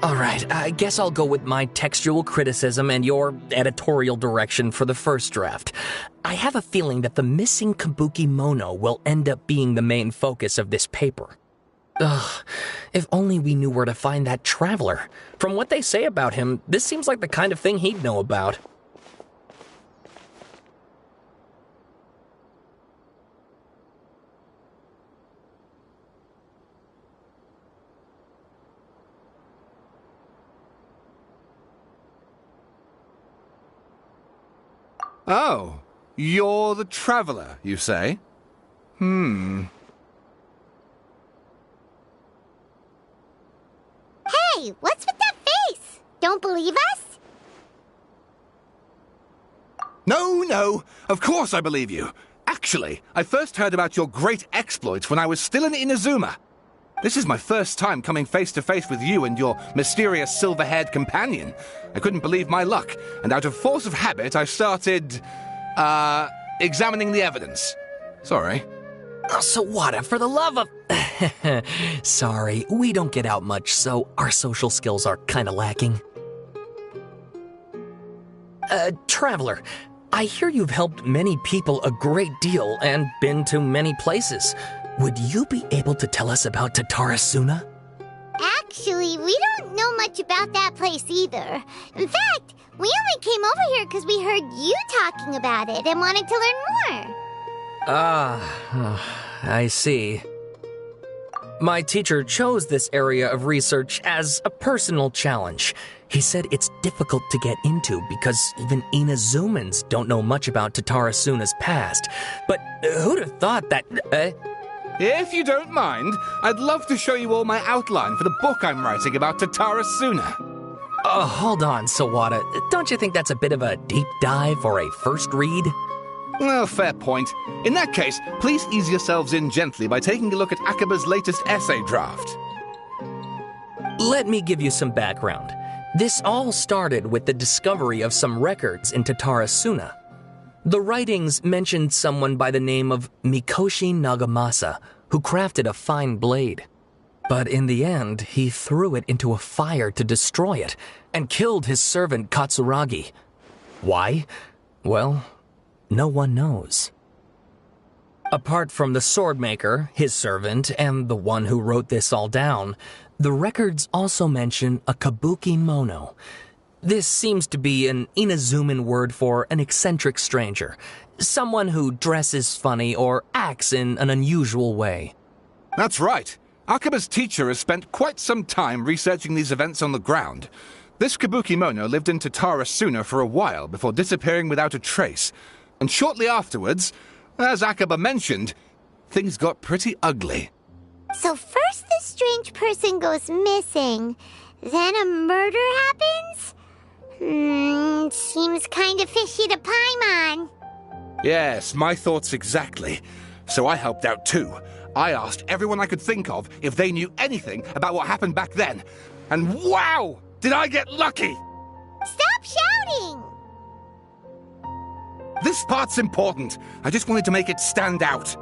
Alright, I guess I'll go with my textual criticism and your editorial direction for the first draft. I have a feeling that the missing Kabuki Mono will end up being the main focus of this paper. Ugh, if only we knew where to find that traveler. From what they say about him, this seems like the kind of thing he'd know about. Oh, you're the traveler, you say? Hey, what's with that face? Don't believe us? No, of course I believe you. Actually, I first heard about your great exploits when I was still in Inazuma. This is my first time coming face to face with you and your mysterious silver-haired companion. I couldn't believe my luck, and out of force of habit, I started, examining the evidence. Sorry. Oh, Sawada, for the love of... Sorry, we don't get out much, so our social skills are kinda lacking. Traveler, I hear you've helped many people a great deal and been to many places. Would you be able to tell us about Tatarasuna? Actually, we don't know much about that place either. In fact, we only came over here because we heard you talking about it and wanted to learn more. I see. My teacher chose this area of research as a personal challenge. He said it's difficult to get into because even Inazumans don't know much about Tatarasuna's past. But who'd have thought that... If you don't mind, I'd love to show you all my outline for the book I'm writing about Tatarasuna. Oh, hold on, Sawada. Don't you think that's a bit of a deep dive for a first read? Well, fair point. In that case, please ease yourselves in gently by taking a look at Akaba's latest essay draft. Let me give you some background. This all started with the discovery of some records in Tatarasuna. The writings mentioned someone by the name of Mikoshi Nagamasa, who crafted a fine blade. But in the end, he threw it into a fire to destroy it, and killed his servant Katsuragi. Why? Well, no one knows. Apart from the swordmaker, his servant, and the one who wrote this all down, the records also mention a Kabuki Mono. This seems to be an Inazuman word for an eccentric stranger, someone who dresses funny or acts in an unusual way. That's right. Akaba's teacher has spent quite some time researching these events on the ground. This Kabuki Mono lived in Tatarasuna for a while before disappearing without a trace. And shortly afterwards, as Akaba mentioned, things got pretty ugly. So first this strange person goes missing, then a murder happens? Seems kind of fishy to Paimon. Yes, my thoughts exactly. So I helped out too. I asked everyone I could think of if they knew anything about what happened back then. And wow! Did I get lucky! Stop shouting! This part's important. I just wanted to make it stand out.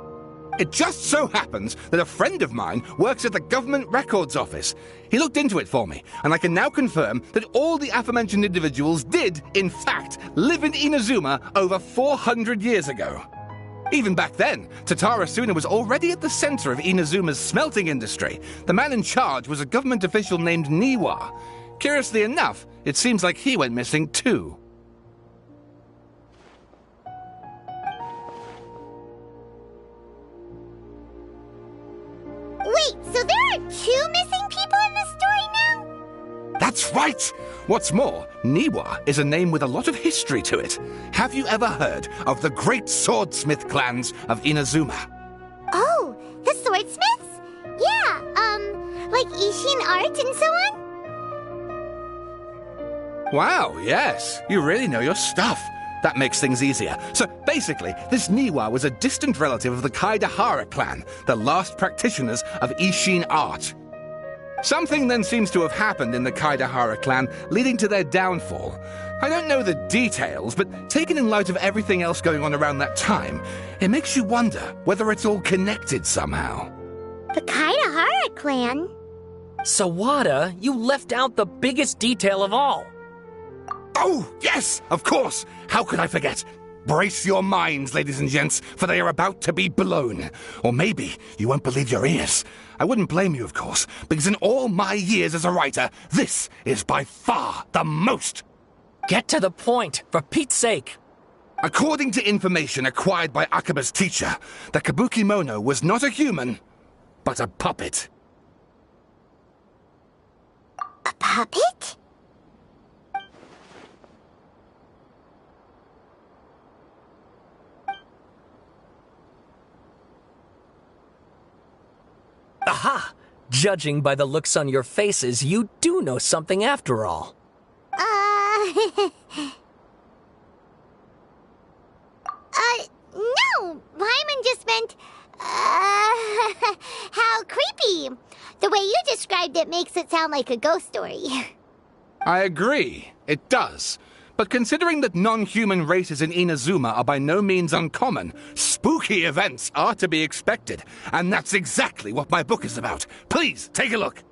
It just so happens that a friend of mine works at the Government Records Office. He looked into it for me, and I can now confirm that all the aforementioned individuals did, in fact, live in Inazuma over 400 years ago. Even back then, Tatarasuna was already at the center of Inazuma's smelting industry. The man in charge was a government official named Niwa. Curiously enough, it seems like he went missing too. Wait, so there are two missing people in this story now? That's right! What's more, Niwa is a name with a lot of history to it. Have you ever heard of the great swordsmith clans of Inazuma? Oh, the swordsmiths? Yeah, like Ishin art and so on? Wow, yes. You really know your stuff. That makes things easier. So basically, this Niwa was a distant relative of the Kaidahara clan, the last practitioners of Ishin art. Something then seems to have happened in the Kaidahara clan, leading to their downfall. I don't know the details, but taken in light of everything else going on around that time, it makes you wonder whether it's all connected somehow. The Kaidahara clan? Sawada, you left out the biggest detail of all. Oh, yes, of course. How could I forget? Brace your minds, ladies and gents, for they are about to be blown. Or maybe you won't believe your ears. I wouldn't blame you, of course, because in all my years as a writer, this is by far the most. Get to the point, for Pete's sake. According to information acquired by Akaba's teacher, the Kabukimono was not a human, but a puppet. A puppet? Aha! Judging by the looks on your faces, you do know something after all. No! Paimon just meant, how creepy. The way you described it makes it sound like a ghost story. I agree, it does. But considering that non-human races in Inazuma are by no means uncommon, spooky events are to be expected. And that's exactly what my book is about. Please, take a look.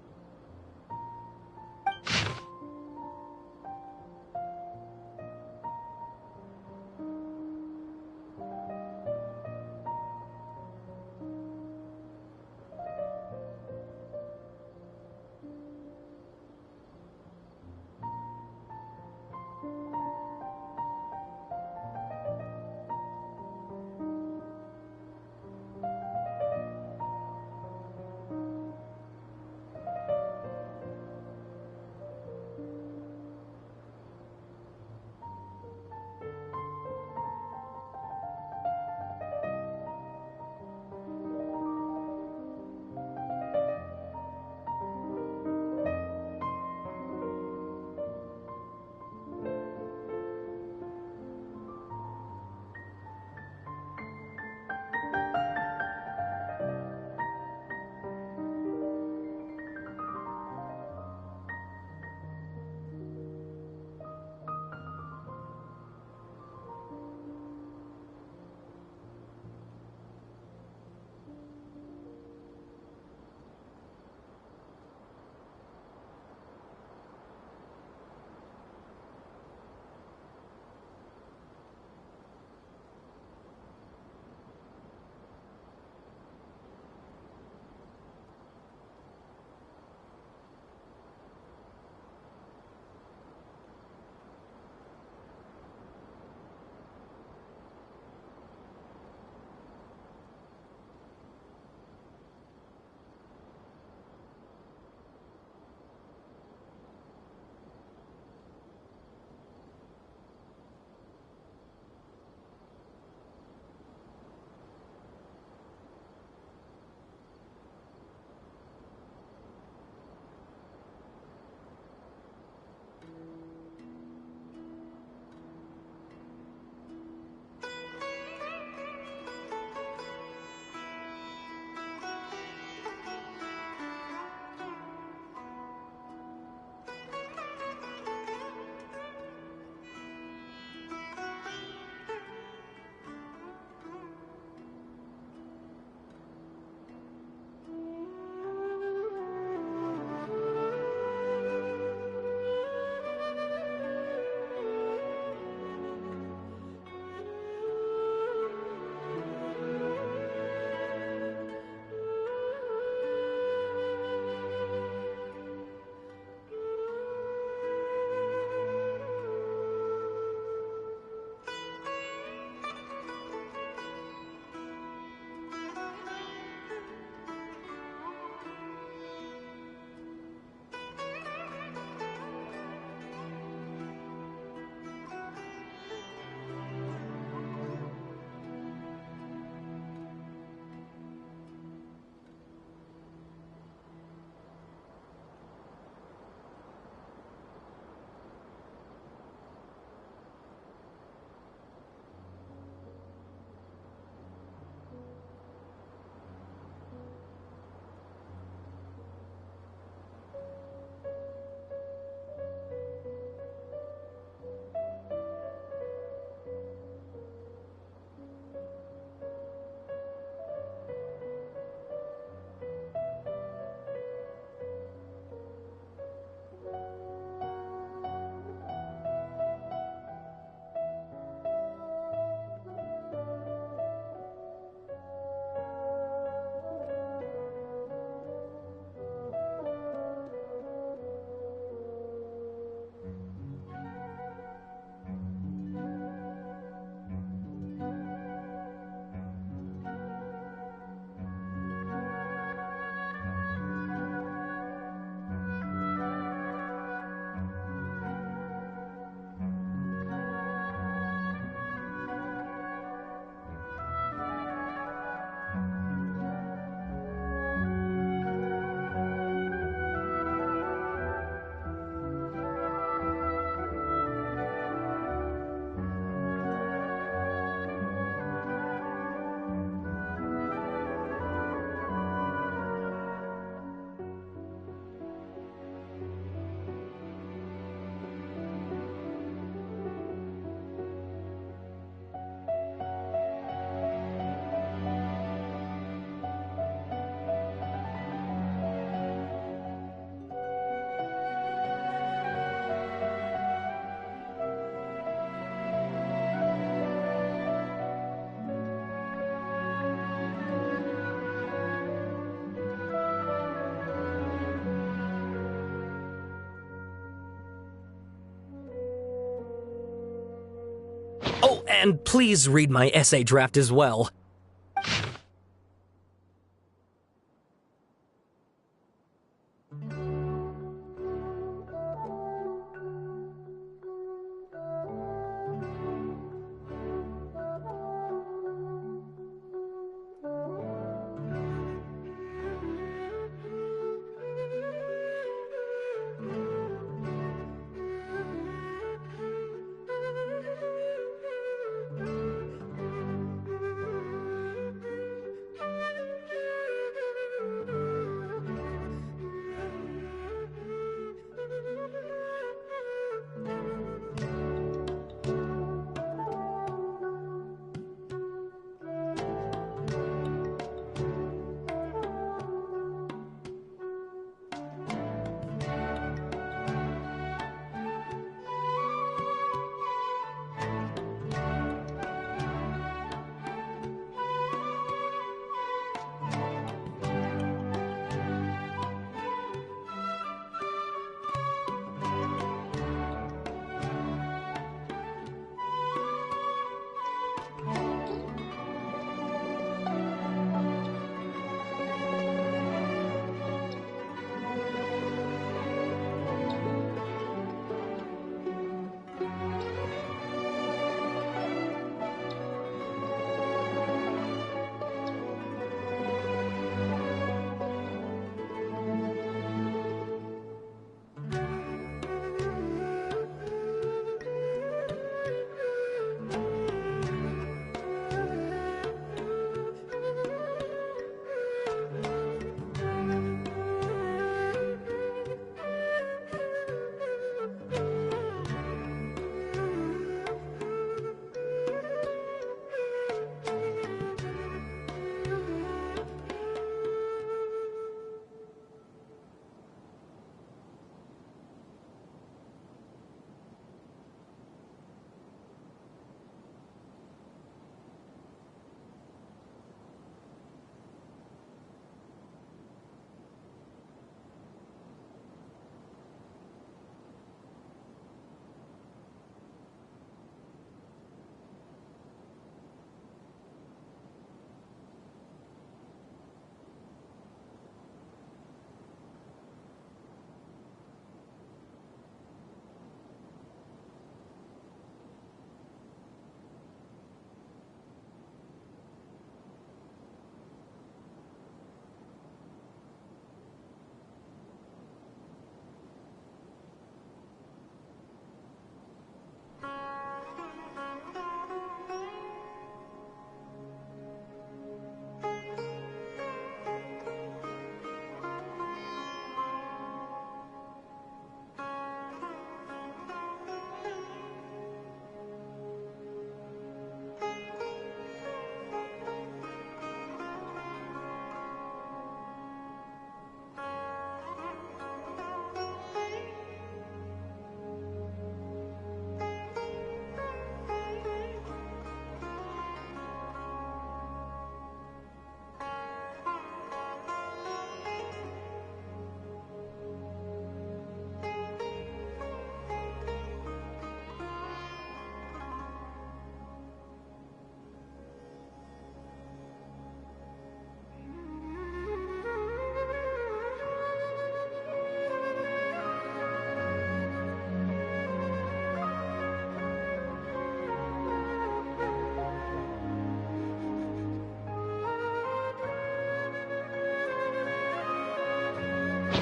And please read my essay draft as well.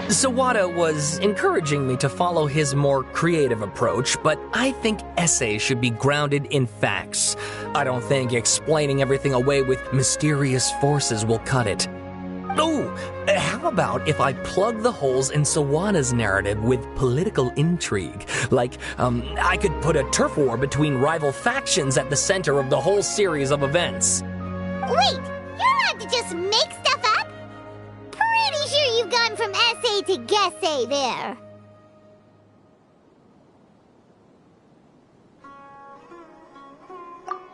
Sawada was encouraging me to follow his more creative approach, but I think essays should be grounded in facts. I don't think explaining everything away with mysterious forces will cut it. Oh, how about if I plug the holes in Sawada's narrative with political intrigue? Like, I could put a turf war between rival factions at the center of the whole series of events. Wait, you're allowed to just make stuff up? Pretty sure you've gone from essay to guessay there.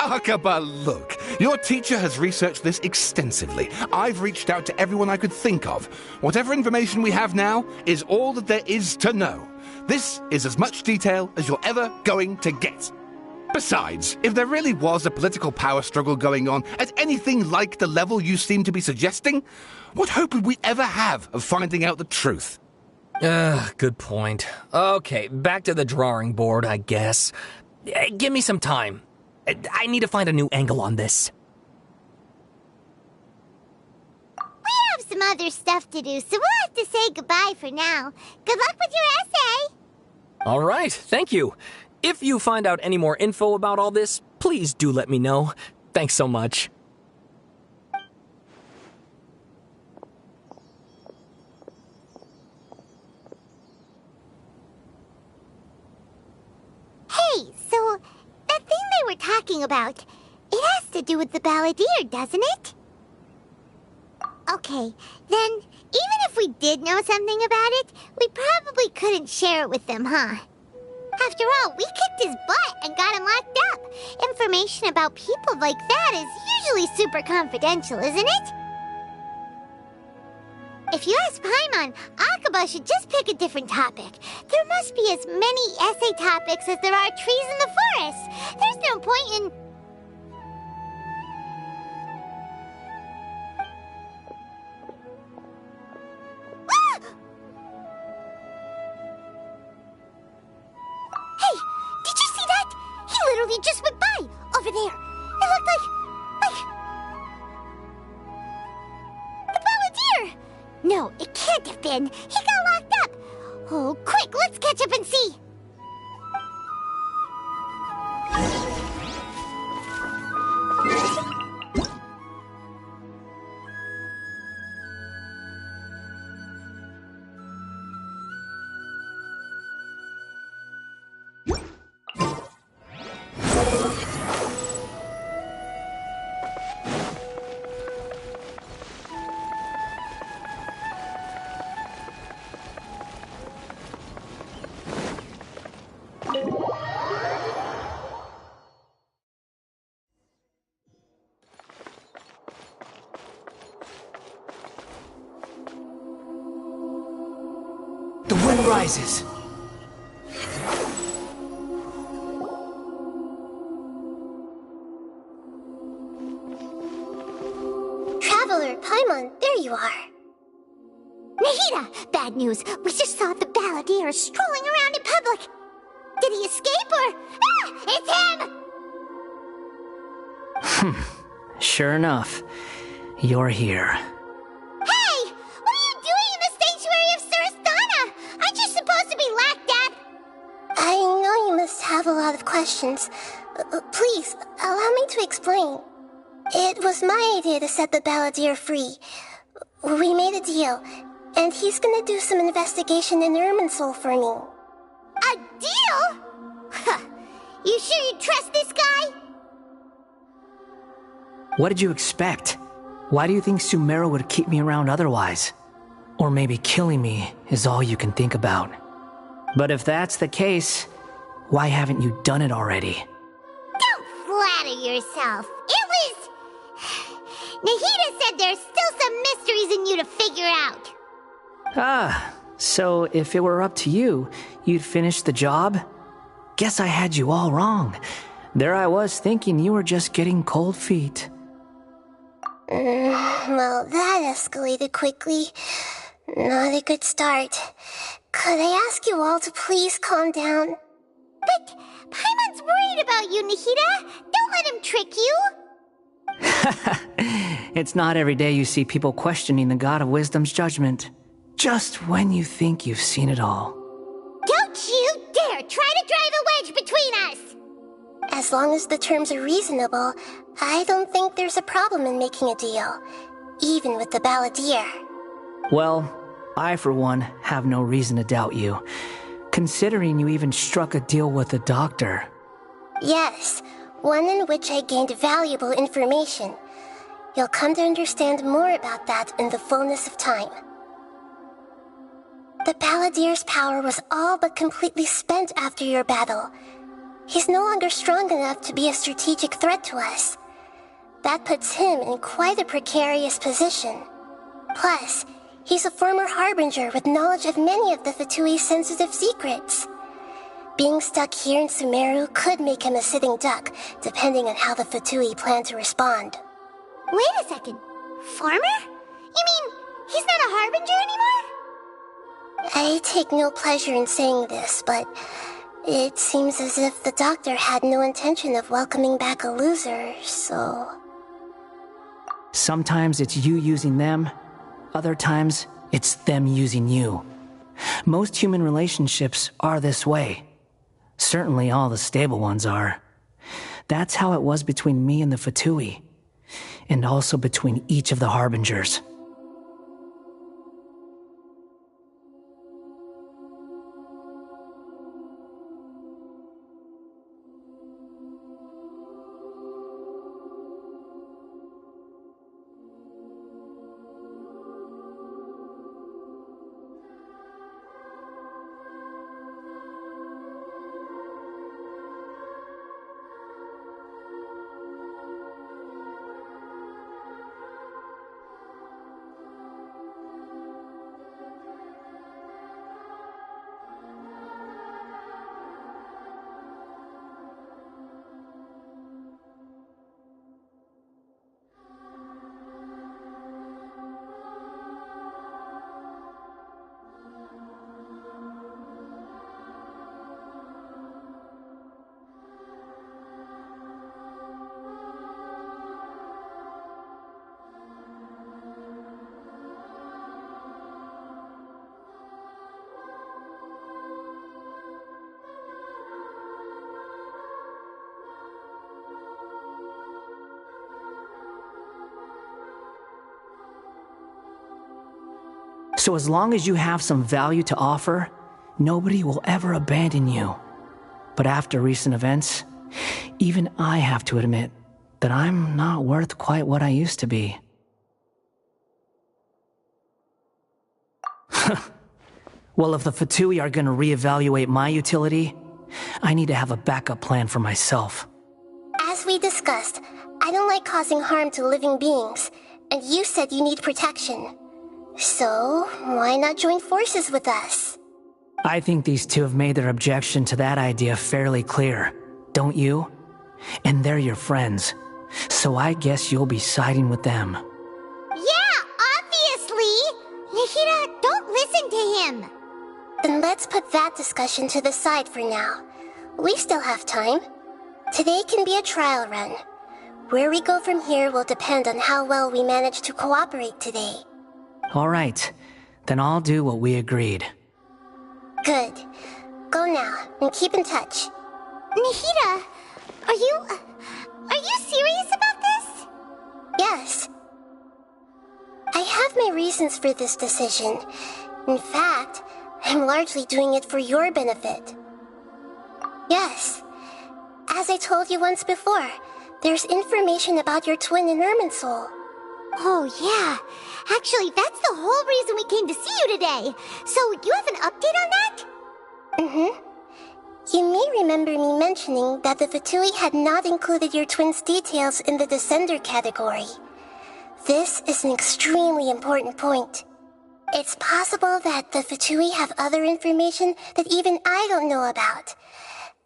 Akaba, look. Your teacher has researched this extensively. I've reached out to everyone I could think of. Whatever information we have now is all that there is to know. This is as much detail as you're ever going to get. Besides, if there really was a political power struggle going on at anything like the level you seem to be suggesting, what hope would we ever have of finding out the truth? Good point. Okay, back to the drawing board, I guess. Give me some time. I need to find a new angle on this. We have some other stuff to do, so we'll have to say goodbye for now. Good luck with your essay! All right, thank you. If you find out any more info about all this, please do let me know. Thanks so much. Hey, so that thing they were talking about, it has to do with the balladeer, doesn't it? Okay, then even if we did know something about it, we probably couldn't share it with them, huh? After all, we kicked his butt and got him locked up. Information about people like that is usually super confidential, isn't it? If you ask Paimon, Akaba should just pick a different topic. There must be as many essay topics as there are trees in the forest. There's no point in... Literally just went by over there. It looked like the balladeer. No, it can't have been. He got locked up. Oh, quick, let's catch up and see. The wind rises. Traveler, Paimon, there you are. Nahida! Bad news. We just saw the balladeer strolling around in public. Did he escape or... Ah! It's him! Sure enough, you're here. Hey! What are you doing in the sanctuary of Surasthana? Aren't you supposed to be locked up? I know you must have a lot of questions. Please, allow me to explain. It was my idea to set the balladeer free. We made a deal, and he's gonna do some investigation in Irminsul for me. A deal? Huh. You sure you trust this guy? What did you expect? Why do you think Sumeru would keep me around otherwise? Or maybe killing me is all you can think about. But if that's the case, why haven't you done it already? Don't flatter yourself. It was... Nahida said there's still some mysteries in you to figure out. Ah, so if it were up to you, you'd finish the job? Guess I had you all wrong. There I was thinking you were just getting cold feet. Well, that escalated quickly. Not a good start. Could I ask you all to please calm down? But Paimon's worried about you, Nahida. Don't let him trick you. It's not every day you see people questioning the God of Wisdom's judgment. Just when you think you've seen it all. Don't you dare try to drive a wedge between us! As long as the terms are reasonable, I don't think there's a problem in making a deal. Even with the balladeer. Well, I for one have no reason to doubt you. Considering you even struck a deal with the doctor. Yes, one in which I gained valuable information. You'll come to understand more about that in the fullness of time. The balladeer's power was all but completely spent after your battle. He's no longer strong enough to be a strategic threat to us. That puts him in quite a precarious position. Plus, he's a former harbinger with knowledge of many of the Fatui's sensitive secrets. Being stuck here in Sumeru could make him a sitting duck, depending on how the Fatui plan to respond. Wait a second. Farmer? You mean he's not a harbinger anymore? I take no pleasure in saying this, but it seems as if the doctor had no intention of welcoming back a loser, so... Sometimes it's you using them, other times it's them using you. Most human relationships are this way. Certainly all the stable ones are. That's how it was between me and the Fatui, and also between each of the harbingers. So as long as you have some value to offer, nobody will ever abandon you. But after recent events, even I have to admit that I'm not worth quite what I used to be. Well, if the Fatui are gonna reevaluate my utility, I need to have a backup plan for myself. As we discussed, I don't like causing harm to living beings, and you said you need protection. So, why not join forces with us? I think these two have made their objection to that idea fairly clear, don't you? And they're your friends, so I guess you'll be siding with them. Yeah, obviously! Nihira, don't listen to him! Then let's put that discussion to the side for now. We still have time. Today can be a trial run. Where we go from here will depend on how well we manage to cooperate today. All right, then I'll do what we agreed. Good. Go now, and keep in touch. Nihira, are you serious about this? Yes. I have my reasons for this decision. In fact, I'm largely doing it for your benefit. Yes. As I told you once before, there's information about your twin in Irminsul. Oh, yeah. Actually, that's the whole reason we came to see you today. So, you have an update on that? Mm-hmm. You may remember me mentioning that the Fatui had not included your twin's details in the Descender category. This is an extremely important point. It's possible that the Fatui have other information that even I don't know about.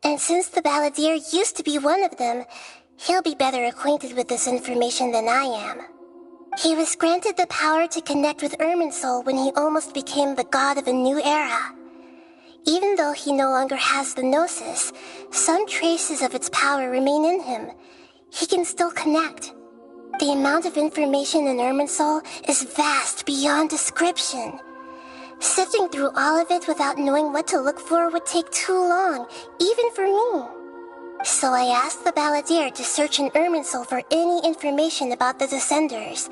And since the Balladeer used to be one of them, he'll be better acquainted with this information than I am. He was granted the power to connect with Irminsul when he almost became the god of a new era. Even though he no longer has the Gnosis, some traces of its power remain in him. He can still connect. The amount of information in Irminsul is vast beyond description. Sifting through all of it without knowing what to look for would take too long, even for me. So I asked the Balladeer to search in Irminsul for any information about the Descenders.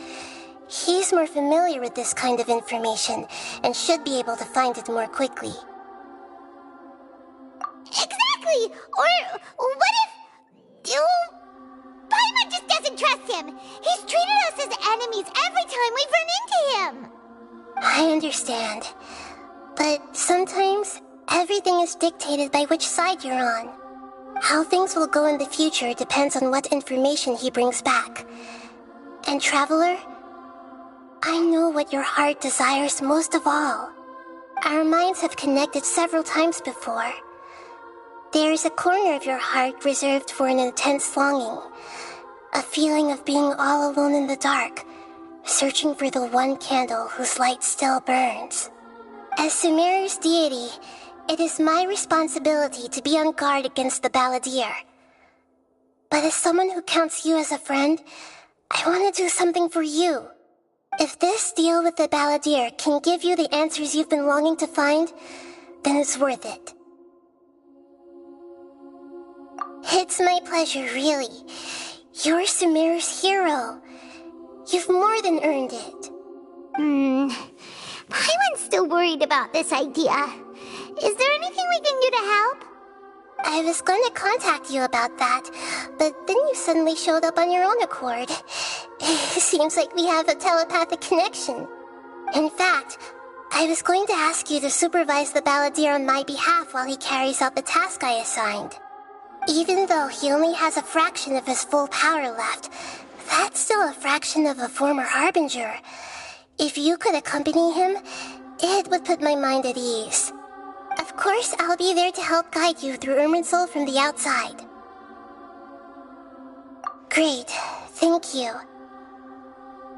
He's more familiar with this kind of information, and should be able to find it more quickly. Exactly! Or what if... Paimon just doesn't trust him! He's treated us as enemies every time we've run into him! I understand. But sometimes, everything is dictated by which side you're on. How things will go in the future depends on what information he brings back. And Traveler, I know what your heart desires most of all. Our minds have connected several times before. There is a corner of your heart reserved for an intense longing. A feeling of being all alone in the dark, searching for the one candle whose light still burns. As Sumeru's deity, it is my responsibility to be on guard against the balladeer. But as someone who counts you as a friend, I want to do something for you. If this deal with the balladeer can give you the answers you've been longing to find, then it's worth it. It's my pleasure, really. You're Sumeru's hero. You've more than earned it. Paimon's still worried about this idea. Is there anything we can do to help? I was going to contact you about that, but then you suddenly showed up on your own accord. It seems like we have a telepathic connection. In fact, I was going to ask you to supervise the balladeer on my behalf while he carries out the task I assigned. Even though he only has a fraction of his full power left, that's still a fraction of a former harbinger. If you could accompany him, it would put my mind at ease. Of course, I'll be there to help guide you through Irminsul from the outside. Great, thank you.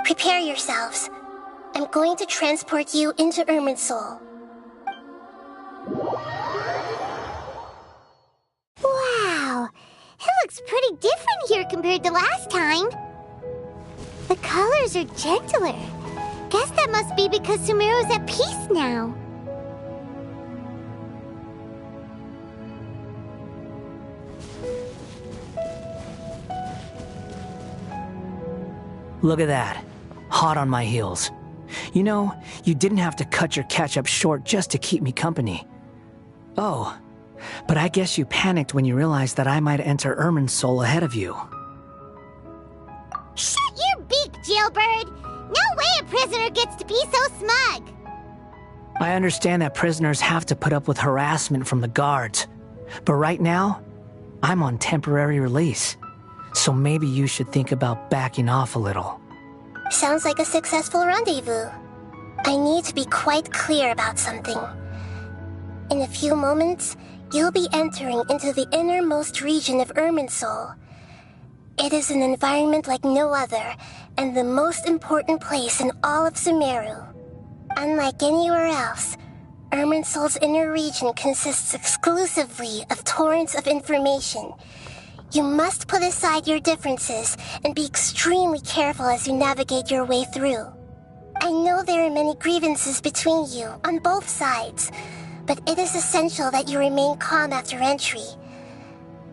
Prepare yourselves. I'm going to transport you into Irminsul. Wow, it looks pretty different here compared to last time. The colors are gentler. Guess that must be because Sumeru's at peace now. Look at that. Hot on my heels. You know, you didn't have to cut your catch-up short just to keep me company. Oh, but I guess you panicked when you realized that I might enter Irminsul ahead of you. Shut your beak, jailbird! No way a prisoner gets to be so smug! I understand that prisoners have to put up with harassment from the guards, but right now, I'm on temporary release. So maybe you should think about backing off a little. Sounds like a successful rendezvous. I need to be quite clear about something. In a few moments, you'll be entering into the innermost region of Irminsul. It is an environment like no other, and the most important place in all of Sumeru. Unlike anywhere else, Irminsul's inner region consists exclusively of torrents of information. You must put aside your differences and be extremely careful as you navigate your way through. I know there are many grievances between you on both sides, but it is essential that you remain calm after entry.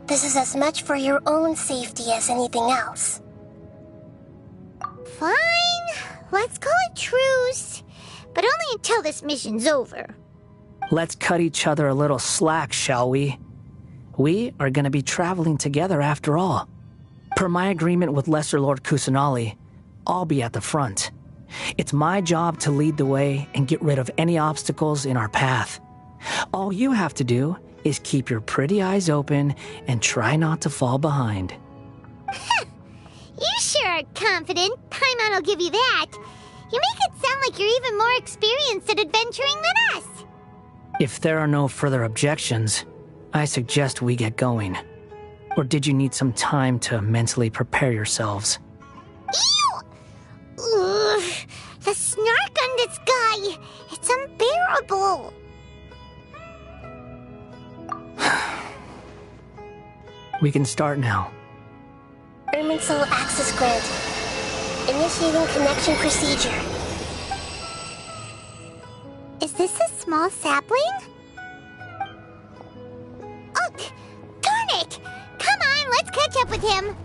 This is as much for your own safety as anything else. Fine, let's call it truce, but only until this mission's over. Let's cut each other a little slack, shall we? We are going to be traveling together after all. Per my agreement with Lesser Lord Kusanali, I'll be at the front. It's my job to lead the way and get rid of any obstacles in our path. All you have to do is keep your pretty eyes open and try not to fall behind. You sure are confident. Paimon will give you that. You make it sound like you're even more experienced at adventuring than us. If there are no further objections, I suggest we get going. Or did you need some time to mentally prepare yourselves? Ew! Ugh, the snark on this guy! It's unbearable! We can start now. Irminsul access granted. Initiating connection procedure. Is this a small sapling? Oh, darn it! Come on, let's catch up with him!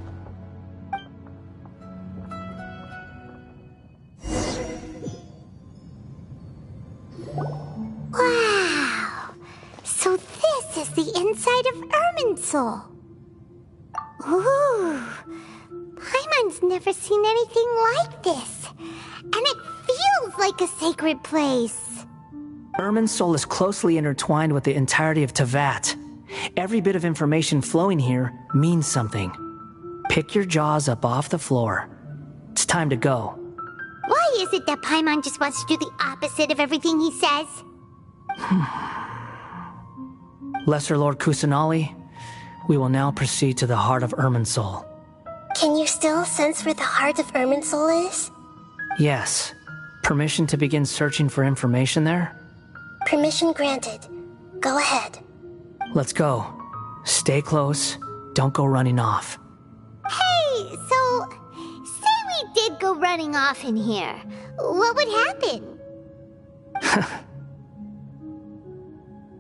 Wow! So this is the inside of Irminsul. Ooh! Paimon's never seen anything like this. And it feels like a sacred place. Irminsul is closely intertwined with the entirety of Teyvat. Every bit of information flowing here means something. Pick your jaws up off the floor. It's time to go. Why is it that Paimon just wants to do the opposite of everything he says? Lesser Lord Kusanali, we will now proceed to the heart of Irminsul. Can you still sense where the heart of Irminsul is? Yes. Permission to begin searching for information there? Permission granted. Go ahead. Let's go. Stay close. Don't go running off. Hey, so, say we did go running off in here. What would happen?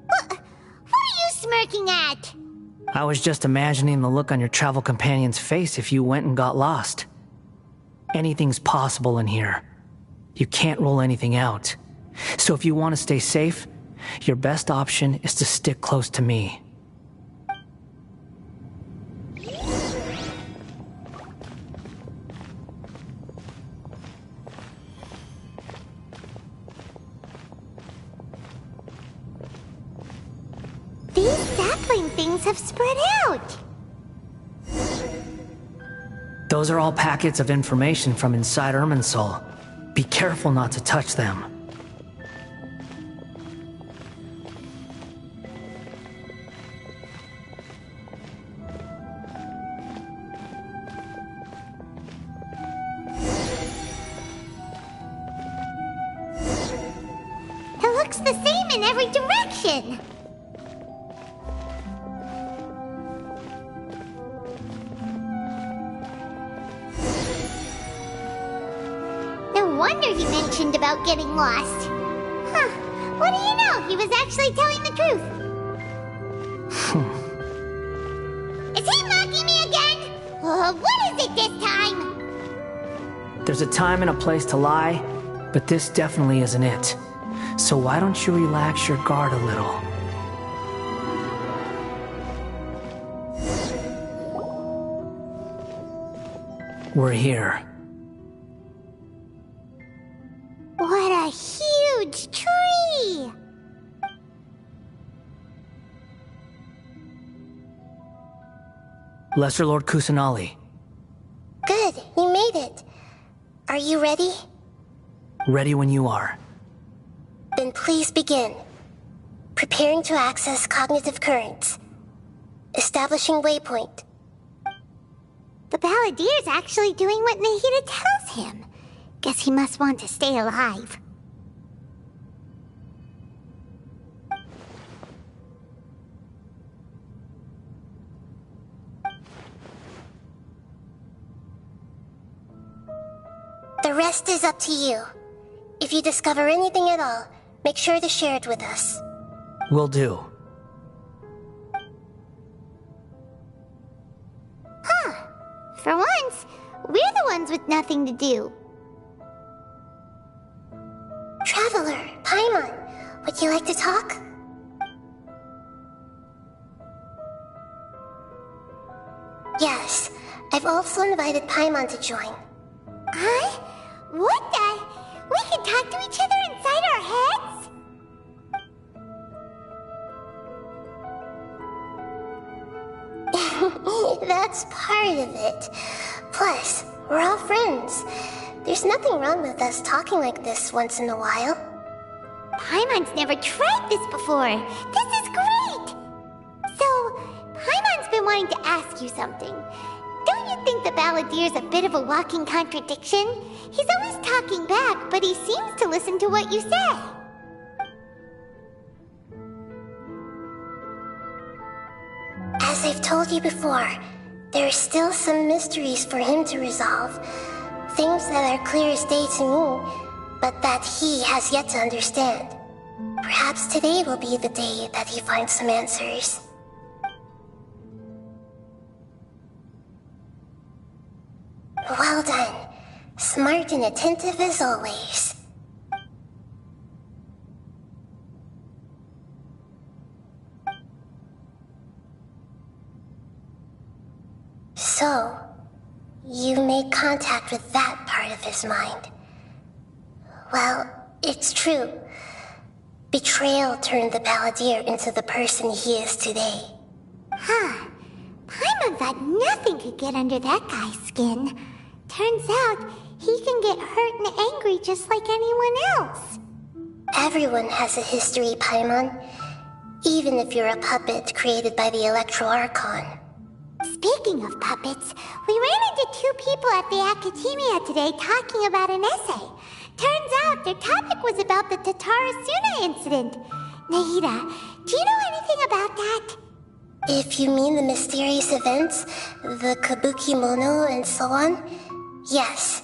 What are you smirking at? I was just imagining the look on your travel companion's face if you went and got lost. Anything's possible in here. You can't rule anything out. So if you want to stay safe, your best option is to stick close to me. These sapling things have spread out. Those are all packets of information from inside Irminsul. Be careful not to touch them. It looks the same in every direction. No wonder he mentioned about getting lost. Huh. What do you know? He was actually telling the truth. Is he mocking me again? What is it this time? There's a time and a place to lie, but this definitely isn't it. So why don't you relax your guard a little? We're here. What a huge tree! Lesser Lord Kusanali. Good, you made it. Are you ready? Ready when you are. Then please begin. Preparing to access cognitive currents. Establishing waypoint. The Balladier's actually doing what Nahida tells him. Guess he must want to stay alive. The rest is up to you. If you discover anything at all, make sure to share it with us. Will do. For once, we're the ones with nothing to do. Traveler, Paimon, would you like to talk? Yes, I've also invited Paimon to join. Huh? What the? We can talk to each other inside our heads? That's part of it. Plus, we're all friends. There's nothing wrong with us talking like this once in a while. Paimon's never tried this before. This is great! So, Paimon's been wanting to ask you something. Don't you think the Balladier's a bit of a walking contradiction? He's always talking back, but he seems to listen to what you say. As I've told you before, there are still some mysteries for him to resolve. Things that are clear as day to me, but that he has yet to understand. Perhaps today will be the day that he finds some answers. Well done. Smart and attentive as always. So, you made contact with that part of his mind. Well, it's true. Betrayal turned the Balladeer into the person he is today. Huh. Paimon thought nothing could get under that guy's skin. Turns out, he can get hurt and angry just like anyone else. Everyone has a history, Paimon. even if you're a puppet created by the Electro Archon. Speaking of puppets, we ran into two people at the Academia today talking about an essay. Turns out their topic was about the Tatarasuna incident. Nahida, do you know anything about that? If you mean the mysterious events, the kabuki mono and so on, yes.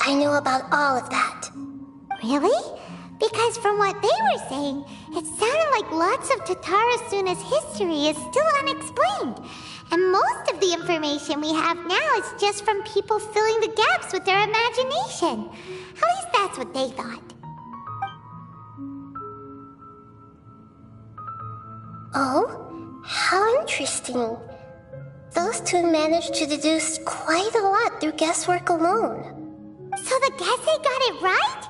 I know about all of that. Really? Because from what they were saying, it sounded like lots of Tatarasuna's history is still unexplained. And most of the information we have now is just from people filling the gaps with their imagination. At least that's what they thought. Oh, how interesting. Those two managed to deduce quite a lot through guesswork alone. So the Gesse got it right?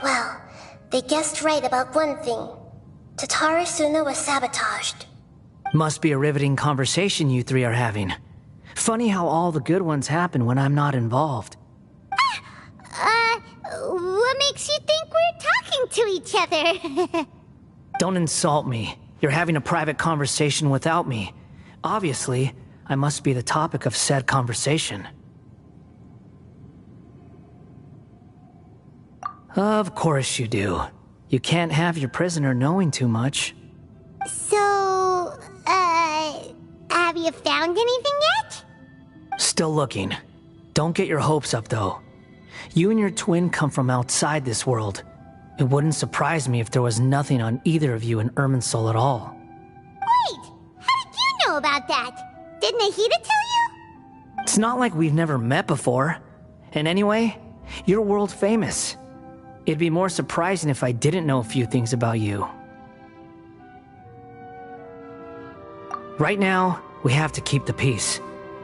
Well, they guessed right about one thing. Tatarasuna was sabotaged. Must be a riveting conversation you three are having. Funny how all the good ones happen when I'm not involved. What makes you think we're talking to each other? Don't insult me. You're having a private conversation without me. Obviously, I must be the topic of said conversation. Of course you do. You can't have your prisoner knowing too much. So, have you found anything yet? Still looking. Don't get your hopes up, though. You and your twin come from outside this world. It wouldn't surprise me if there was nothing on either of you in Irminsul at all. Wait! How did you know about that? Did Nahida tell you? It's not like we've never met before. And anyway, you're world famous. It'd be more surprising if I didn't know a few things about you. Right now, we have to keep the peace.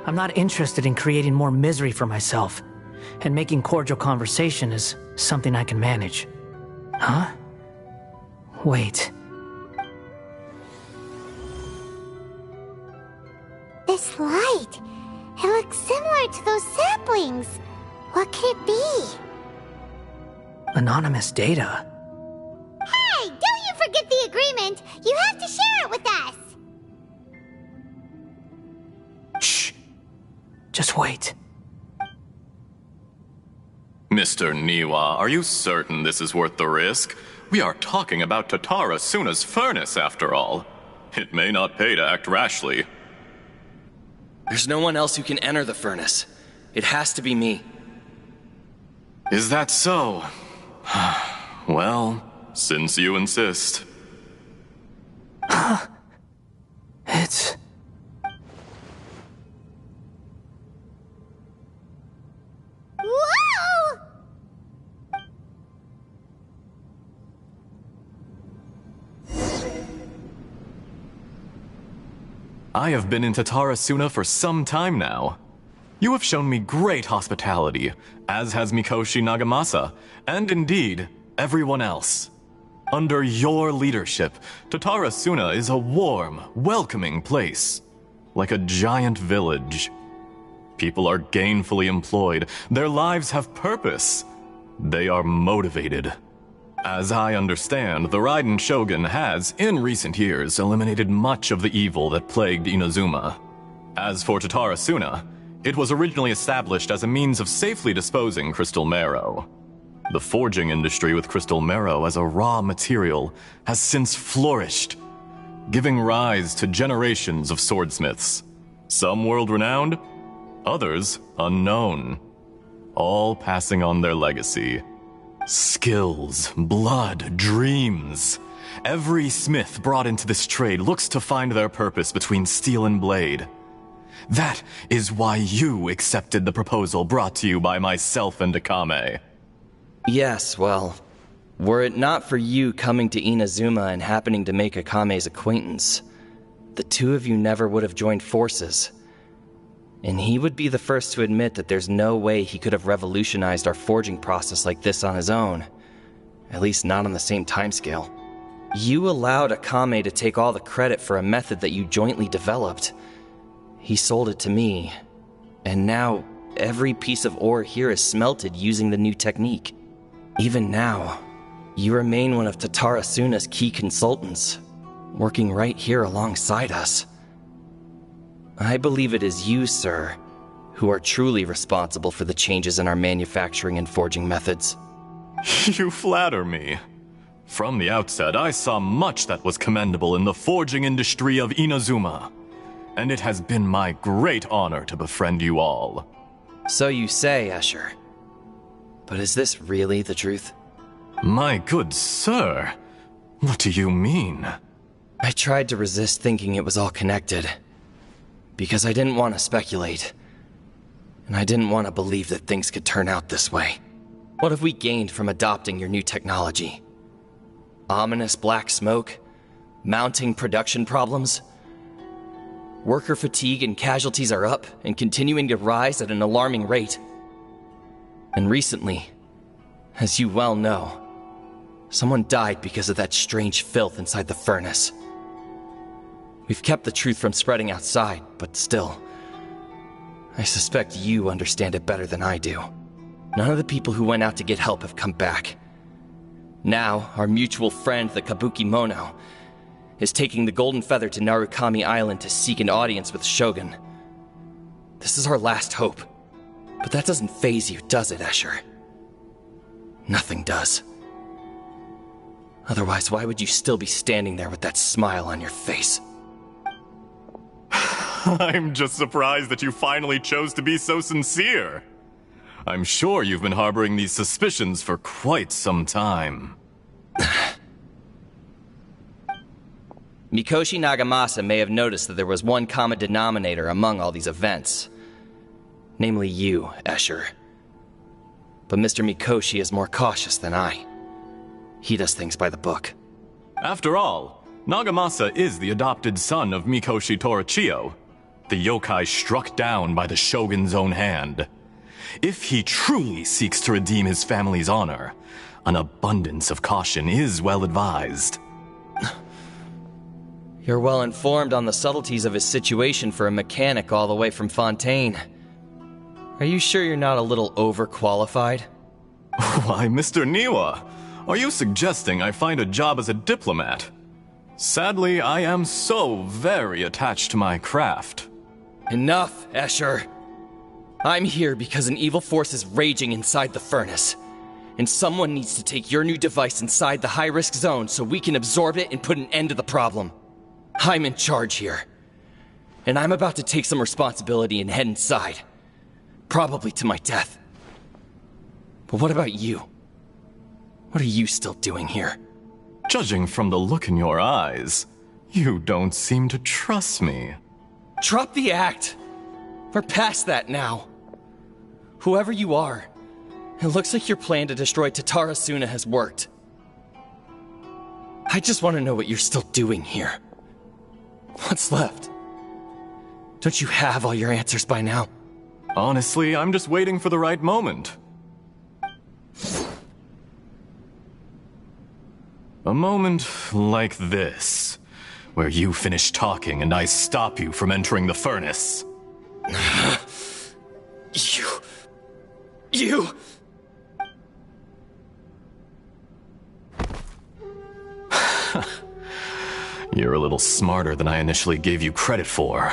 I'm not interested in creating more misery for myself, and making cordial conversation is something I can manage. Huh? Wait. This light, it looks similar to those saplings. What could it be? Anonymous data? Hey, don't you forget the agreement! You have to share it with us! Shh. Just wait. Mr. Niwa, are you certain this is worth the risk? We are talking about Tatarasuna's furnace, after all. It may not pay to act rashly. There's no one else who can enter the furnace. It has to be me. Is that so? Well, since you insist. It's... Whoa! I have been in Tatarasuna for some time now. You have shown me great hospitality, as has Mikoshi Nagamasa, and indeed, everyone else. Under your leadership, Tatarasuna is a warm, welcoming place, like a giant village. People are gainfully employed, their lives have purpose. They are motivated. As I understand, the Raiden Shogun has, in recent years, eliminated much of the evil that plagued Inazuma. As for Tatarasuna, it was originally established as a means of safely disposing crystal marrow. The forging industry with crystal marrow as a raw material has since flourished, giving rise to generations of swordsmiths. Some world-renowned, others unknown, all passing on their legacy. Skills, blood, dreams. Every smith brought into this trade looks to find their purpose between steel and blade. That is why you accepted the proposal brought to you by myself and Akame. Yes, well, were it not for you coming to Inazuma and happening to make Akame's acquaintance, the two of you never would have joined forces. And he would be the first to admit that there's no way he could have revolutionized our forging process like this on his own. At least not on the same timescale. You allowed Akame to take all the credit for a method that you jointly developed. He sold it to me, and now every piece of ore here is smelted using the new technique. Even now, you remain one of Tatara Suna's key consultants, working right here alongside us. I believe it is you, sir, who are truly responsible for the changes in our manufacturing and forging methods. You flatter me. From the outset, I saw much that was commendable in the forging industry of Inazuma, and it has been my great honor to befriend you all. So you say, Escher. But is this really the truth? My good sir, what do you mean? I tried to resist thinking it was all connected, because I didn't want to speculate, and I didn't want to believe that things could turn out this way. What have we gained from adopting your new technology? Ominous black smoke? Mounting production problems? Worker fatigue and casualties are up and continuing to rise at an alarming rate. And recently, as you well know, someone died because of that strange filth inside the furnace. We've kept the truth from spreading outside, but still, I suspect you understand it better than I do. None of the people who went out to get help have come back. Now, our mutual friend, the Kabuki Mono, is taking the Golden Feather to Narukami Island to seek an audience with Shogun. This is our last hope. But that doesn't faze you, does it, Escher? Nothing does. Otherwise, why would you still be standing there with that smile on your face? I'm just surprised that you finally chose to be so sincere. I'm sure you've been harboring these suspicions for quite some time. Mikoshi Nagamasa may have noticed that there was one common denominator among all these events. Namely you, Escher. But Mr. Mikoshi is more cautious than I. He does things by the book. After all, Nagamasa is the adopted son of Mikoshi Torachiyo, the yokai struck down by the Shogun's own hand. If he truly seeks to redeem his family's honor, an abundance of caution is well advised. You're well informed on the subtleties of his situation for a mechanic all the way from Fontaine. Are you sure you're not a little overqualified? Why, Mr. Niwa, are you suggesting I find a job as a diplomat? Sadly, I am so very attached to my craft. Enough, Escher. I'm here because an evil force is raging inside the furnace. And someone needs to take your new device inside the high-risk zone so we can absorb it and put an end to the problem. I'm in charge here. And I'm about to take some responsibility and head inside. Probably to my death. But what about you? What are you still doing here? Judging from the look in your eyes, you don't seem to trust me. Drop the act! We're past that now. Whoever you are, it looks like your plan to destroy Tatara Suna has worked. I just want to know what you're still doing here. What's left? Don't you have all your answers by now? Honestly, I'm just waiting for the right moment. A moment like this, where you finish talking and I stop you from entering the furnace. You... You're a little smarter than I initially gave you credit for.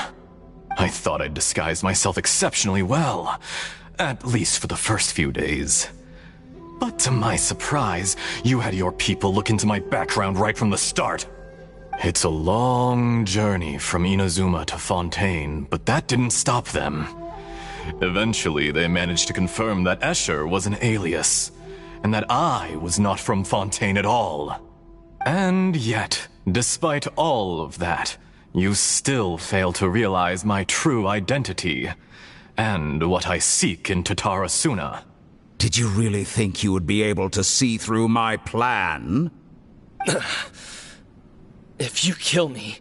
I thought I'd disguised myself exceptionally well, at least for the first few days. But to my surprise, you had your people look into my background right from the start. It's a long journey from Inazuma to Fontaine, but that didn't stop them. Eventually, they managed to confirm that Escher was an alias, and that I was not from Fontaine at all. And yet, despite all of that, you still fail to realize my true identity, and what I seek in Tatara Suna. Did you really think you would be able to see through my plan? If you kill me,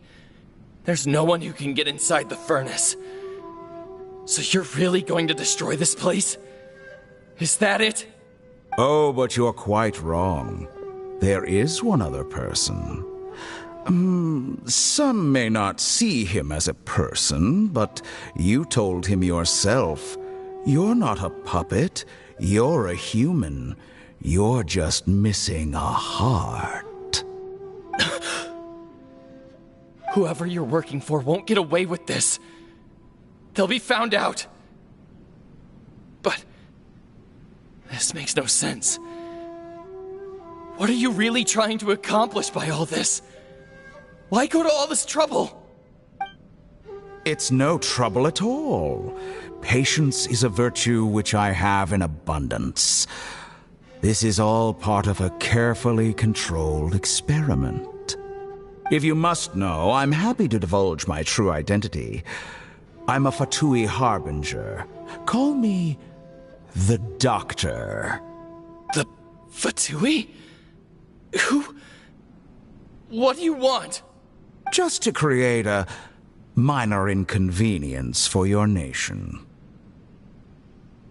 there's no one who can get inside the furnace. So you're really going to destroy this place? Is that it? Oh, but you're quite wrong. There is one other person. Some may not see him as a person, but you told him yourself. You're not a puppet. You're a human. You're just missing a heart. Whoever you're working for won't get away with this. They'll be found out. But this makes no sense. What are you really trying to accomplish by all this? Why go to all this trouble? It's no trouble at all. Patience is a virtue which I have in abundance. This is all part of a carefully controlled experiment. If you must know, I'm happy to divulge my true identity. I'm a Fatui Harbinger. Call me the Doctor. The Fatui? Who? What do you want? Just to create a minor inconvenience for your nation.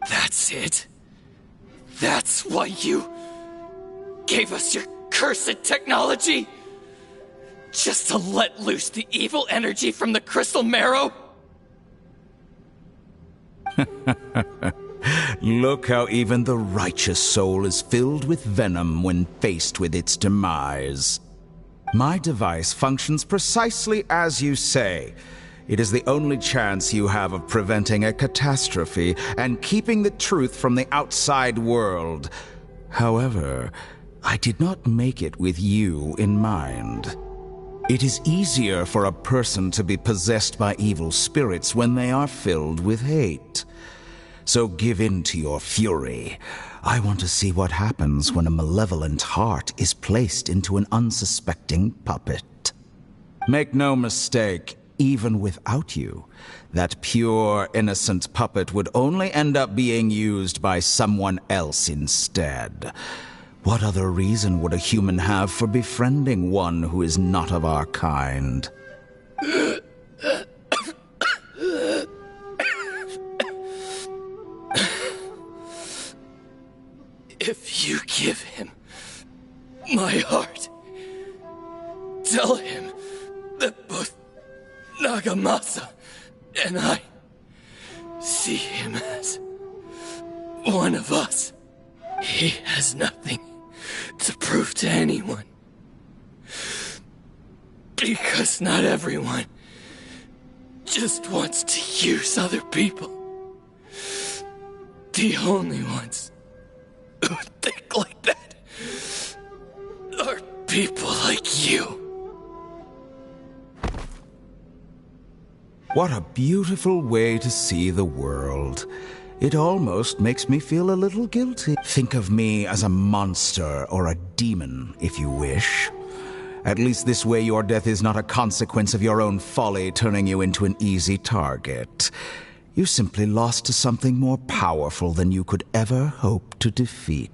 That's it? That's why you gave us your cursed technology? Just to let loose the evil energy from the crystal marrow? Look how even the righteous soul is filled with venom when faced with its demise. My device functions precisely as you say. It is the only chance you have of preventing a catastrophe and keeping the truth from the outside world. However, I did not make it with you in mind. It is easier for a person to be possessed by evil spirits when they are filled with hate. So give in to your fury. I want to see what happens when a malevolent heart is placed into an unsuspecting puppet. Make no mistake, even without you, that pure, innocent puppet would only end up being used by someone else instead. What other reason would a human have for befriending one who is not of our kind? If you give him my heart, tell him that both Nagamasa and I see him as one of us. He has nothing to prove to anyone. Because not everyone just wants to use other people. The only ones who think like that are people like you. What a beautiful way to see the world. It almost makes me feel a little guilty. Think of me as a monster or a demon, if you wish. At least this way your death is not a consequence of your own folly turning you into an easy target. You simply lost to something more powerful than you could ever hope to defeat.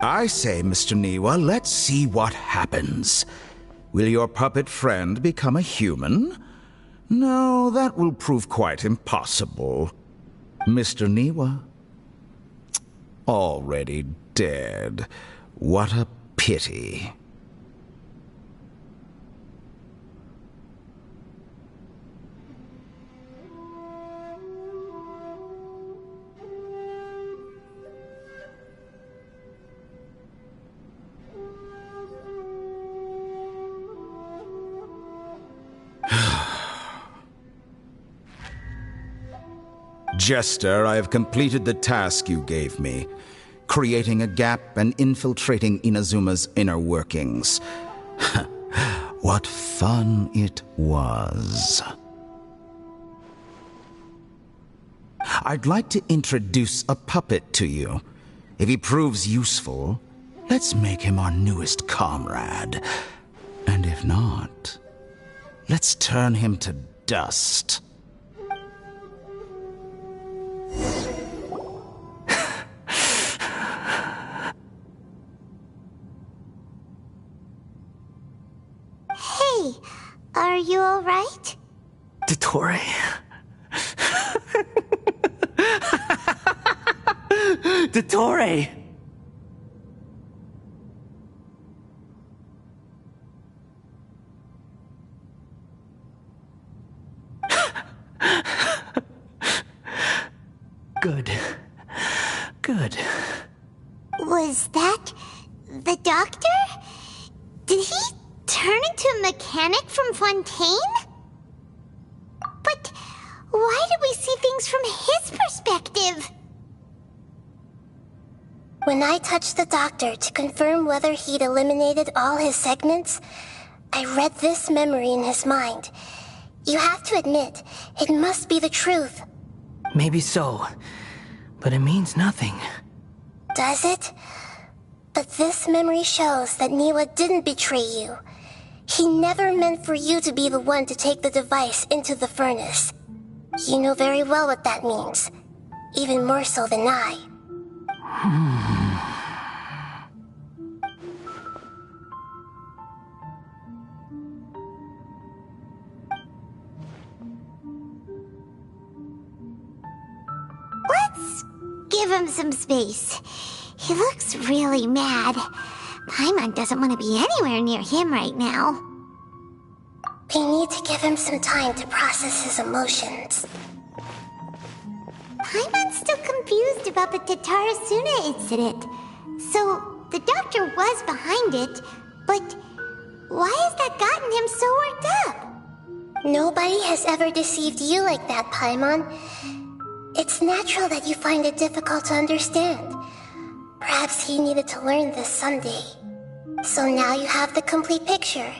I say, Mr. Niwa, let's see what happens. Will your puppet friend become a human? No, that will prove quite impossible. Mr. Niwa? Already dead. What a pity. Jester, I have completed the task you gave me, creating a gap and infiltrating Inazuma's inner workings. What fun it was. I'd like to introduce a puppet to you. If he proves useful, let's make him our newest comrade. And if not, let's turn him to dust. Hey, are you alright? Dottore. Dottore! Good. Good. Was that the doctor? Did he turn into a mechanic from Fontaine? But why do we see things from his perspective? When I touched the doctor to confirm whether he'd eliminated all his segments, I read this memory in his mind. You have to admit, it must be the truth. Maybe so, but it means nothing. Does it? But this memory shows that Niwa didn't betray you. He never meant for you to be the one to take the device into the furnace. You know very well what that means. Even more so than I. Let's give him some space. He looks really mad. Paimon doesn't want to be anywhere near him right now. We need to give him some time to process his emotions. Paimon's still confused about the Tatarasuna incident. So, the doctor was behind it, but why has that gotten him so worked up? Nobody has ever deceived you like that, Paimon. It's natural that you find it difficult to understand. Perhaps he needed to learn this someday. So now you have the complete picture.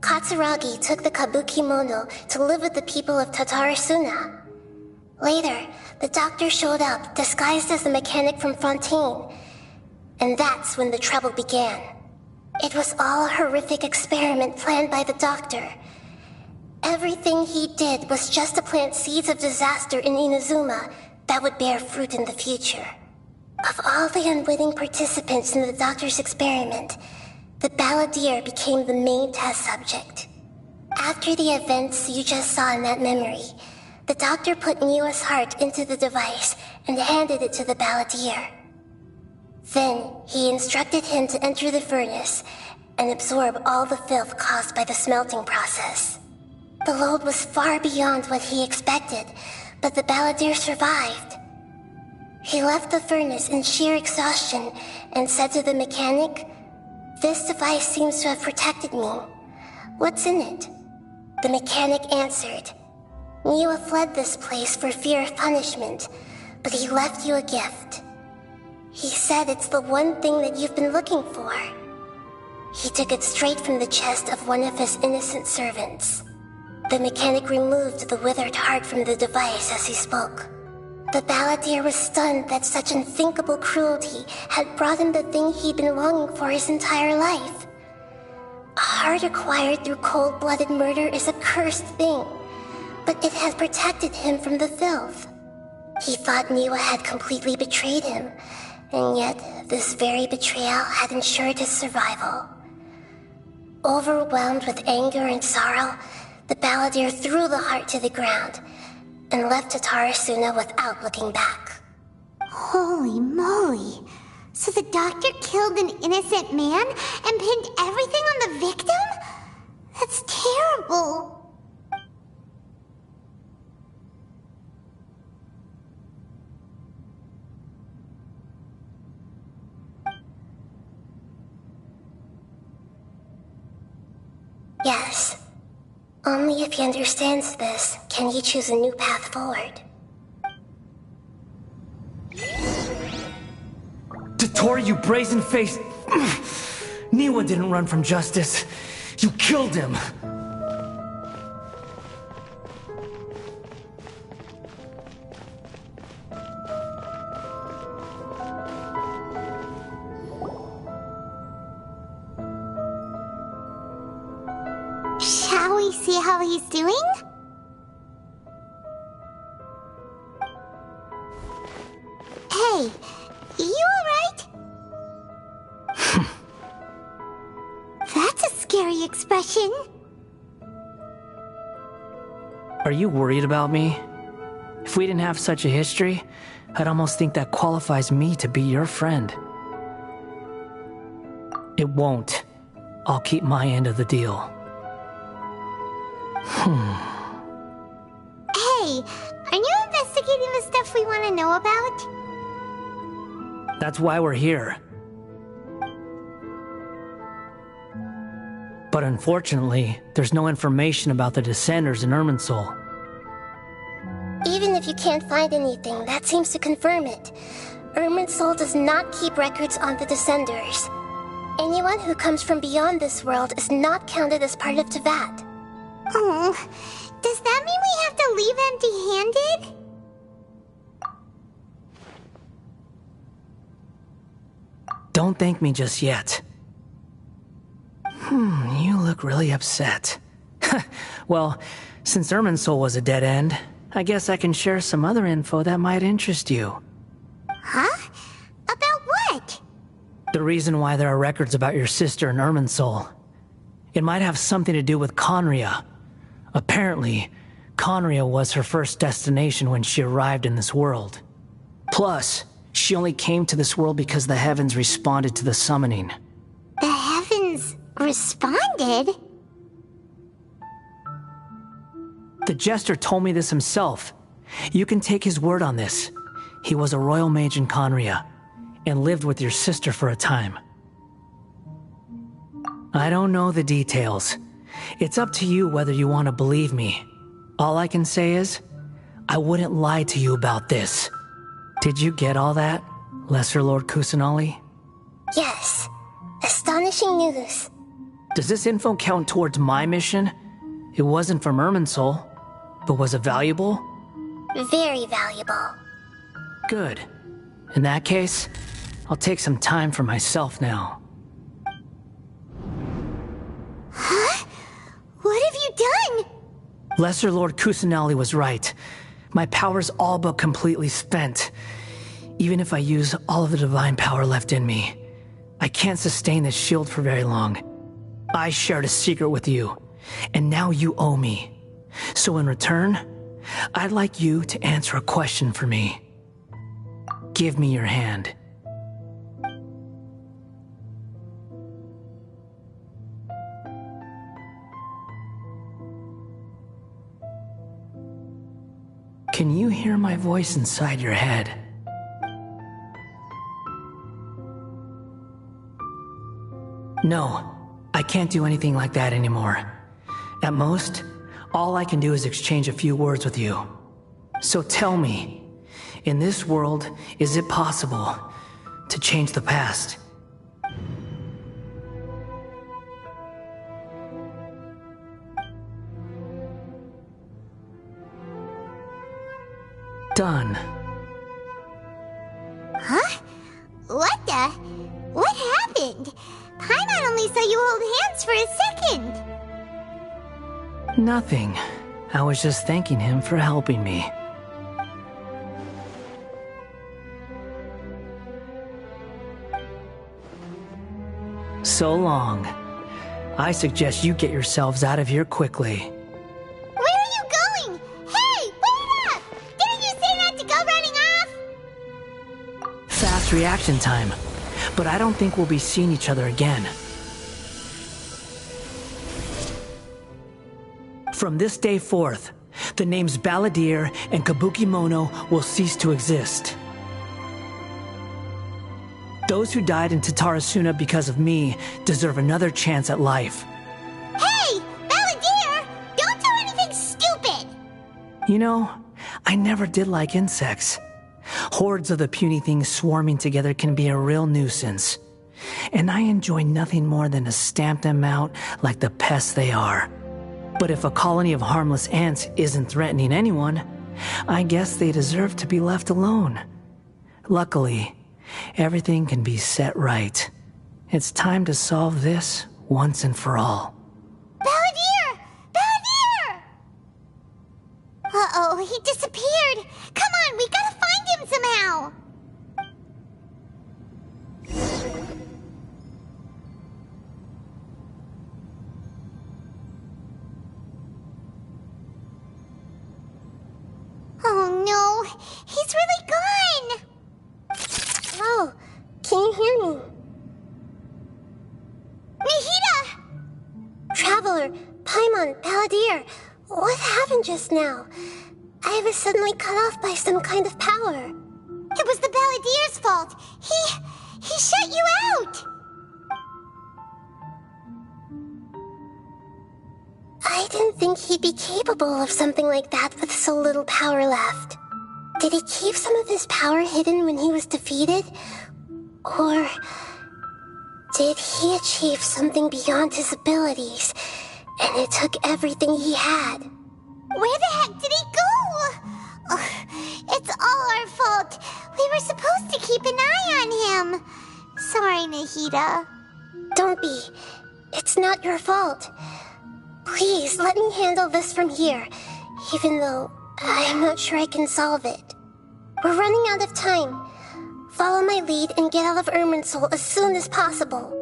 Katsuragi took the kabuki mono to live with the people of Tatarasuna. Later, the doctor showed up, disguised as the mechanic from Fontaine. And that's when the trouble began. It was all a horrific experiment planned by the doctor. Everything he did was just to plant seeds of disaster in Inazuma that would bear fruit in the future. Of all the unwitting participants in the doctor's experiment, the balladeer became the main test subject. After the events you just saw in that memory, the doctor put Niwa's heart into the device and handed it to the balladeer. Then, he instructed him to enter the furnace and absorb all the filth caused by the smelting process. The load was far beyond what he expected, but the balladeer survived. He left the furnace in sheer exhaustion and said to the mechanic, "This device seems to have protected me. What's in it?" The mechanic answered, "Niwa fled this place for fear of punishment, but he left you a gift. He said it's the one thing that you've been looking for." He took it straight from the chest of one of his innocent servants. The mechanic removed the withered heart from the device as he spoke. The balladeer was stunned that such unthinkable cruelty had brought him the thing he'd been longing for his entire life. A heart acquired through cold-blooded murder is a cursed thing, but it had protected him from the filth. He thought Niwa had completely betrayed him, and yet this very betrayal had ensured his survival. Overwhelmed with anger and sorrow, the balladeer threw the heart to the ground and left Tatarasuna without looking back. Holy moly! So the doctor killed an innocent man and pinned everything on the victim? That's terrible! Yes. Only if he understands this can he choose a new path forward. Dottore, you brazen-faced... Niwa didn't run from justice. You killed him. we see how he's doing? Hey, you alright? That's a scary expression. Are you worried about me? If we didn't have such a history, I'd almost think that qualifies me to be your friend. It won't. I'll keep my end of the deal. Hey, are you investigating the stuff we want to know about? That's why we're here. But unfortunately, there's no information about the Descenders in Irminsul. Even if you can't find anything, that seems to confirm it. Irminsul does not keep records on the Descenders. Anyone who comes from beyond this world is not counted as part of Tevat. Oh, does that mean we have to leave empty-handed? Don't thank me just yet. You look really upset. Well, since Irminsul was a dead end, I guess I can share some other info that might interest you. Huh? About what? The reason why there are records about your sister in Irminsul. It might have something to do with Conria. Apparently, Conria was her first destination when she arrived in this world. Plus, she only came to this world because the heavens responded to the summoning. The heavens responded? The Jester told me this himself. You can take his word on this. He was a royal mage in Conria, and lived with your sister for a time. I don't know the details. It's up to you whether you want to believe me. All I can say is, I wouldn't lie to you about this. Did you get all that, Lesser Lord Kusanali? Yes. Astonishing news. Does this info count towards my mission? It wasn't from Irminsul, but was it valuable? Very valuable. Good. In that case, I'll take some time for myself now. Huh? What have you done? Lesser Lord Kusanali was right. My power's all but completely spent. Even if I use all of the divine power left in me, I can't sustain this shield for very long. I shared a secret with you, and now you owe me. So in return, I'd like you to answer a question for me. Give me your hand. Can you hear my voice inside your head? No, I can't do anything like that anymore. At most, all I can do is exchange a few words with you. So tell me, in this world, is it possible to change the past? Done. Huh? What the? What happened? Paimon only saw you hold hands for a second. Nothing. I was just thanking him for helping me. So long. I suggest you get yourselves out of here quickly. Where are you going? Hey, wait up! Didn't you say not to go running off? Fast reaction time. But I don't think we'll be seeing each other again. From this day forth, the names Balladeer and Kabukimono will cease to exist. Those who died in Tatarasuna because of me deserve another chance at life. Hey, Balladeer! Don't do anything stupid! You know, I never did like insects. Hordes of the puny things swarming together can be a real nuisance. And I enjoy nothing more than to stamp them out like the pests they are. But if a colony of harmless ants isn't threatening anyone, I guess they deserve to be left alone. Luckily, everything can be set right. It's time to solve this once and for all. Balladeer! Balladeer! Oh, he disappeared! Come on, we gotta find him somehow! Oh no, he's really gone! Oh, can you hear me? Nahida! Traveler, Paimon, Palladir, what happened just now? I was suddenly cut off by some kind of power. It was the Balladeer's fault. He shut you out! I didn't think he'd be capable of something like that with so little power left. Did he keep some of his power hidden when he was defeated? Or did he achieve something beyond his abilities, and it took everything he had? Where the heck did he go? Ugh, it's all our fault. We were supposed to keep an eye on him. Sorry, Nahida. Don't be. It's not your fault. Please, let me handle this from here, even though I'm not sure I can solve it. We're running out of time. Follow my lead and get out of Irminsul as soon as possible.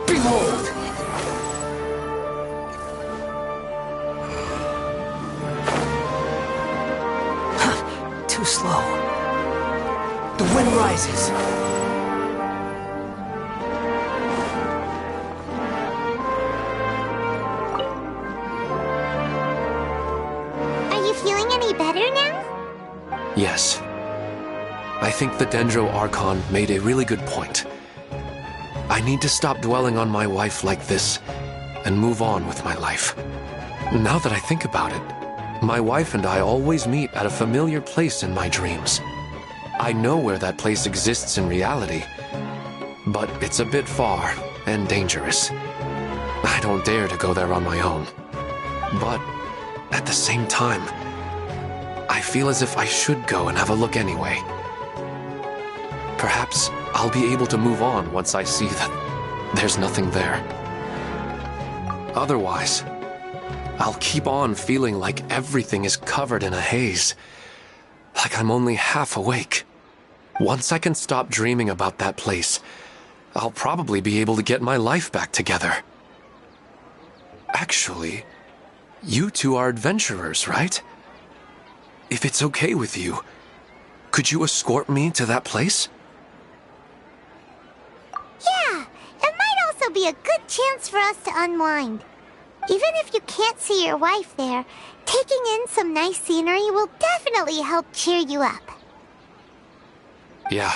Behold! Too slow. The wind rises. Are you feeling any better now? Yes. I think the Dendro Archon made a really good point. I need to stop dwelling on my wife like this and move on with my life. Now that I think about it, my wife and I always meet at a familiar place in my dreams. I know where that place exists in reality, but it's a bit far and dangerous. I don't dare to go there on my own. But at the same time, I feel as if I should go and have a look anyway. Perhaps I'll be able to move on once I see that there's nothing there. Otherwise, I'll keep on feeling like everything is covered in a haze, like I'm only half awake. Once I can stop dreaming about that place, I'll probably be able to get my life back together. Actually, you two are adventurers, right? If it's okay with you, could you escort me to that place? Yeah, it might also be a good chance for us to unwind. Even if you can't see your wife there, taking in some nice scenery will definitely help cheer you up. Yeah,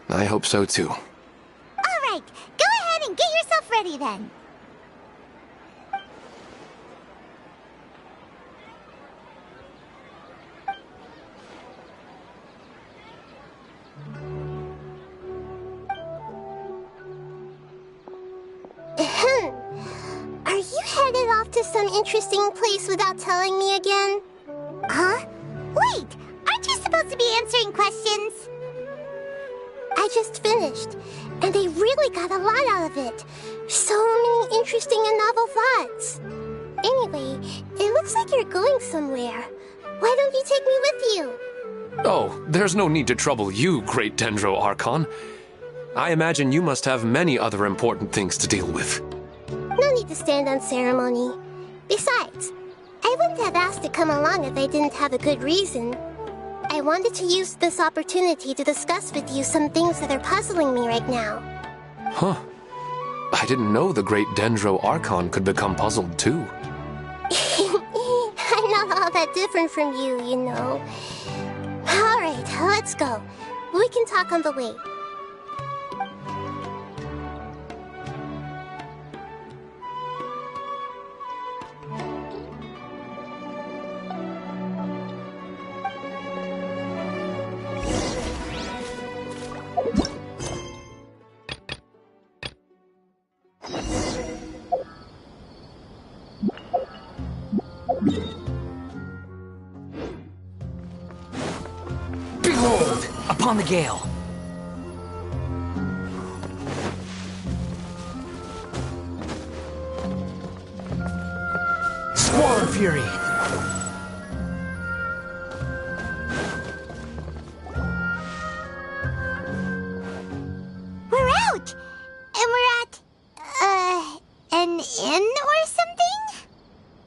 I hope so too. All right, go ahead and get yourself ready then. Are you headed off to some interesting place without telling me again? Huh? Wait, aren't you supposed to be answering questions? I just finished, and I really got a lot out of it. So many interesting and novel thoughts. Anyway, it looks like you're going somewhere. Why don't you take me with you? Oh, there's no need to trouble you, great Dendro Archon. I imagine you must have many other important things to deal with. No need to stand on ceremony. Besides, I wouldn't have asked to come along if I didn't have a good reason. I wanted to use this opportunity to discuss with you some things that are puzzling me right now. Huh. I didn't know the great Dendro Archon could become puzzled too. I'm not all that different from you, you know. Alright, let's go. We can talk on the way. Behold, upon the gale. Squall Fury. We're out! And we're at, an inn or something?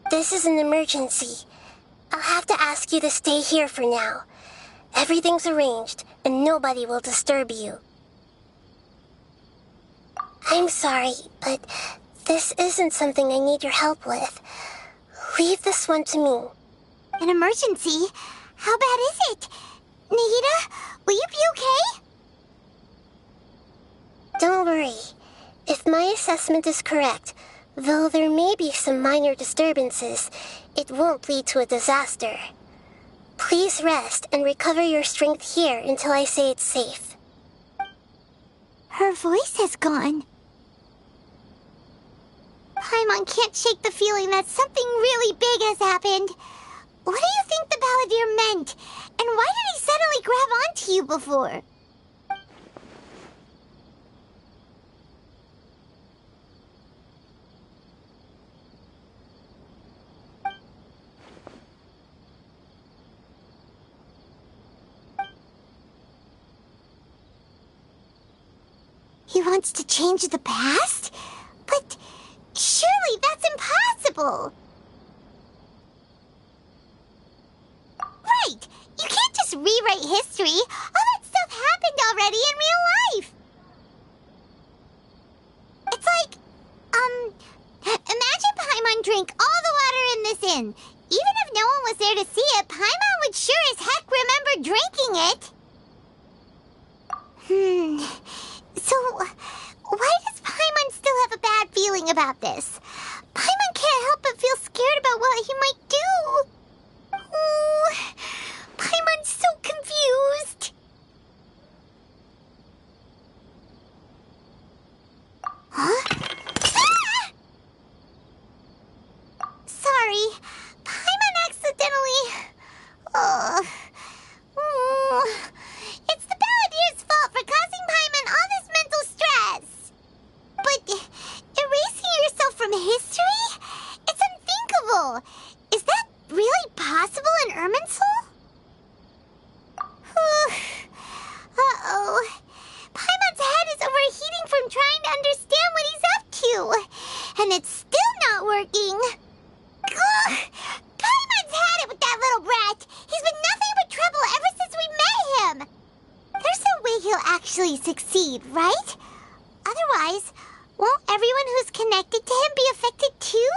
This is an emergency. I'll have to ask you to stay here for now. Everything's arranged, and nobody will disturb you. I'm sorry, but this isn't something I need your help with. Leave this one to me. An emergency? How bad is it? Nahida, will you be okay? Don't worry. If my assessment is correct, though there may be some minor disturbances, it won't lead to a disaster. Please rest and recover your strength here until I say it's safe. Her voice has gone. Paimon can't shake the feeling that something really big has happened. What do you think the Balladeer meant? And why did he suddenly grab onto you before? He wants to change the past? But surely that's impossible! Right! You can't just rewrite history! All that stuff happened already in real life! It's like, imagine Paimon drank all the water in this inn. Even if no one was there to see it, Paimon would sure as heck remember drinking it! So, why does Paimon still have a bad feeling about this? Paimon can't help but feel scared about what he might do. Oh, Paimon's so confused. Huh? Ah! Sorry, Paimon accidentally... It's the Balladeer's fault for causing Paimon all this mental stress. But erasing yourself from history? It's unthinkable. Is that really possible in Irminsul? Uh-oh. Paimon's head is overheating from trying to understand what he's up to. And it's still not working. Ugh. Paimon's had it with that little brat. He's been nothing but trouble ever since we met him. There's no way he'll actually succeed, right? Otherwise, won't everyone who's connected to him be affected too?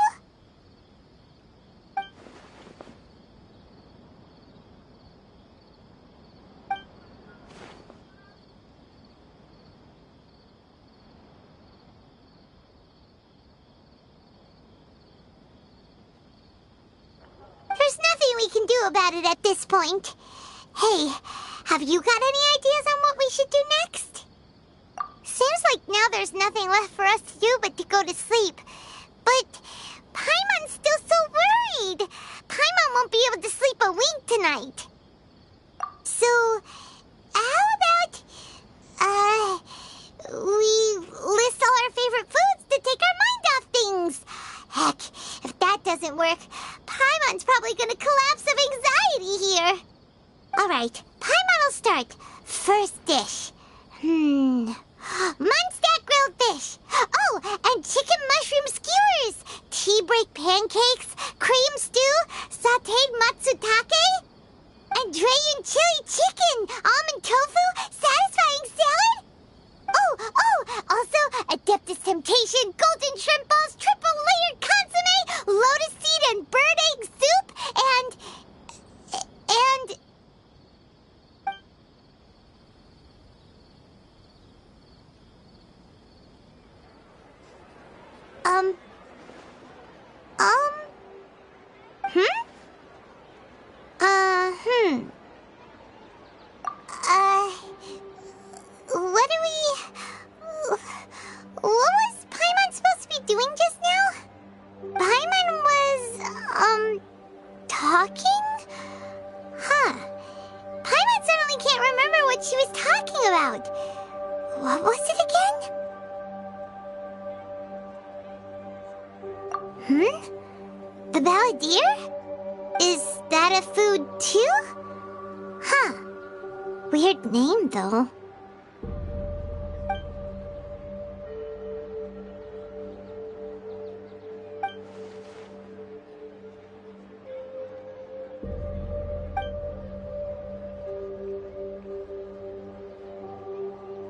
There's nothing we can do about it at this point. Hey, have you got any ideas on what we should do next? Seems like now there's nothing left for us to do but to go to sleep. But Paimon's still so worried. Paimon won't be able to sleep a wink tonight. So, how about, we list all our favorite foods to take our mind off things? Heck, if that doesn't work, Paimon's probably gonna collapse of anxiety here. Alright, Paimon will start. First dish. Munstack grilled fish. Oh, and chicken mushroom skewers. Tea break pancakes. Cream stew. Sauteed matsutake. And Dragon chili chicken. Almond tofu. Satisfying salad. Oh, also Adeptus Temptation. Golden shrimp balls. Triple layered consomme. Lotus seed and bird egg soup. And... talking? Huh. Paimon suddenly can't remember what she was talking about. What was it again? The balladeer? Is that a food too? Huh. Weird name, though.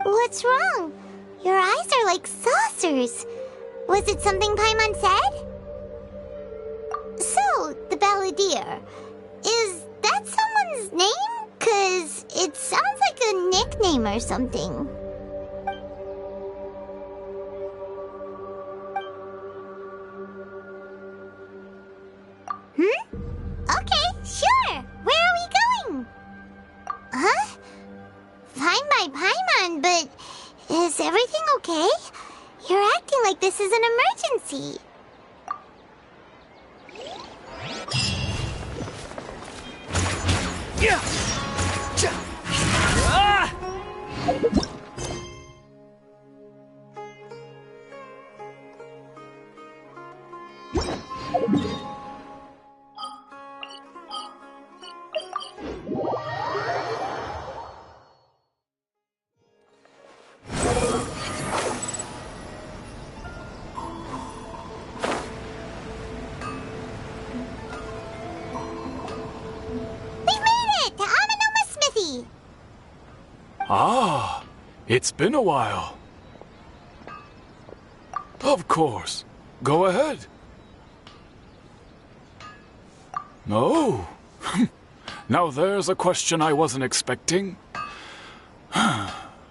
What's wrong? Your eyes are like saucers. Was it something Paimon said? So, the balladeer. Is that someone's name? 'Cause it sounds like a nickname or something. Okay, sure. Where are we going? Huh? Fine by Paimon, but is everything okay? You're acting like this is an emergency. Ah, it's been a while. Of course. Go ahead. Oh. Now there's a question I wasn't expecting.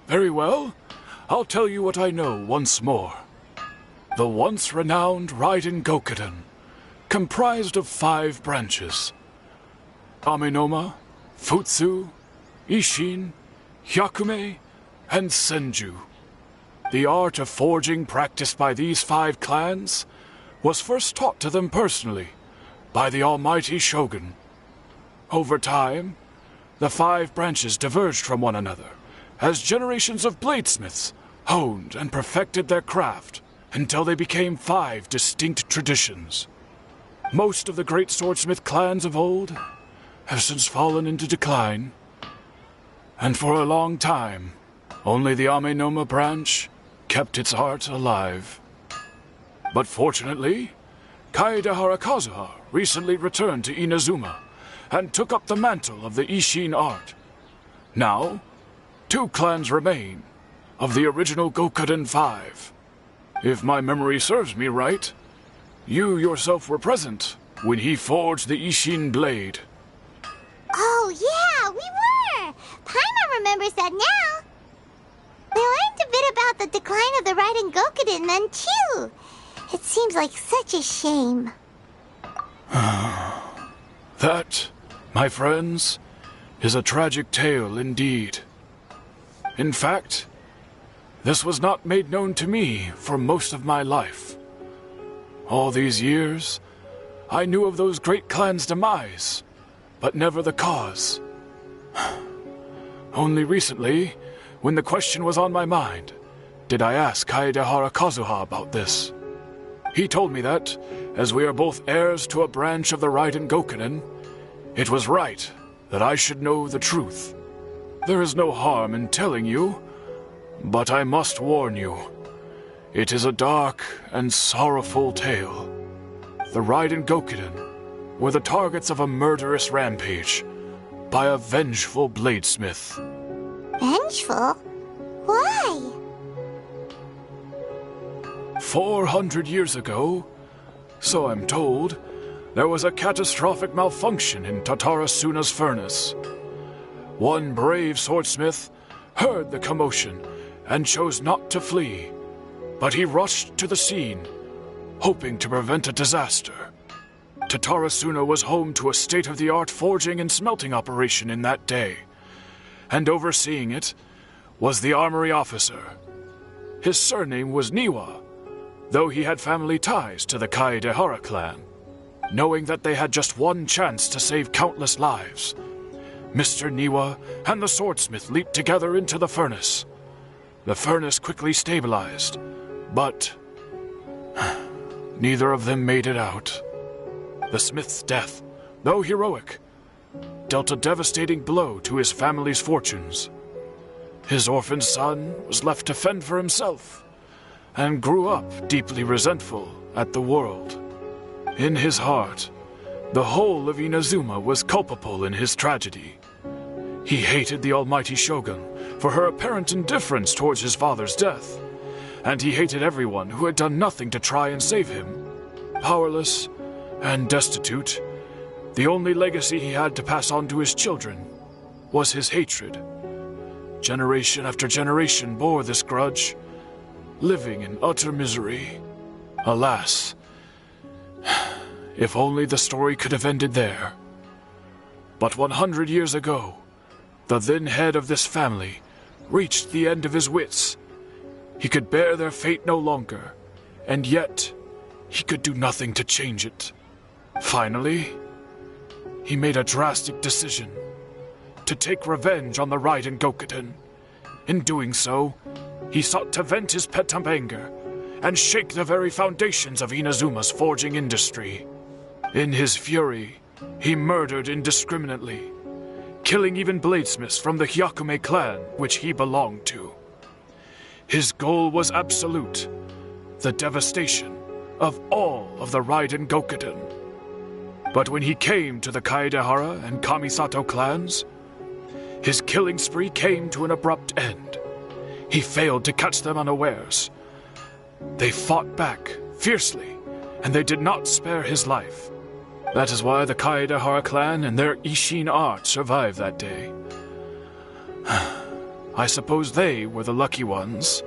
Very well. I'll tell you what I know once more. The once renowned Raiden Gokuden, comprised of 5 branches. Amenoma, Futsu, Ishin, Hyakume, and Senju. The art of forging practiced by these 5 clans was first taught to them personally by the almighty Shogun. Over time, the 5 branches diverged from one another as generations of bladesmiths honed and perfected their craft until they became 5 distinct traditions. Most of the great swordsmith clans of old have since fallen into decline, and for a long time, only the Amenoma branch kept its art alive. But fortunately, Kaedehara Kazuha recently returned to Inazuma and took up the mantle of the Ishin art. Now, 2 clans remain of the original Gokuden 5. If my memory serves me right, you yourself were present when he forged the Ishin blade. Oh, yeah, we were! Paimon remembers that now. We learned a bit about the decline of the Raiden Gokuden then, too. It seems like such a shame. That, my friends, is a tragic tale indeed. In fact, this was not made known to me for most of my life. All these years, I knew of those great clans' demise, but never the cause. Only recently, when the question was on my mind, did I ask Kaedehara Kazuha about this. He told me that, as we are both heirs to a branch of the Raiden Gokuden, it was right that I should know the truth. There is no harm in telling you, but I must warn you. It is a dark and sorrowful tale. The Raiden Gokuden were the targets of a murderous rampage by a vengeful bladesmith. Vengeful? Why? 400 years ago, so I'm told, there was a catastrophic malfunction in Tatarasuna's furnace. One brave swordsmith heard the commotion and chose not to flee, but he rushed to the scene, hoping to prevent a disaster. Tatarasuna was home to a state-of-the-art forging and smelting operation in that day, and overseeing it was the armory officer. His surname was Niwa, though he had family ties to the Kaedehara clan. knowing that they had just one chance to save countless lives. Mr. Niwa and the swordsmith leaped together into the furnace. The furnace quickly stabilized, but neither of them made it out. The smith's death, though heroic, dealt a devastating blow to his family's fortunes. His orphaned son was left to fend for himself, and grew up deeply resentful at the world. In his heart, the whole of Inazuma was culpable in his tragedy. He hated the almighty shogun for her apparent indifference towards his father's death, and he hated everyone who had done nothing to try and save him. Powerless and destitute, the only legacy he had to pass on to his children was his hatred. Generation after generation bore this grudge, living in utter misery. Alas, if only the story could have ended there. But 100 years ago, the then head of this family reached the end of his wits. He could bear their fate no longer, and yet he could do nothing to change it. Finally, he made a drastic decision to take revenge on the Raiden Gokuden. In doing so, he sought to vent his pent-up anger and shake the very foundations of Inazuma's forging industry. In his fury, he murdered indiscriminately, killing even bladesmiths from the Hyakume clan which he belonged to. His goal was absolute, the devastation of all of the Raiden Gokuden. But when he came to the Kaedehara and Kamisato clans, his killing spree came to an abrupt end. He failed to catch them unawares. They fought back fiercely, and they did not spare his life. That is why the Kaedehara clan and their Ishin art survived that day. I suppose they were the lucky ones,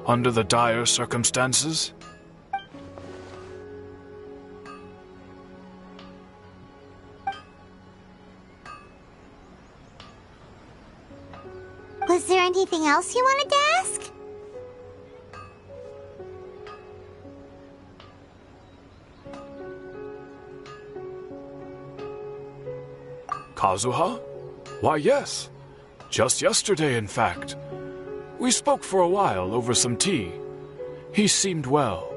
under the dire circumstances. Was there anything else you wanted to ask? Kazuha? Why, yes. Just yesterday, in fact. We spoke for a while over some tea. He seemed well.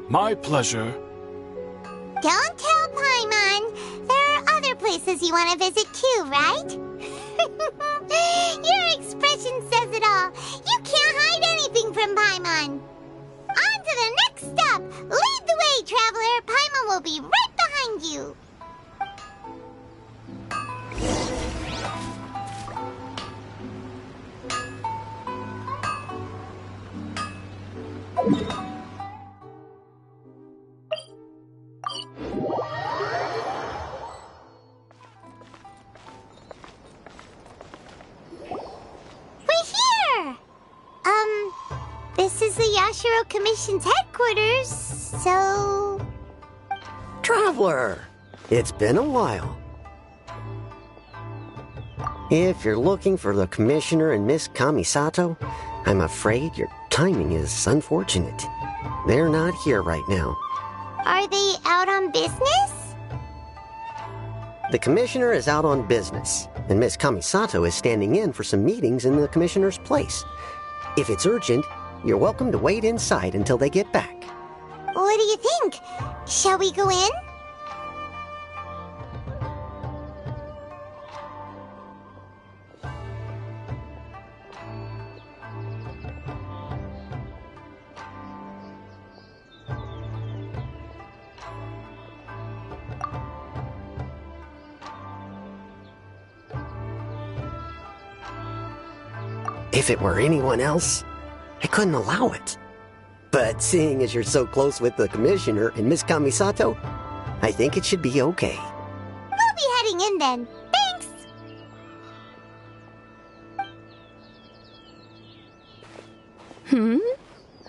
My pleasure. Don't tell Paimon. There are other places you want to visit too, right? Your expression says it all. You can't hide anything from Paimon. On to the next stop. Lead the way, traveler. Paimon will be right behind you. This is the Yashiro Commission's headquarters, so... Traveler, it's been a while. If you're looking for the Commissioner and Miss Kamisato, I'm afraid your timing is unfortunate. They're not here right now. Are they out on business? The Commissioner is out on business, and Miss Kamisato is standing in for some meetings in the Commissioner's place. If it's urgent, you're welcome to wait inside until they get back. What do you think? Shall we go in? If it were anyone else, I couldn't allow it. But seeing as you're so close with the Commissioner and Miss Kamisato, I think it should be okay. We'll be heading in then. Thanks!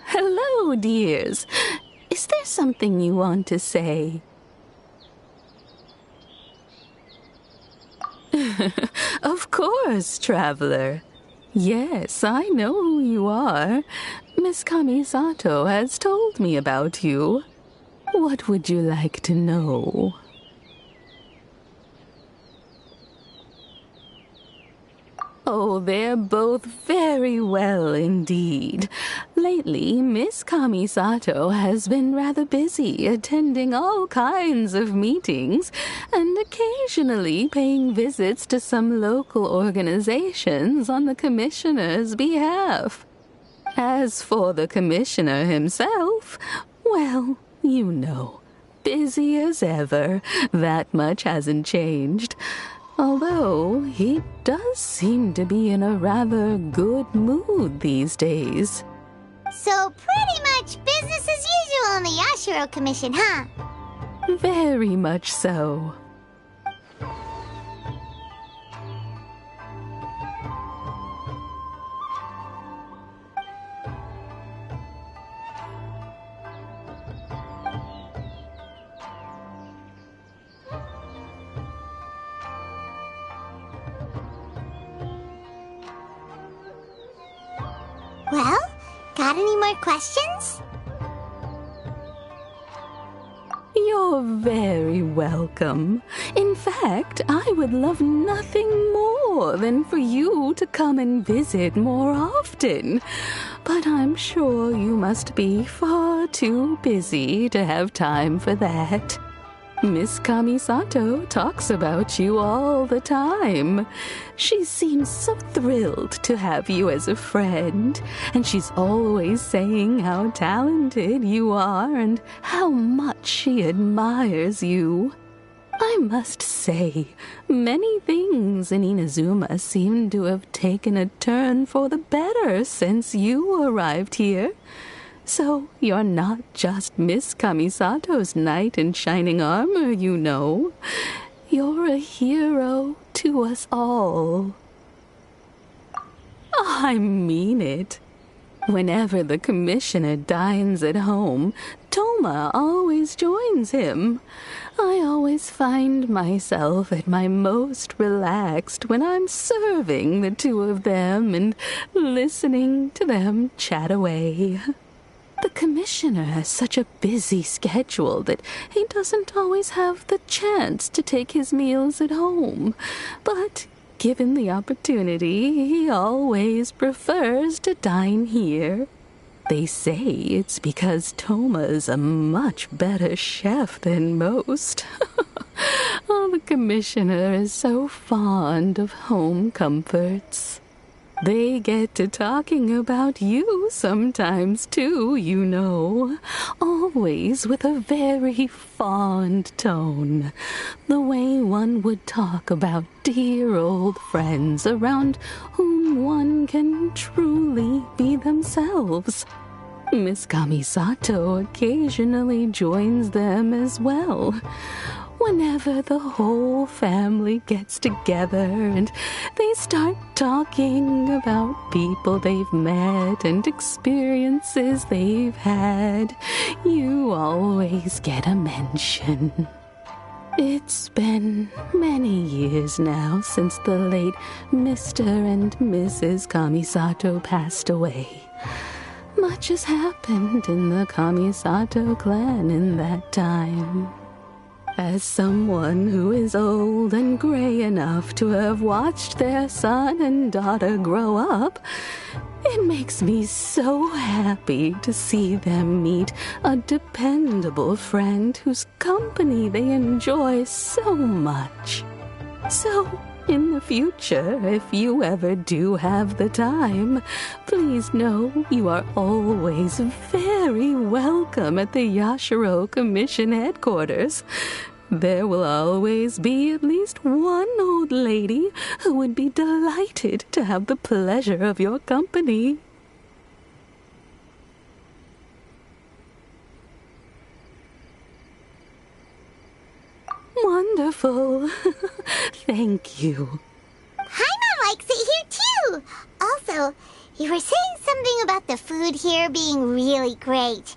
Hello, dears. Is there something you want to say? Of course, traveler. Yes, I know who you are. Miss Kamisato has told me about you. What would you like to know? Oh, they're both very well indeed. Lately, Miss Kamisato has been rather busy attending all kinds of meetings and occasionally paying visits to some local organizations on the commissioner's behalf. As for the commissioner himself, well, you know, busy as ever. That much hasn't changed. Although he does seem to be in a rather good mood these days. So pretty much business as usual in the Yashiro Commission, huh? Very much so. Well, got any more questions? You're very welcome. In fact, I would love nothing more than for you to come and visit more often. But I'm sure you must be far too busy to have time for that. Miss Kamisato talks about you all the time. She seems so thrilled to have you as a friend, and she's always saying how talented you are and how much she admires you. I must say, many things in Inazuma seem to have taken a turn for the better since you arrived here. So you're not just Miss Kamisato's knight in shining armor, you know. You're a hero to us all. I mean it. Whenever the commissioner dines at home, Toma always joins him. I always find myself at my most relaxed when I'm serving the two of them and listening to them chat away. The commissioner has such a busy schedule that he doesn't always have the chance to take his meals at home. But given the opportunity, he always prefers to dine here. They say it's because Toma's a much better chef than most. Oh, the commissioner is so fond of home comforts. They get to talking about you sometimes, too, you know. Always with a very fond tone. The way one would talk about dear old friends around whom one can truly be themselves. Miss Kamisato occasionally joins them as well. Whenever the whole family gets together and they start talking about people they've met and experiences they've had, you always get a mention. It's been many years now since the late Mr. and Mrs. Kamisato passed away. Much has happened in the Kamisato clan in that time. As someone who is old and gray enough to have watched their son and daughter grow up, it makes me so happy to see them meet a dependable friend whose company they enjoy so much. So, in the future, if you ever do have the time, please know you are always very welcome at the Yashiro Commission headquarters. There will always be at least one old lady who would be delighted to have the pleasure of your company. Wonderful. Thank you. Paimon likes it here too. Also, you were saying something about the food here being really great.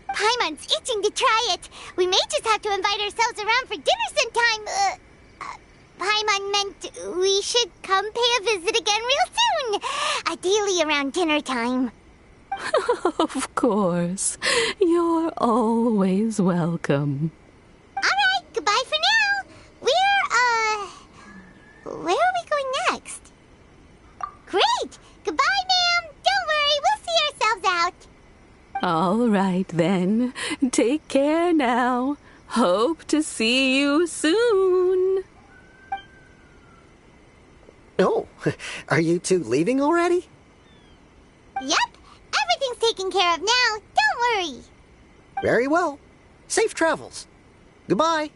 Paimon's itching to try it. We may just have to invite ourselves around for dinner sometime. should come pay a visit again real soon. Ideally around dinner time. Of course. You're always welcome. Alright, goodbye for now. Where are we going next? Great! Goodbye, ma'am. Don't worry, we'll see ourselves out. All right, then. Take care now. Hope to see you soon. Oh, are you two leaving already? Yep, everything's taken care of now. Don't worry. Very well. Safe travels. Goodbye.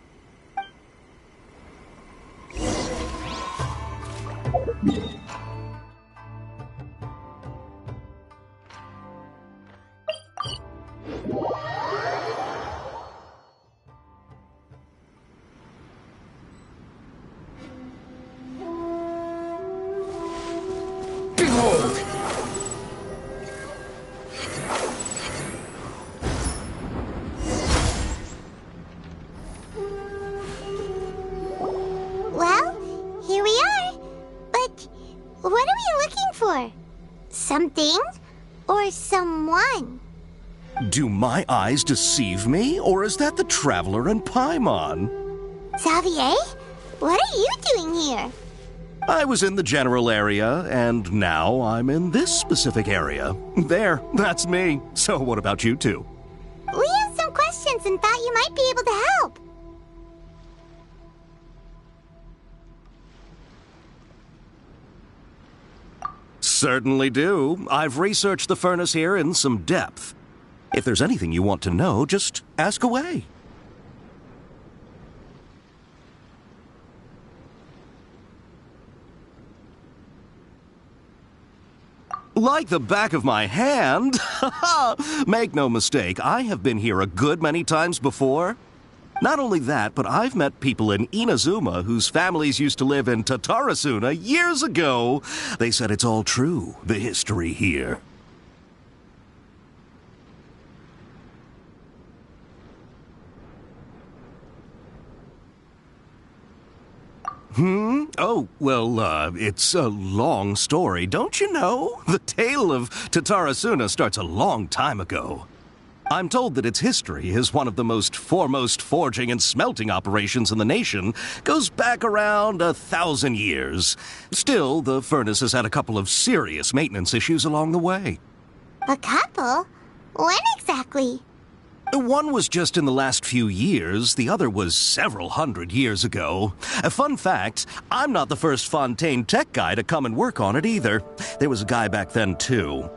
Behold! Well, here we are. But what are we looking for? Something or someone? Do my eyes deceive me, or is that the Traveler and Paimon? Xavier, what are you doing here? I was in the general area, and now I'm in this specific area. There, that's me. So what about you two? We have some questions and thought you might be able to help. Certainly do. I've researched the furnace here in some depth. If there's anything you want to know, just ask away. Like the back of my hand? Make no mistake, I have been here a good many times before. Not only that, but I've met people in Inazuma whose families used to live in Tatarasuna years ago. They said it's all true, the history here. Oh, well, it's a long story, don't you know? The tale of Tatarasuna starts a long time ago. I'm told that its history is one of the most foremost forging and smelting operations in the nation, goes back around 1,000 years. Still, the furnace has had a couple of serious maintenance issues along the way. A couple? When exactly? One was just in the last few years, the other was several hundred years ago. A fun fact, I'm not the first Fontaine tech guy to come and work on it either. There was a guy back then too.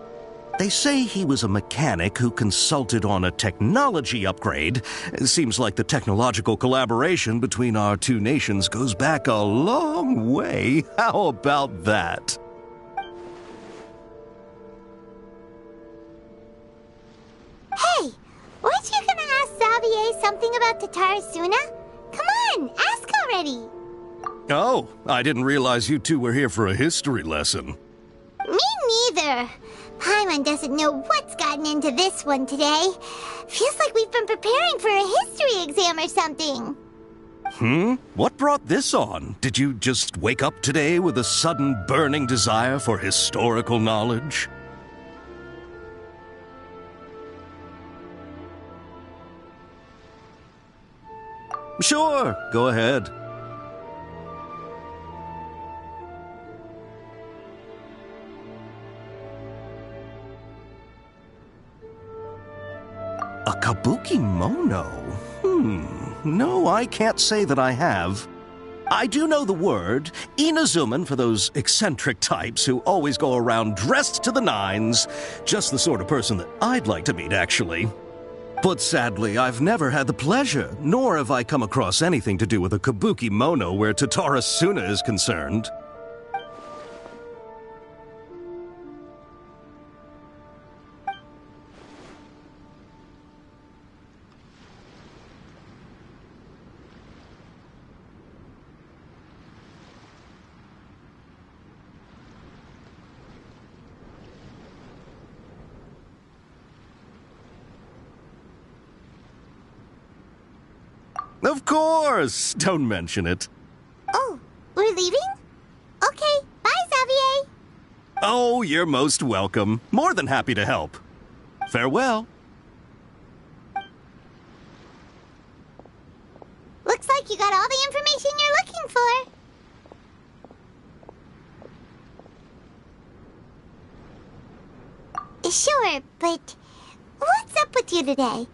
They say he was a mechanic who consulted on a technology upgrade. It seems like the technological collaboration between our two nations goes back a long way. How about that? Hey, weren't you gonna ask Xavier something about Tatarasuna? Come on, ask already. Oh, I didn't realize you two were here for a history lesson. Me neither. Paimon doesn't know what's gotten into this one today. Feels like we've been preparing for a history exam or something. What brought this on? Did you just wake up today with a sudden burning desire for historical knowledge? Sure, go ahead. A kabuki mono? No, I can't say that I have. I do know the word, Inazuman for those eccentric types who always go around dressed to the nines. Just the sort of person that I'd like to meet, actually. But sadly, I've never had the pleasure, nor have I come across anything to do with a kabuki mono where Tatarasuna is concerned. Of course! Don't mention it. Oh, we're leaving? Okay, bye, Xavier. Oh, you're most welcome. More than happy to help. Farewell. Looks like you got all the information you're looking for. Sure, but what's up with you today?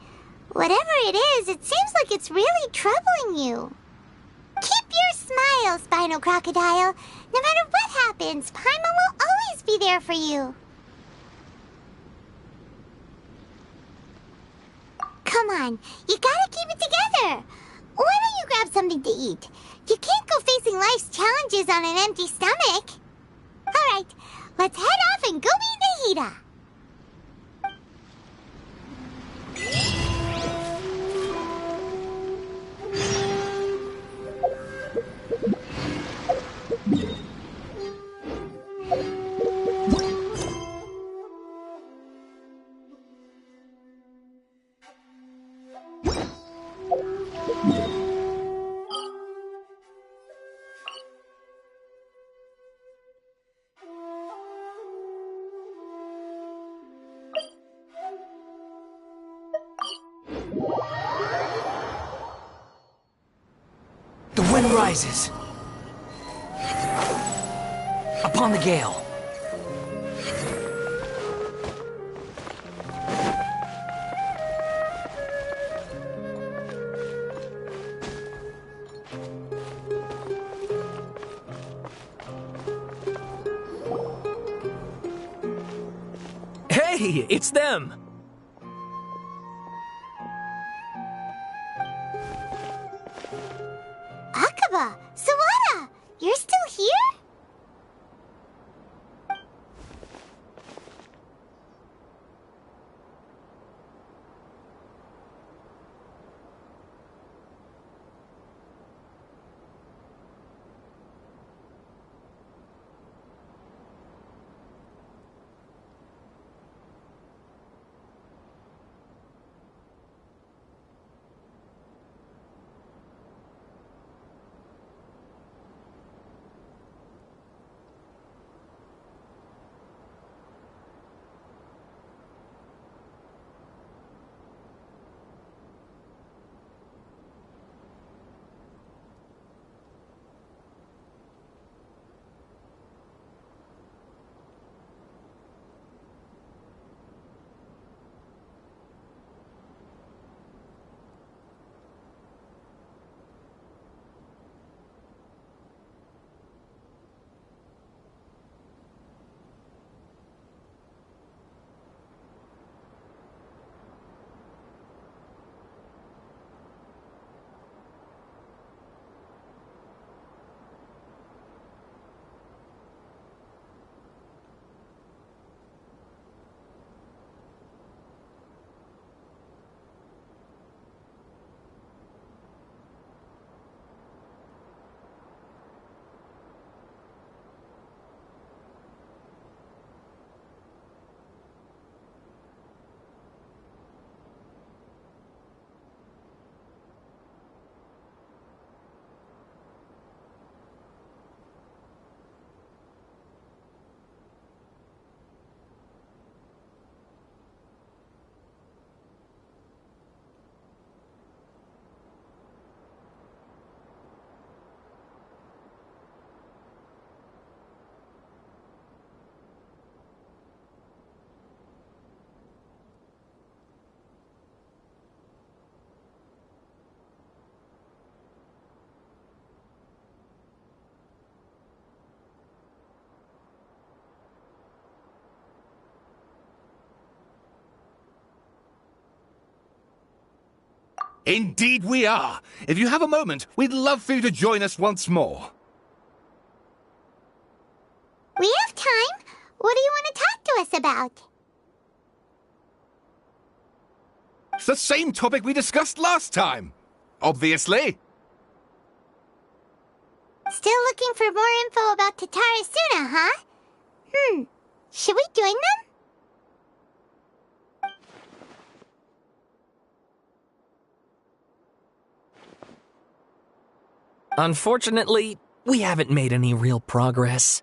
Whatever it is, it seems like it's really troubling you. Keep your smile, Spinal Crocodile. No matter what happens, Paimon will always be there for you. Come on, you gotta keep it together. Why don't you grab something to eat? You can't go facing life's challenges on an empty stomach. All right, let's head off and go meet Nahida. The wind rises. Upon the gale. Hey, it's them! Akaba, Sawada, you're still here? Indeed we are. If you have a moment, we'd love for you to join us once more. We have time. What do you want to talk to us about? It's the same topic we discussed last time. Obviously. Still looking for more info about Tatarasuna, huh? Should we join them? Unfortunately, we haven't made any real progress.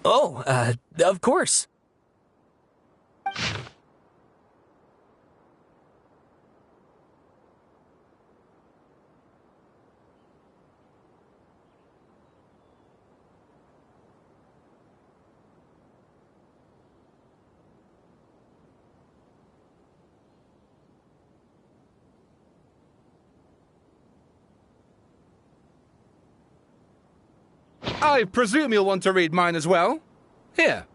Oh, of course. I presume you'll want to read mine as well. Here.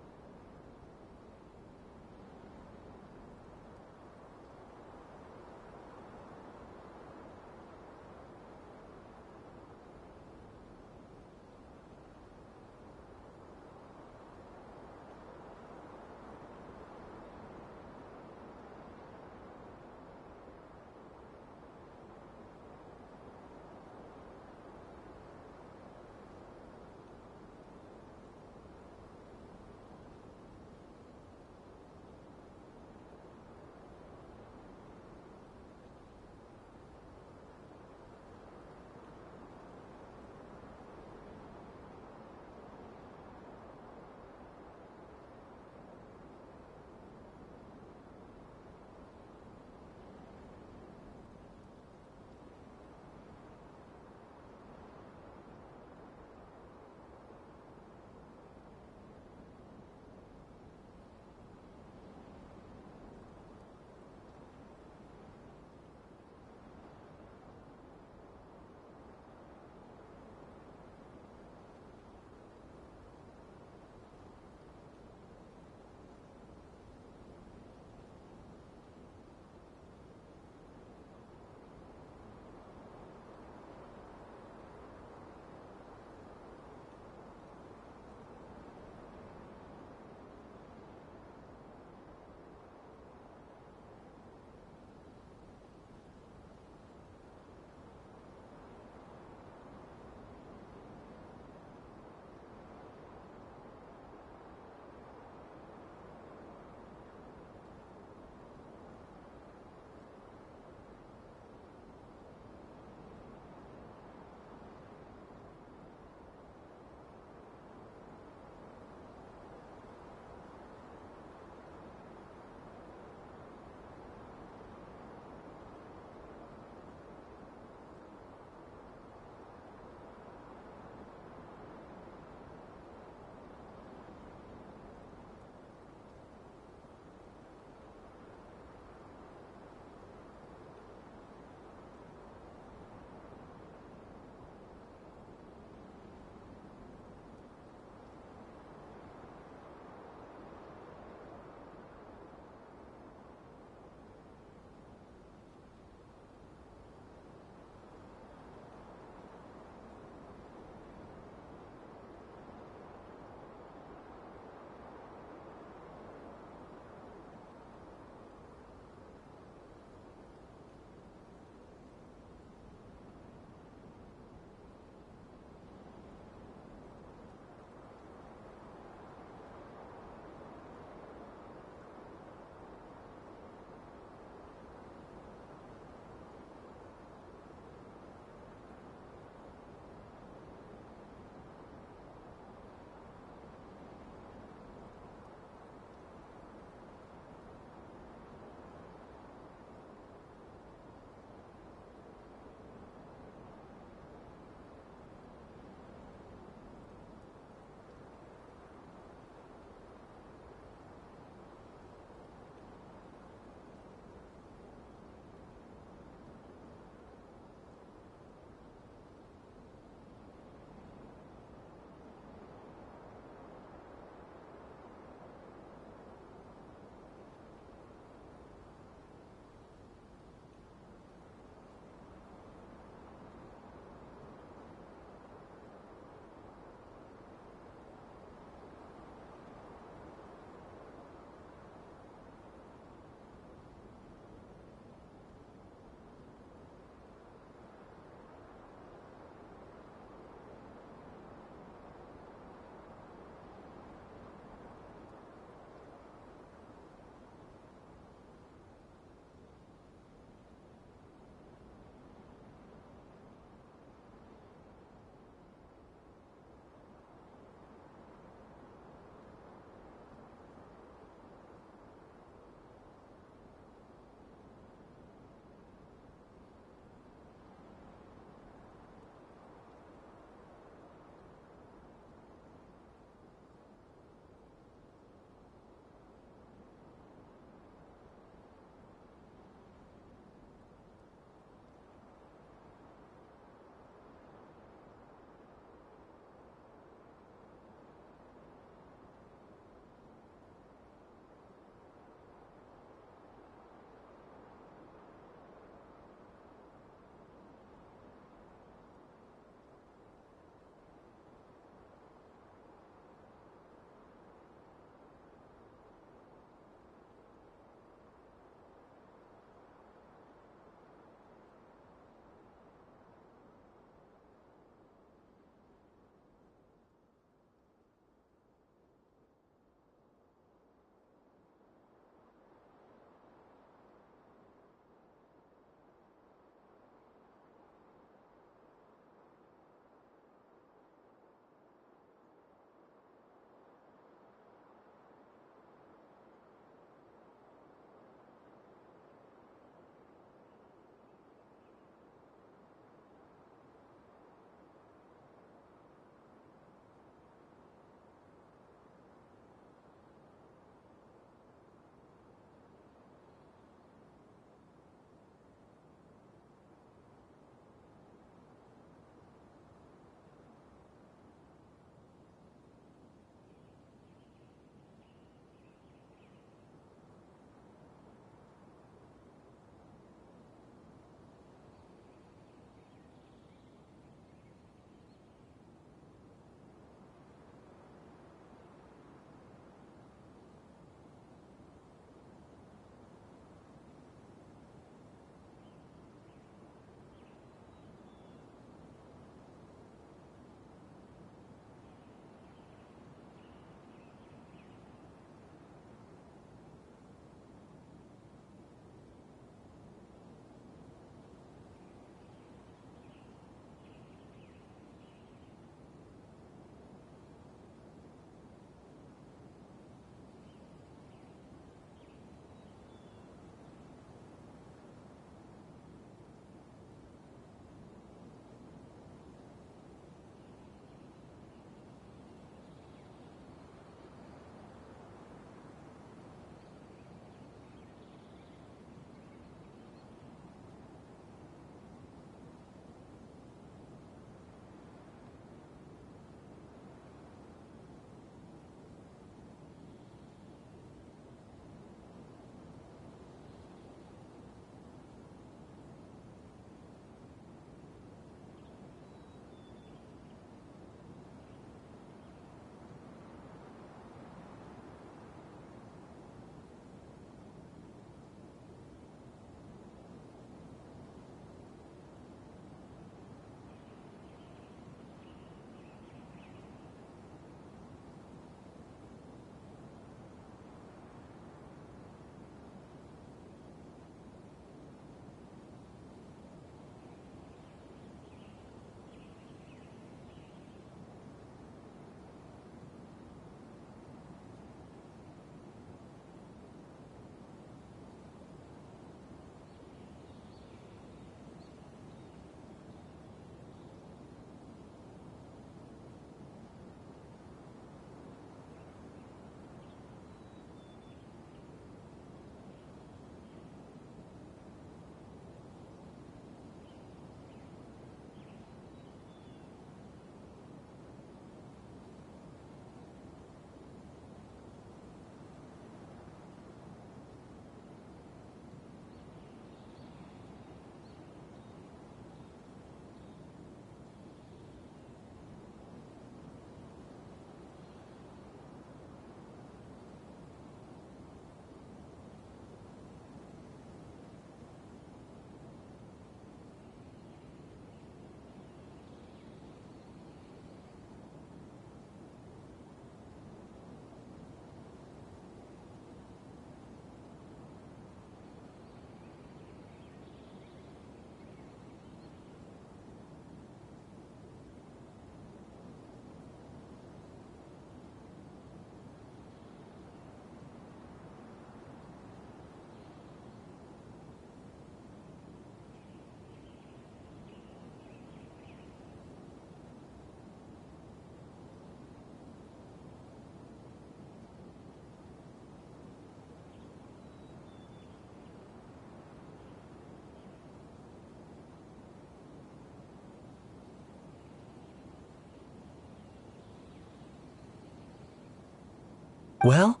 Well,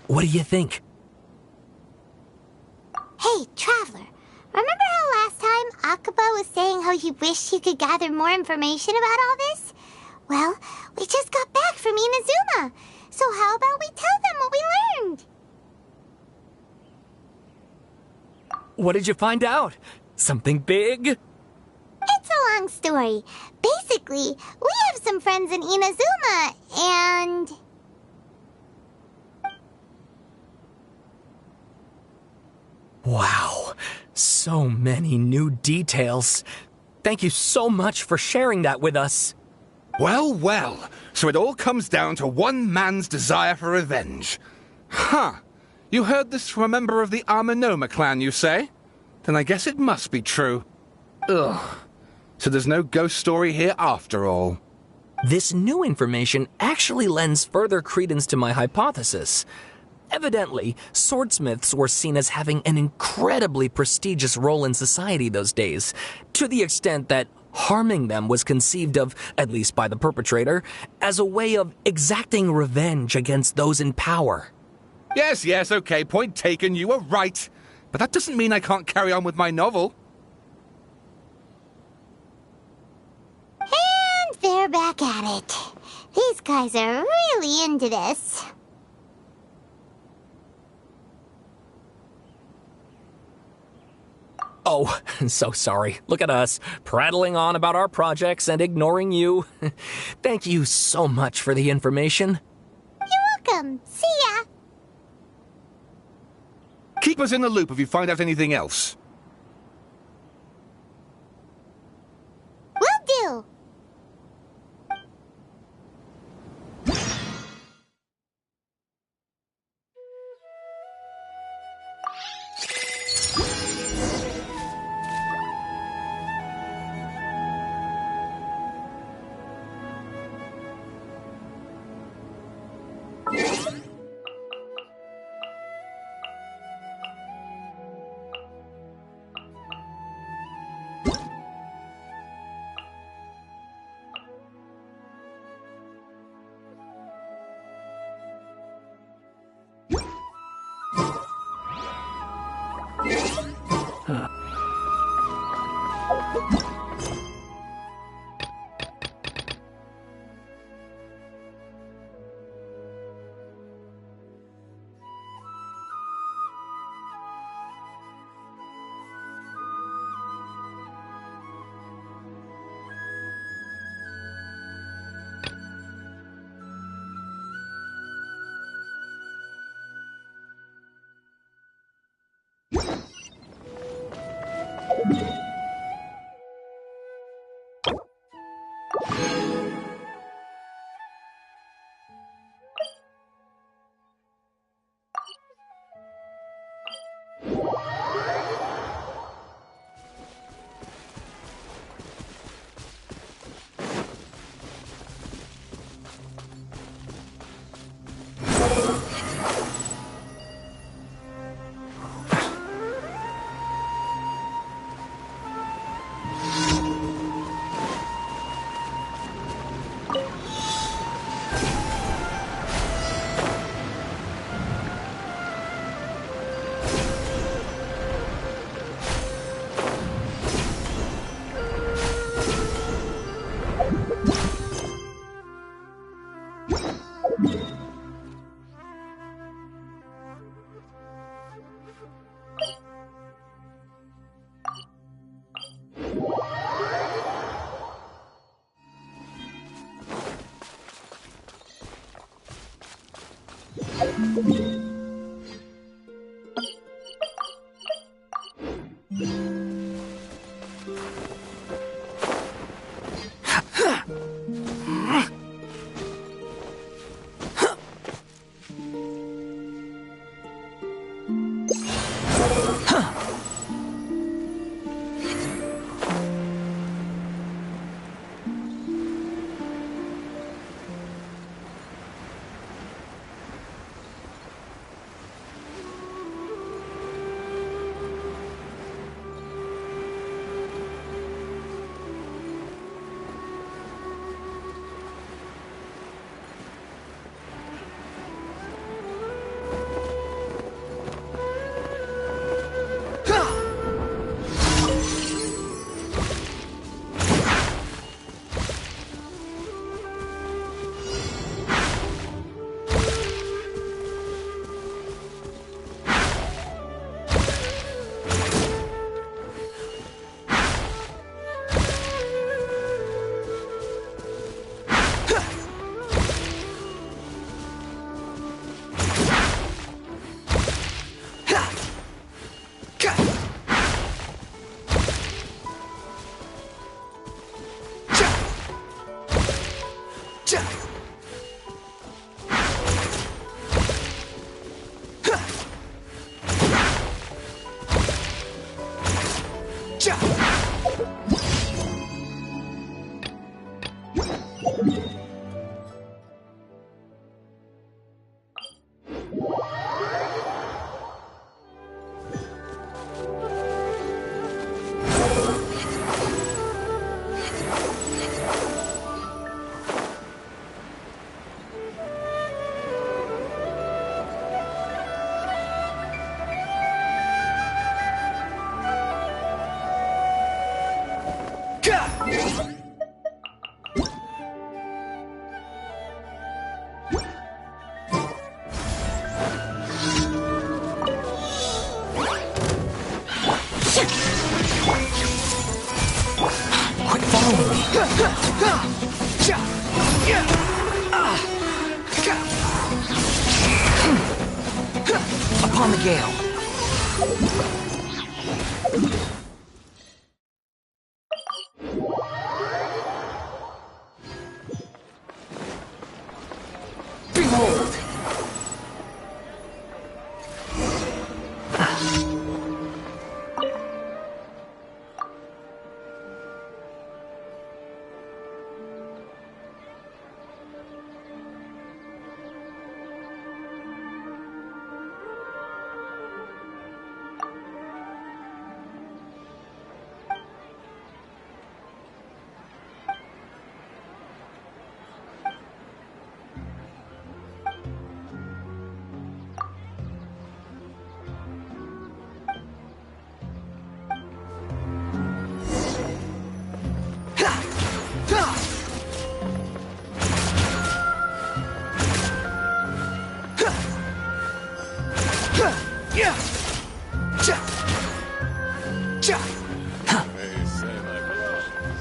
what do you think? Hey, Traveler. Remember how last time Akaba was saying how he wished he could gather more information about all this? Well, we just got back from Inazuma. So how about we tell them what we learned? What did you find out? Something big? It's a long story. Basically, we have some friends in Inazuma, and... Wow, so many new details. Thank you so much for sharing that with us. Well, well, so it all comes down to one man's desire for revenge. Huh. You heard this from a member of the Arminoma clan, you say? Then I guess it must be true. Ugh. So there's no ghost story here after all. This new information actually lends further credence to my hypothesis. Evidently, swordsmiths were seen as having an incredibly prestigious role in society those days, to the extent that harming them was conceived of, at least by the perpetrator, as a way of exacting revenge against those in power. Yes, okay, point taken, you were right. But that doesn't mean I can't carry on with my novel. And they're back at it. These guys are really into this. Oh, so sorry. Look at us, prattling on about our projects and ignoring you. Thank you so much for the information. You're welcome. See ya. Keep us in the loop if you find out anything else. Will do. the gale. Behold!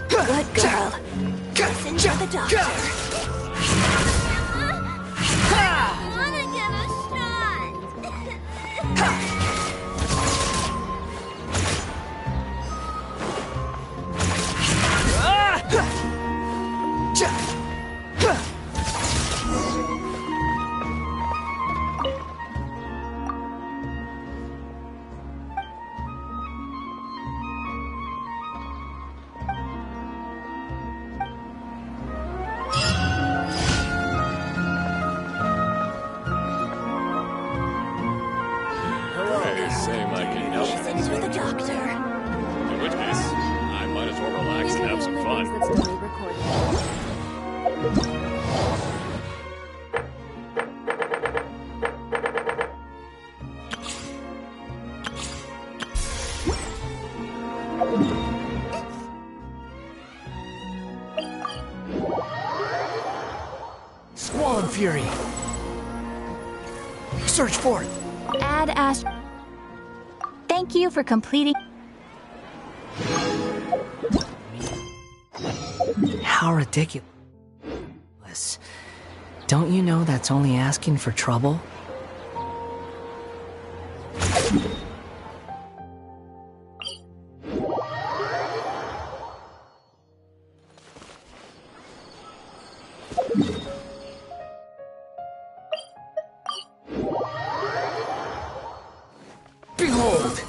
Good girl. Listen to the doctor. I wanna get a Listen to the doctor. In which case, I might as well relax and have some fun. Squall and Fury. Search for it. Add Ash. Thank you for completing. How ridiculous. Don't you know that's only asking for trouble? Behold!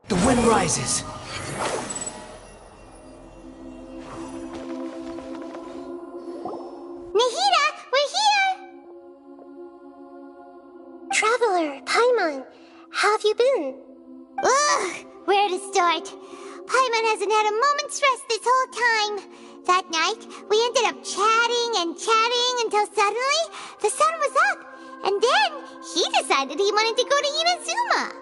The wind rises. Nahida, we're here! Traveler, Paimon, how have you been? Ugh, where to start? Paimon hasn't had a moment's rest this whole time. That night, we ended up chatting and chatting until suddenly the sun was up. And then he decided he wanted to go to Inazuma.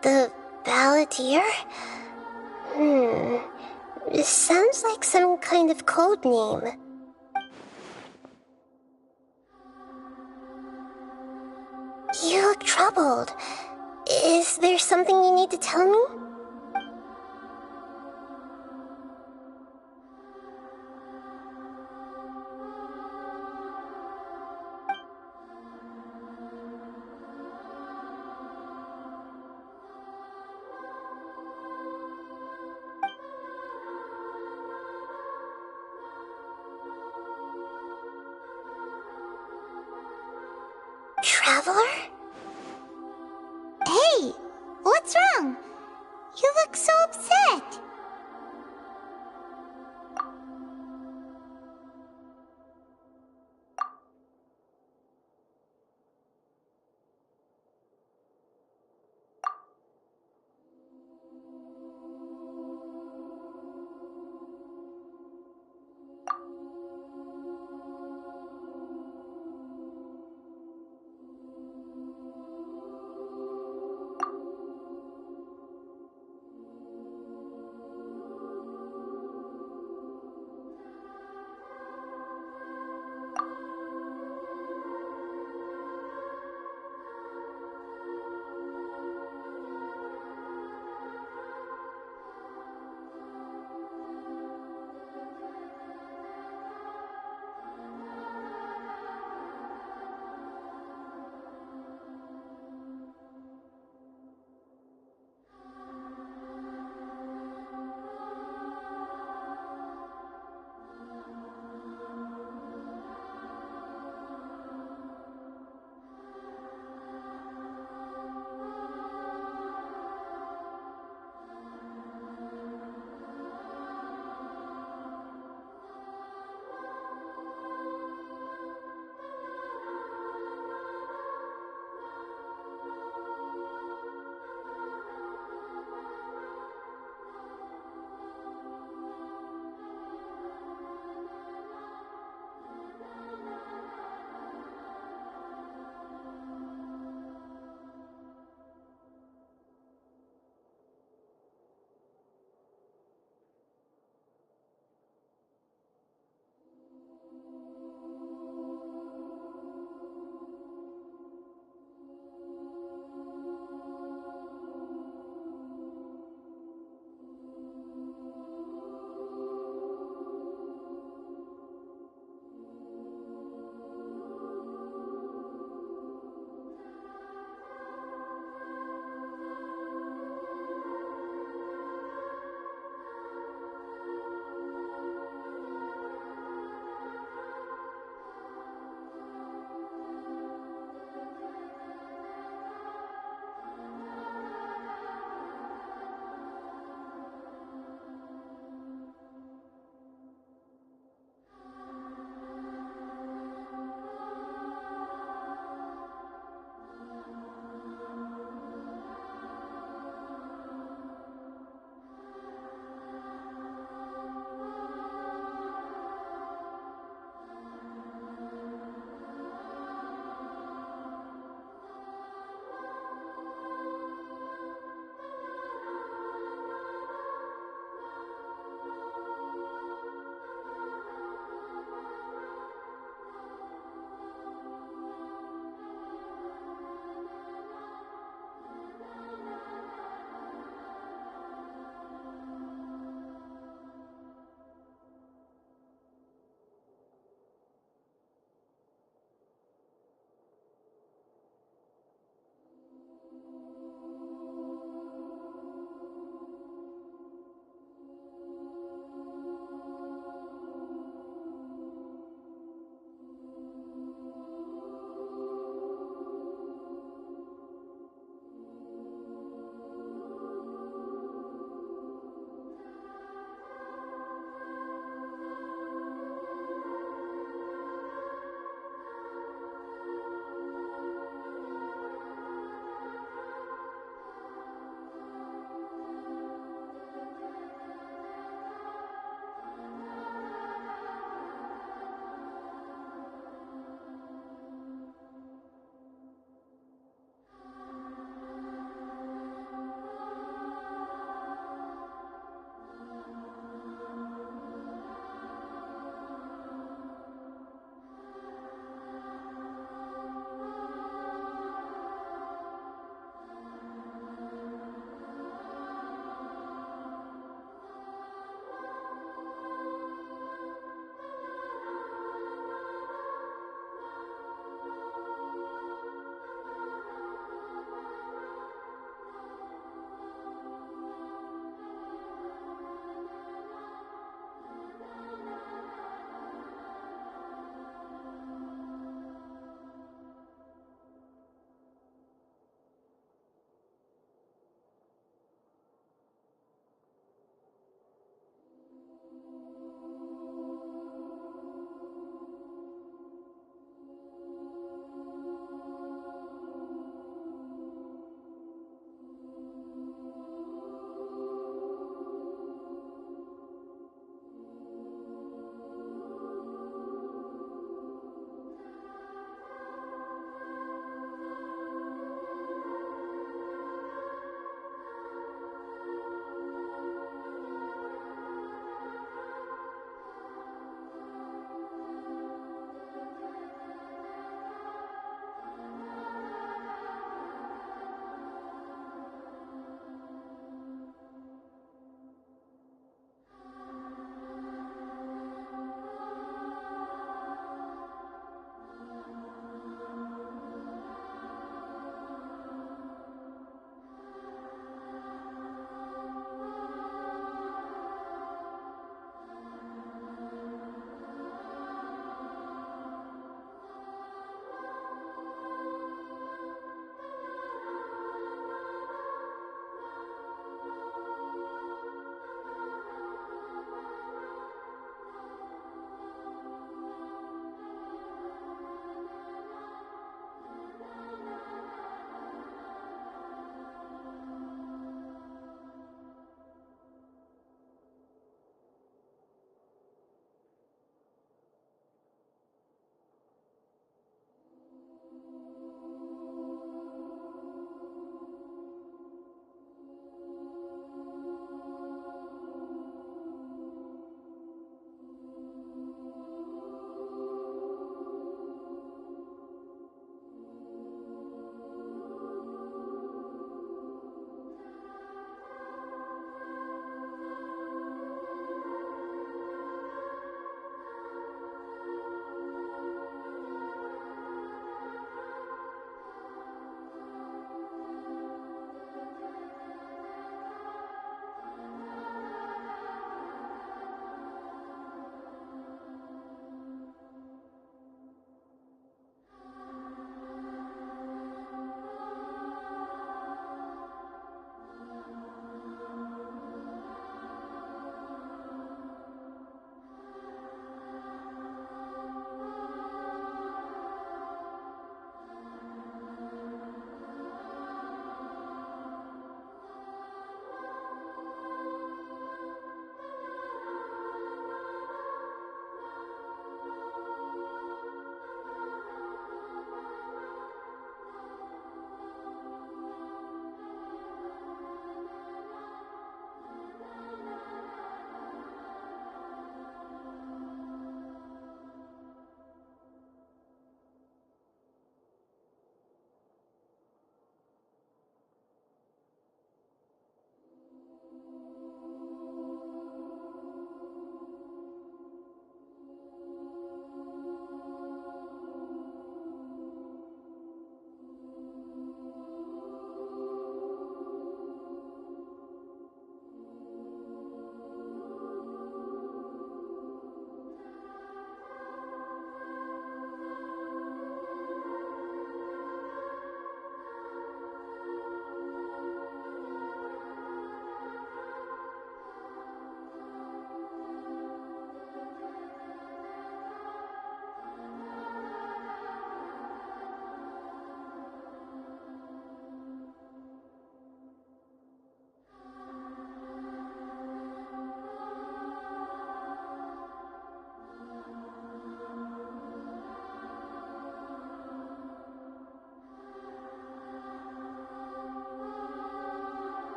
The Balladeer? This sounds like some kind of code name. You look troubled. Is there something you need to tell me? Traveler? Hey, what's wrong? You look so upset.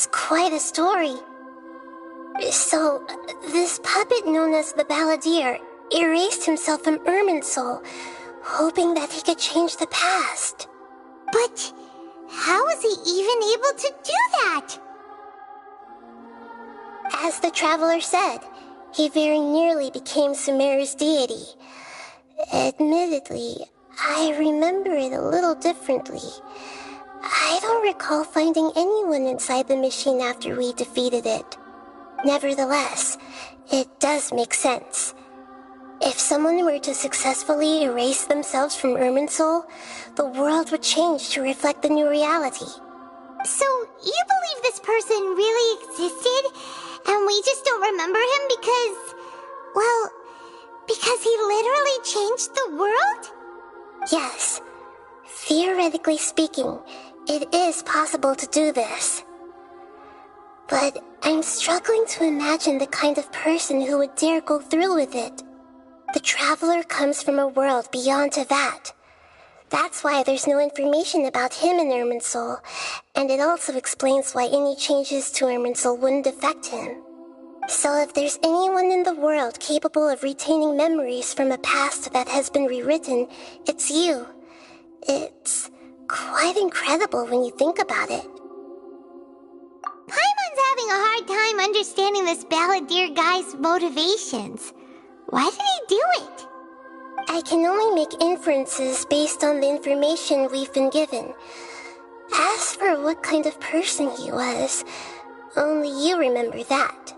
That's quite a story. So, this puppet known as the Balladeer erased himself from Irminsul, hoping that he could change the past. But how was he even able to do that? As the traveler said, he very nearly became Sumeru's deity. Admittedly, I remember it a little differently. I don't recall finding anyone inside the machine after we defeated it. Nevertheless, it does make sense. If someone were to successfully erase themselves from Irminsul, the world would change to reflect the new reality. So, you believe this person really existed, and we just don't remember him because he literally changed the world? Yes. Theoretically speaking, it is possible to do this. But I'm struggling to imagine the kind of person who would dare go through with it. The traveler comes from a world beyond Tevat. That's why there's no information about him in Irminsul, and it also explains why any changes to Irminsul wouldn't affect him. So if there's anyone in the world capable of retaining memories from a past that has been rewritten, it's you. It's quite incredible when you think about it. Paimon's having a hard time understanding this Balladeer guy's motivations. Why did he do it? I can only make inferences based on the information we've been given. As for what kind of person he was, only you remember that.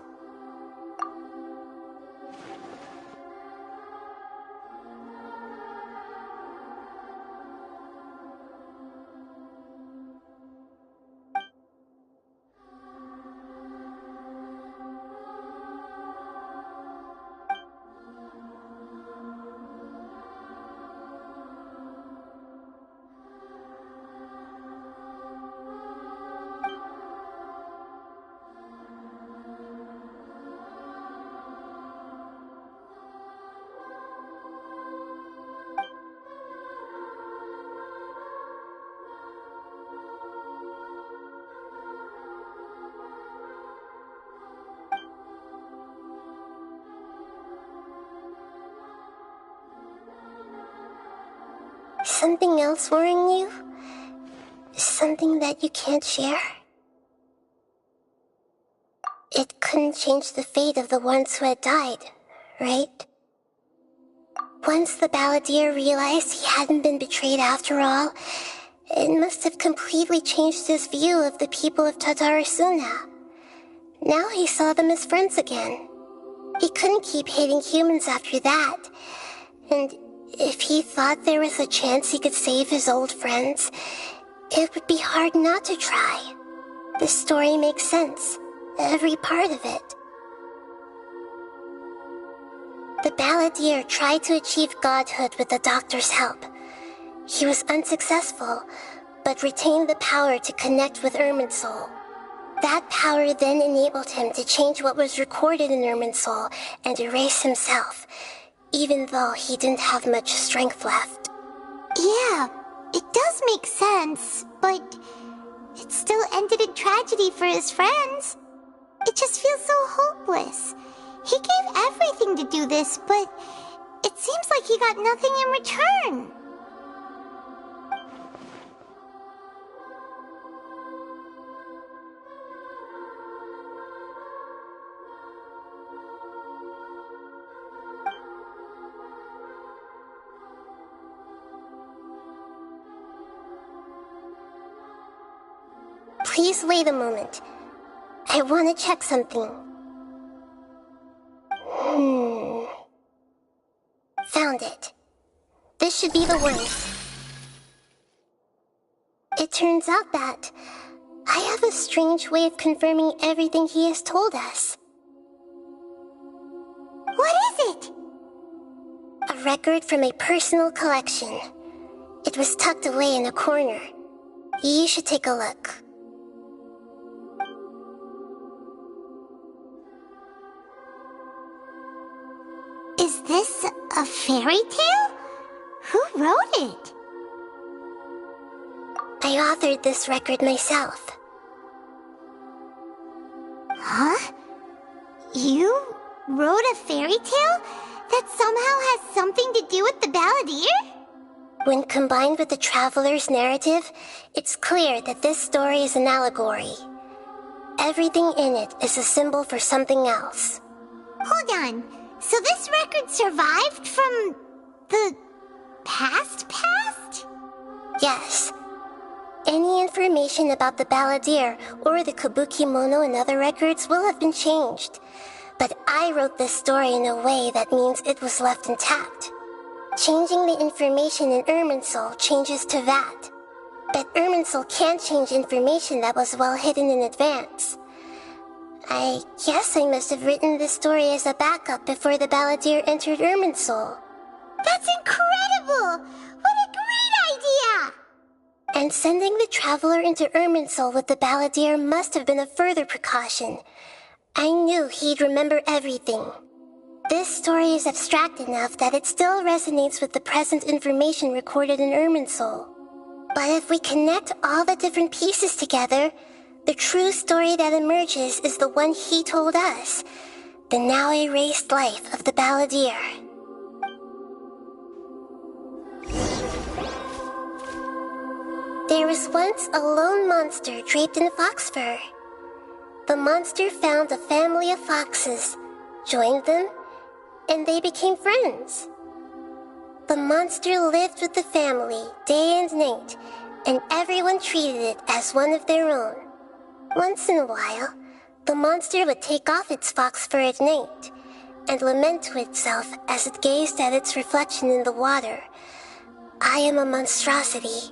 Something else worrying you? Something that you can't share? It couldn't change the fate of the ones who had died, right? Once the Balladeer realized he hadn't been betrayed after all, it must have completely changed his view of the people of Tatarasuna. Now he saw them as friends again. He couldn't keep hating humans after that, and if he thought there was a chance he could save his old friends, it would be hard not to try. The story makes sense, every part of it. The Balladeer tried to achieve godhood with the doctor's help. He was unsuccessful, but retained the power to connect with Irminsul. That power then enabled him to change what was recorded in Irminsul and erase himself, even though he didn't have much strength left. Yeah, it does make sense, but it still ended in tragedy for his friends. It just feels so hopeless. He gave everything to do this, but it seems like he got nothing in return. Please wait a moment. I want to check something. Found it. This should be the one. It turns out that I have a strange way of confirming everything he has told us. What is it? A record from a personal collection. It was tucked away in a corner. You should take a look. Is this a fairy tale? Who wrote it? I authored this record myself. Huh? You wrote a fairy tale that somehow has something to do with the balladeer? When combined with the traveler's narrative, it's clear that this story is an allegory. Everything in it is a symbol for something else. Hold on. So this record survived from the past? Yes. Any information about the balladeer or the kabuki mono in other records will have been changed. But I wrote this story in a way that means it was left intact. Changing the information in Irminsul changes to that. But Irminsul can't change information that was well hidden in advance. I guess I must have written this story as a backup before the balladeer entered Irminsul. That's incredible! What a great idea! And sending the traveler into Irminsul with the balladeer must have been a further precaution. I knew he'd remember everything. This story is abstract enough that it still resonates with the present information recorded in Irminsul. But if we connect all the different pieces together, the true story that emerges is the one he told us, the now erased life of the balladeer. There was once a lone monster draped in fox fur. The monster found a family of foxes, joined them, and they became friends. The monster lived with the family day and night, and everyone treated it as one of their own. Once in a while, the monster would take off its fox fur at night and lament to itself as it gazed at its reflection in the water. I am a monstrosity,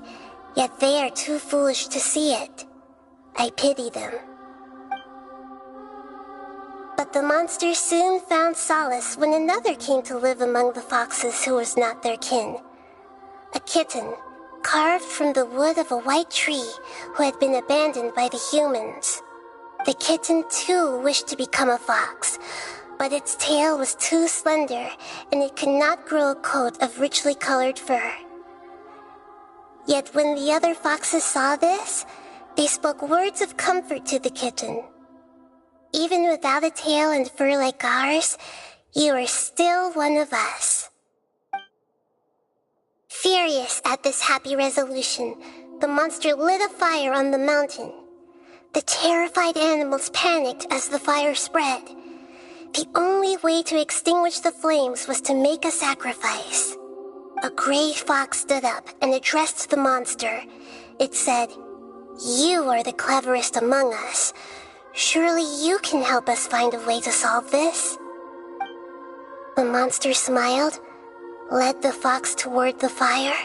yet they are too foolish to see it. I pity them. But the monster soon found solace when another came to live among the foxes who was not their kin. A kitten, carved from the wood of a white tree who had been abandoned by the humans. The kitten too wished to become a fox, but its tail was too slender and it could not grow a coat of richly colored fur. Yet when the other foxes saw this, they spoke words of comfort to the kitten. Even without a tail and fur like ours, you are still one of us. Furious at this happy resolution, the monster lit a fire on the mountain. The terrified animals panicked as the fire spread. The only way to extinguish the flames was to make a sacrifice. A gray fox stood up and addressed the monster. It said, "You are the cleverest among us. Surely you can help us find a way to solve this." The monster smiled, led the fox toward the fire,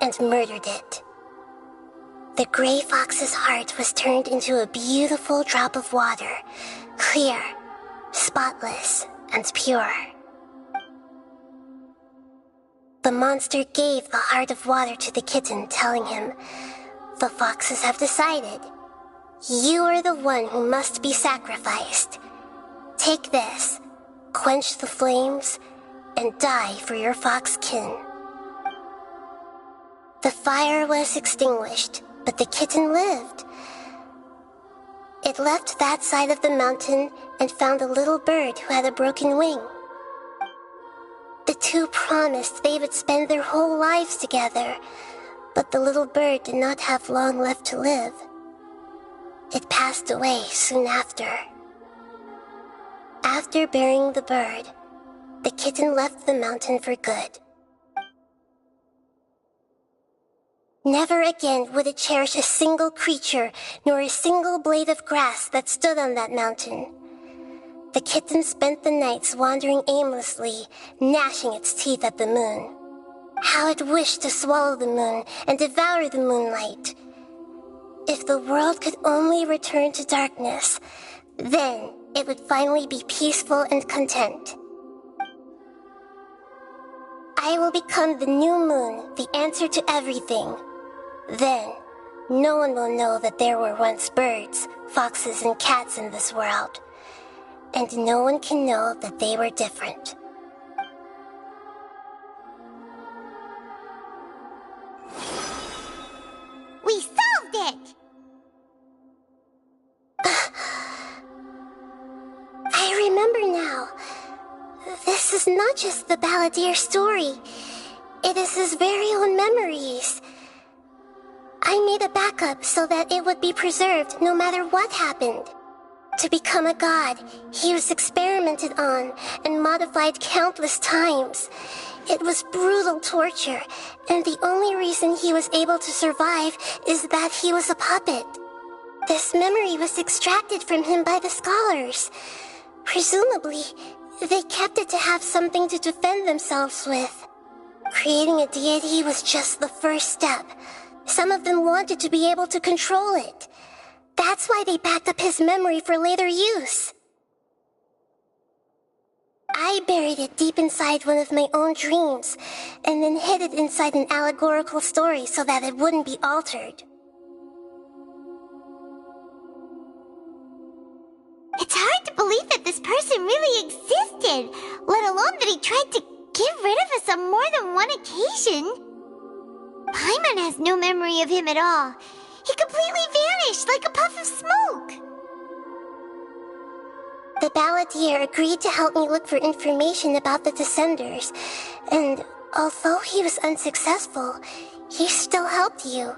and murdered it. The gray fox's heart was turned into a beautiful drop of water, clear, spotless, and pure. The monster gave the heart of water to the kitten, telling him, "The foxes have decided. You are the one who must be sacrificed. Take this, quench the flames, and die for your fox kin." The fire was extinguished, but the kitten lived. It left that side of the mountain and found a little bird who had a broken wing. The two promised they would spend their whole lives together, but the little bird did not have long left to live. It passed away soon after. After burying the bird, the kitten left the mountain for good. Never again would it cherish a single creature nor a single blade of grass that stood on that mountain. The kitten spent the nights wandering aimlessly, gnashing its teeth at the moon. How it wished to swallow the moon and devour the moonlight. If the world could only return to darkness, then it would finally be peaceful and content. I will become the new moon, the answer to everything. Then, no one will know that there were once birds, foxes, and cats in this world. And no one can know that they were different. We solved it! remember now. This is not just the Balladeer story. It is his very own memories. I made a backup so that it would be preserved no matter what happened. To become a god, he was experimented on and modified countless times. It was brutal torture, and the only reason he was able to survive is that he was a puppet. This memory was extracted from him by the scholars. Presumably, they kept it to have something to defend themselves with. Creating a deity was just the first step. Some of them wanted to be able to control it. That's why they backed up his memory for later use. I buried it deep inside one of my own dreams, and then hid it inside an allegorical story so that it wouldn't be altered. It's hard to believe that this person really existed, let alone that he tried to get rid of us on more than one occasion. Paimon has no memory of him at all. He completely vanished like a puff of smoke. The Balladeer agreed to help me look for information about the Descenders, and although he was unsuccessful, he still helped you.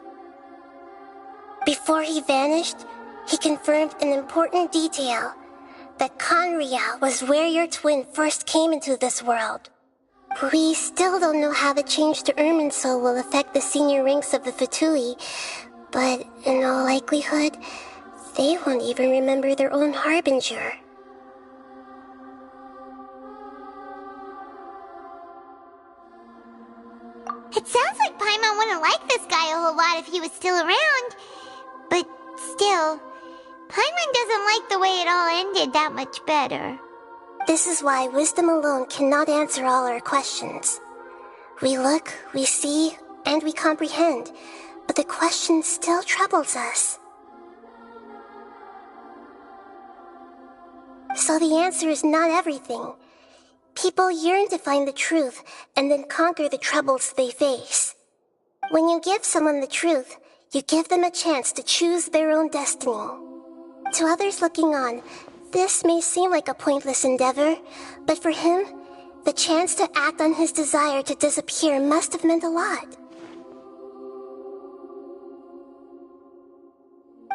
Before he vanished, he confirmed an important detail, that Conria was where your twin first came into this world. We still don't know how the change to Irminsul will affect the senior ranks of the Fatui, but in all likelihood, they won't even remember their own Harbinger. It sounds like Paimon wouldn't like this guy a whole lot if he was still around. But still, Paimon doesn't like the way it all ended that much better. This is why wisdom alone cannot answer all our questions. We look, we see, and we comprehend, but the question still troubles us. So the answer is not everything. People yearn to find the truth and then conquer the troubles they face. When you give someone the truth, you give them a chance to choose their own destiny. To others looking on, this may seem like a pointless endeavor, but for him, the chance to act on his desire to disappear must have meant a lot.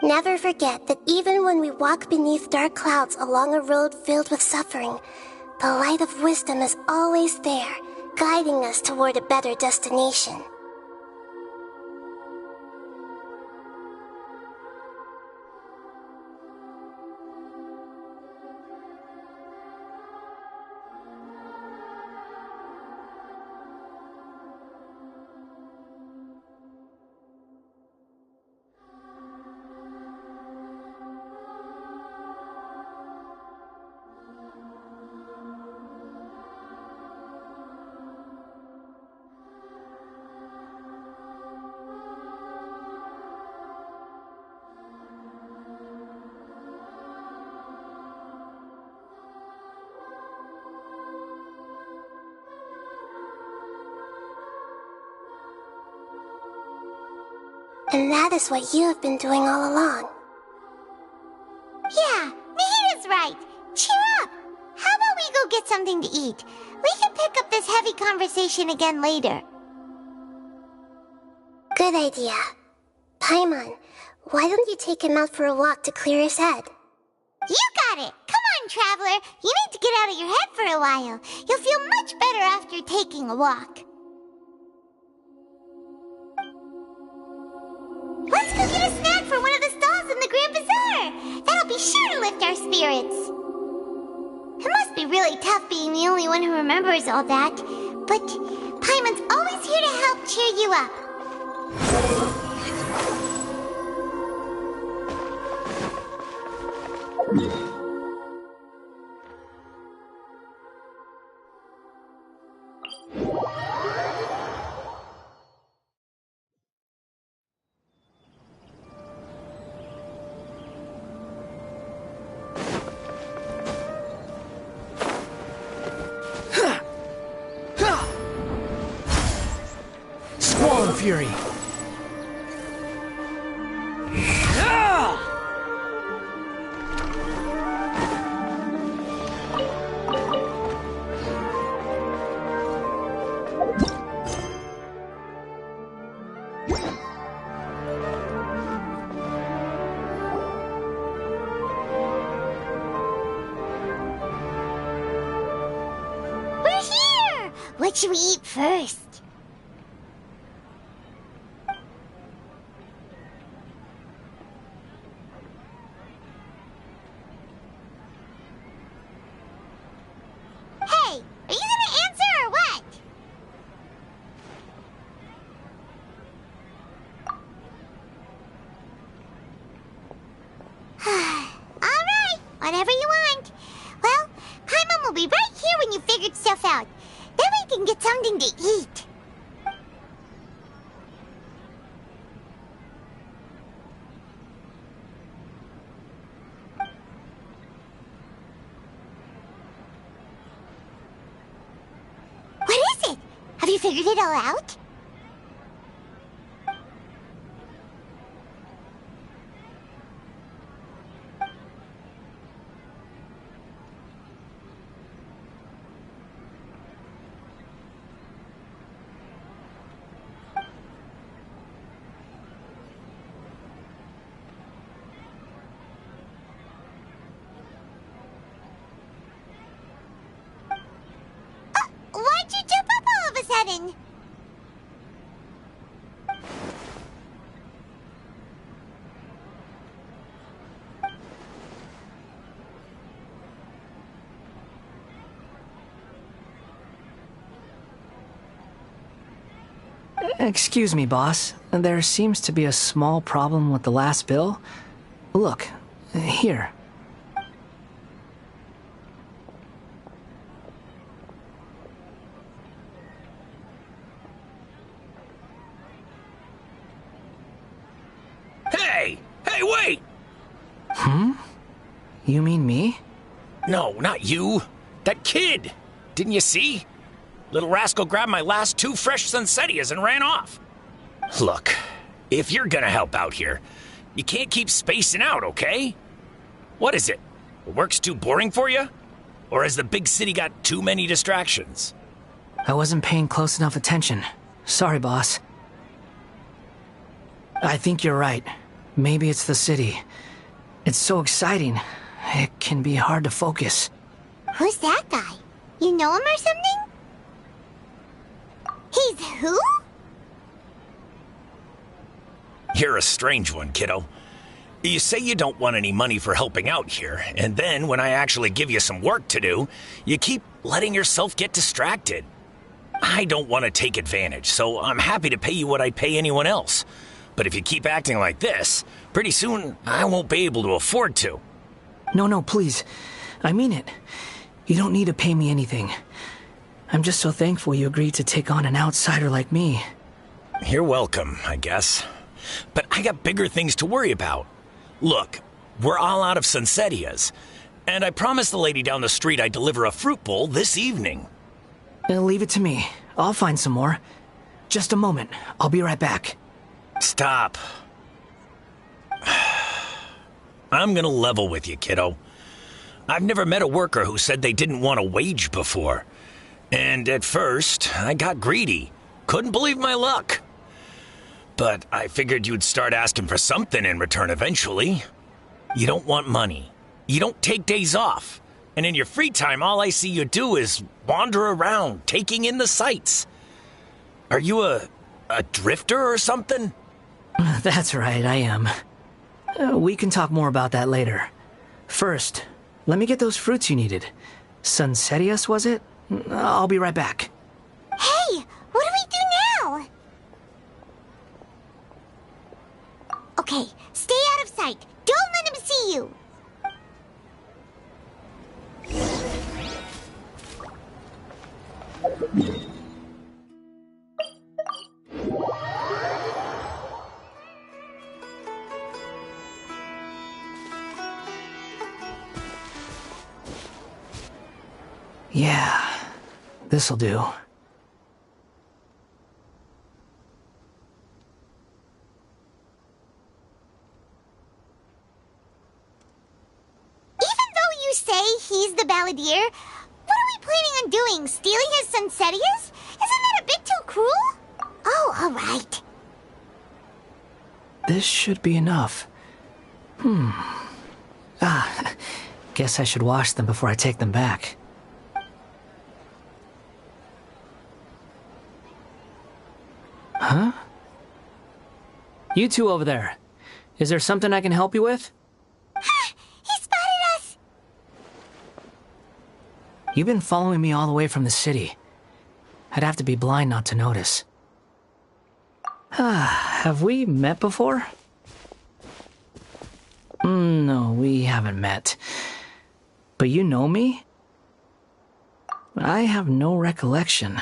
Never forget that even when we walk beneath dark clouds along a road filled with suffering, the light of wisdom is always there, guiding us toward a better destination. And that is what you have been doing all along. Yeah, Nahita's right. Cheer up. How about we go get something to eat? We can pick up this heavy conversation again later. Good idea. Paimon, why don't you take him out for a walk to clear his head? You got it. Come on, Traveler. You need to get out of your head for a while. You'll feel much better after taking a walk. Let's go get a snack from one of the stalls in the Grand Bazaar. That'll be sure to lift our spirits. It must be really tough being the only one who remembers all that. But Paimon's always here to help cheer you up. Squall Fury! What should we eat first? Hey, are you gonna answer or what? Alright, whatever you want. Well, Paimon will be right here when you figured stuff out. Then we can get something to eat. What is it? Have you figured it all out? Why'd you jump up all of a sudden? Excuse me, boss. There seems to be a small problem with the last bill. Look, here. Hey! Hey, wait! You mean me? No, not you. That kid! Didn't you see? Little rascal grabbed my last 2 fresh Sunsettias and ran off. Look, if you're gonna help out here, you can't keep spacing out, okay? What is it? Work's too boring for you? Or has the big city got too many distractions? I wasn't paying close enough attention. Sorry, boss. I think you're right. Maybe it's the city. It's so exciting. It can be hard to focus. Who's that guy? You know him or something? He's who? You're a strange one, kiddo. You say you don't want any money for helping out here, and then when I actually give you some work to do, you keep letting yourself get distracted. I don't want to take advantage, so I'm happy to pay you what I'd pay anyone else. But if you keep acting like this, pretty soon I won't be able to afford to. No, please. I mean it. You don't need to pay me anything. I'm just so thankful you agreed to take on an outsider like me. You're welcome, I guess. But I got bigger things to worry about. Look, we're all out of Sunsettias, and I promised the lady down the street I'd deliver a fruit bowl this evening. Leave it to me. I'll find some more. Just a moment. I'll be right back. Stop. I'm gonna level with you, kiddo. I've never met a worker who said they didn't want a wage before. And at first, I got greedy. Couldn't believe my luck. But I figured you'd start asking for something in return eventually. You don't want money. You don't take days off. And in your free time, all I see you do is wander around, taking in the sights. Are you a drifter or something? That's right, I am. We can talk more about that later. First, let me get those fruits you needed. Sunsettias, was it? I'll be right back. Hey, what do we do now? Okay, stay out of sight. Don't let him see you. Yeah, this'll do. He's the balladeer. What are we planning on doing? Stealing his Sunsettias? Isn't that a bit too cruel? Oh, all right. This should be enough. Guess I should wash them before I take them back. Huh? You two over there. Is there something I can help you with? He spotted us! You've been following me all the way from the city. I'd have to be blind not to notice. Have we met before? No, we haven't met. But you know me? I have no recollection.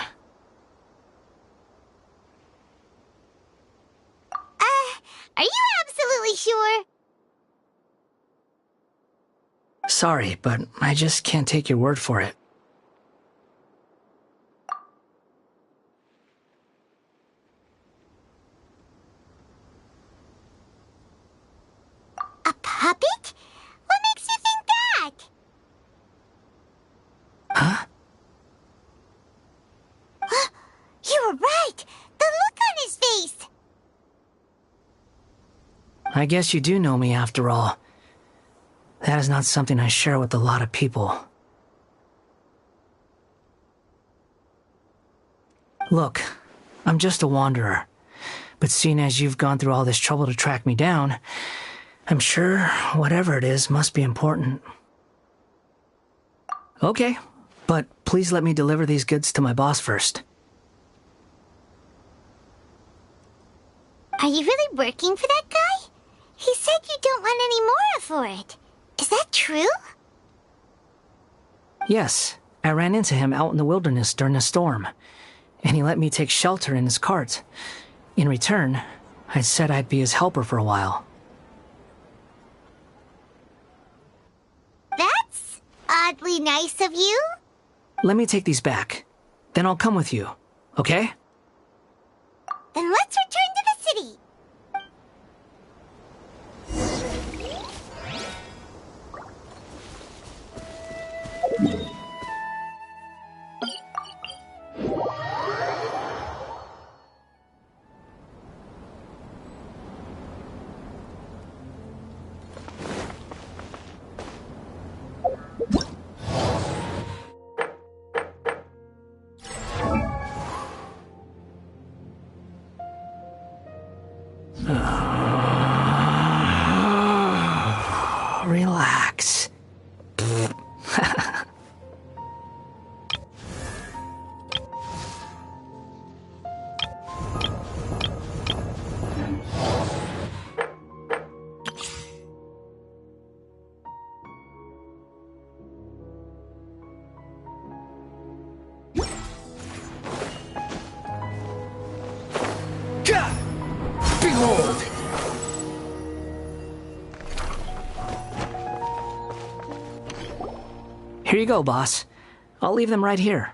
Are you absolutely sure? Sorry, but I just can't take your word for it. A puppet? What makes you think that? Huh? You were right! The look on his face! I guess you do know me after all. That is not something I share with a lot of people. Look, I'm just a wanderer. But seeing as you've gone through all this trouble to track me down, I'm sure whatever it is must be important. Okay, but please let me deliver these goods to my boss first. Are you really working for that guy? He said you don't want any more for it. Is that true? Yes, I ran into him out in the wilderness during a storm, and he let me take shelter in his cart. In return, I said I'd be his helper for a while. That's oddly nice of you. Let me take these back. Then I'll come with you, okay? Then let's return to the city. Relax. Behold! Here you go, boss. I'll leave them right here.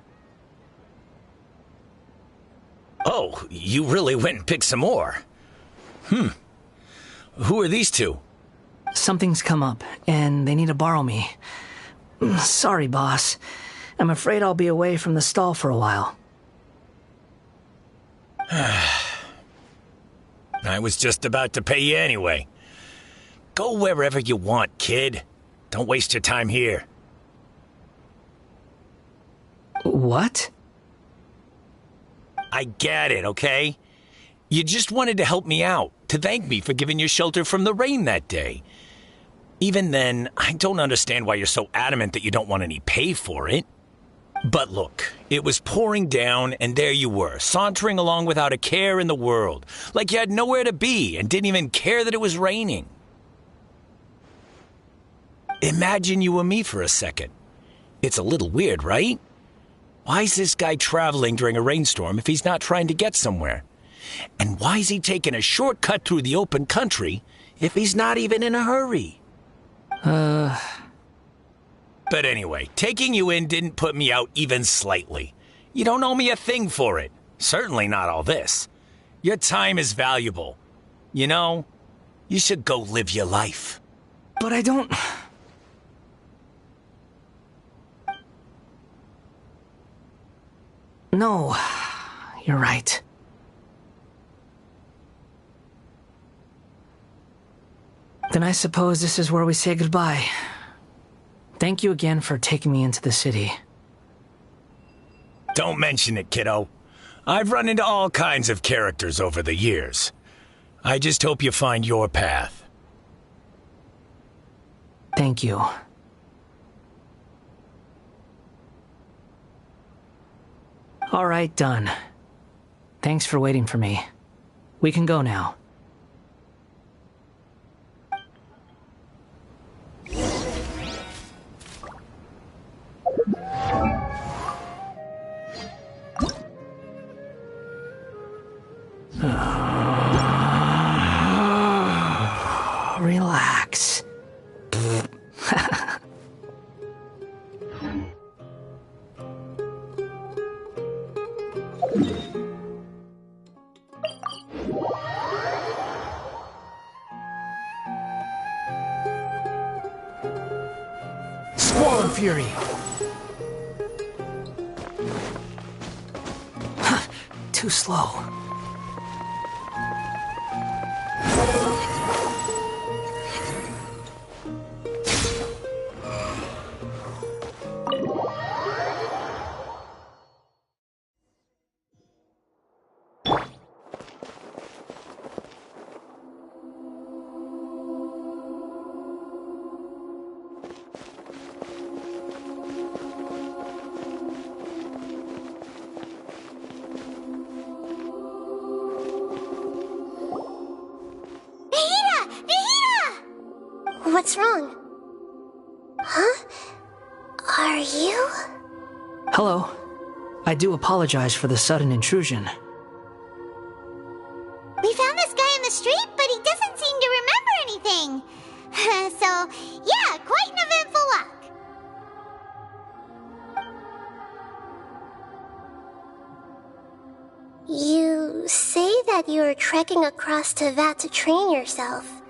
Oh, you really went and picked some more. Who are these two? Something's come up, and they need to borrow me. Sorry, boss. I'm afraid I'll be away from the stall for a while. I was just about to pay you anyway. Go wherever you want, kid. Don't waste your time here. What? I get it, okay? You just wanted to help me out, to thank me for giving you shelter from the rain that day. Even then, I don't understand why you're so adamant that you don't want any pay for it. But look, it was pouring down, and there you were, sauntering along without a care in the world, like you had nowhere to be and didn't even care that it was raining. Imagine you were me for a second. It's a little weird, right? Why is this guy traveling during a rainstorm if he's not trying to get somewhere? And why is he taking a shortcut through the open country if he's not even in a hurry? But anyway, taking you in didn't put me out even slightly. You don't owe me a thing for it. Certainly not all this. Your time is valuable. You know, you should go live your life. But I don't... No, you're right. Then I suppose this is where we say goodbye. Thank you again for taking me into the city. Don't mention it, kiddo. I've run into all kinds of characters over the years. I just hope you find your path. Thank you. All right, done. Thanks for waiting for me. We can go now. Relax. Squall and Fury. Too slow. What's wrong? Huh? Are you? Hello. I do apologize for the sudden intrusion. We found this guy in the street, but he doesn't seem to remember anything. So, yeah, quite an eventful walk. You say that you are trekking across Tevat to train yourself.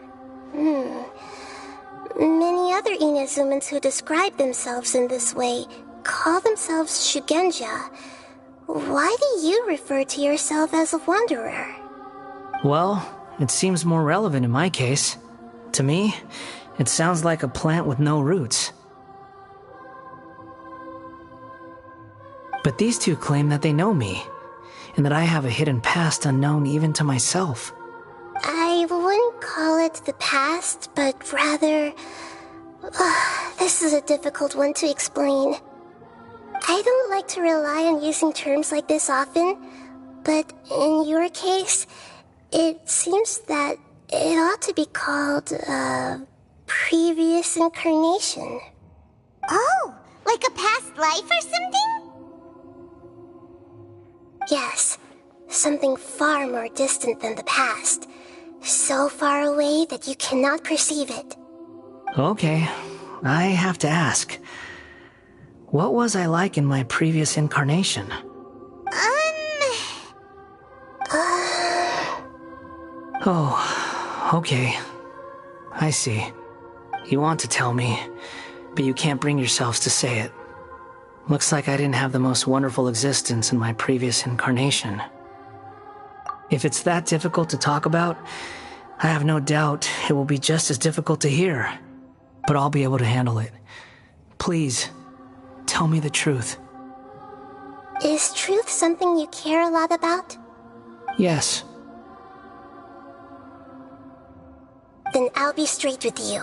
Many other Inazumans who describe themselves in this way call themselves Shugenja. Why do you refer to yourself as a wanderer? Well, it seems more relevant in my case. To me, it sounds like a plant with no roots. But these two claim that they know me, and that I have a hidden past unknown even to myself. I wouldn't call it the past, but rather... this is a difficult one to explain. I don't like to rely on using terms like this often, but in your case, it seems that it ought to be called previous incarnation. Oh, like a past life or something? Yes, something far more distant than the past. So far away that you cannot perceive it. Okay, I have to ask. What was I like in my previous incarnation? Oh, okay. I see. You want to tell me, but you can't bring yourselves to say it. Looks like I didn't have the most wonderful existence in my previous incarnation. If it's that difficult to talk about, I have no doubt it will be just as difficult to hear. But I'll be able to handle it. Please, tell me the truth. Is truth something you care a lot about? Yes. Then I'll be straight with you.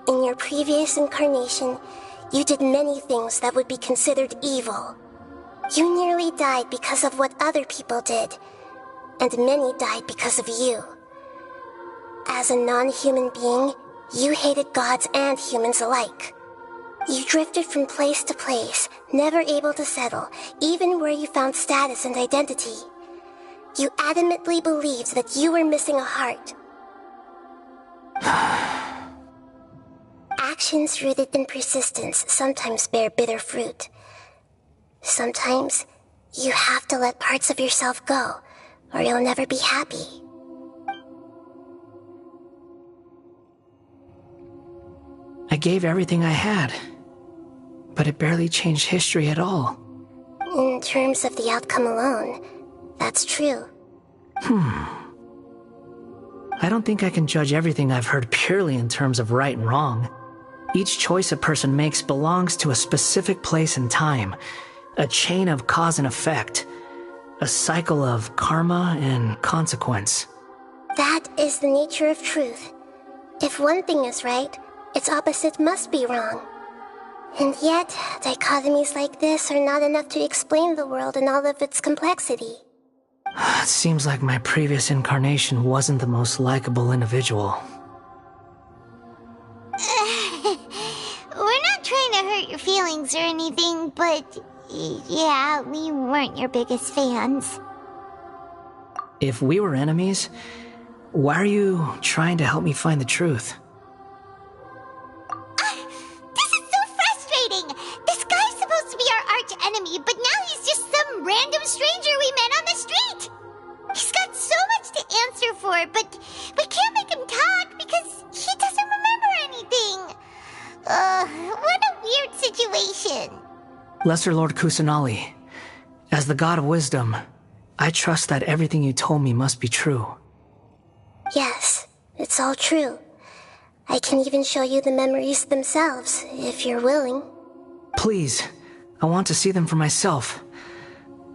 In your previous incarnation, you did many things that would be considered evil. You nearly died because of what other people did, and many died because of you. As a non-human being, you hated gods and humans alike. You drifted from place to place, never able to settle, even where you found status and identity. You adamantly believed that you were missing a heart. Actions rooted in persistence sometimes bear bitter fruit. Sometimes, you have to let parts of yourself go, or you'll never be happy. I gave everything I had, but it barely changed history at all. In terms of the outcome alone, that's true. I don't think I can judge everything I've heard purely in terms of right and wrong. Each choice a person makes belongs to a specific place and time, a chain of cause and effect. A cycle of karma and consequence. That is the nature of truth. If one thing is right, its opposite must be wrong. And yet, dichotomies like this are not enough to explain the world in all of its complexity. It seems like my previous incarnation wasn't the most likable individual. We're not trying to hurt your feelings or anything, but yeah, we weren't your biggest fans. If we were enemies, why are you trying to help me find the truth? This is so frustrating! This guy's supposed to be our arch enemy, but now he's just some random stranger we met on the street! He's got so much to answer for, but we can't make him talk because he doesn't remember anything. What a weird situation. Lesser Lord Kusanali, as the God of Wisdom, I trust that everything you told me must be true. Yes, it's all true. I can even show you the memories themselves, if you're willing. Please, I want to see them for myself.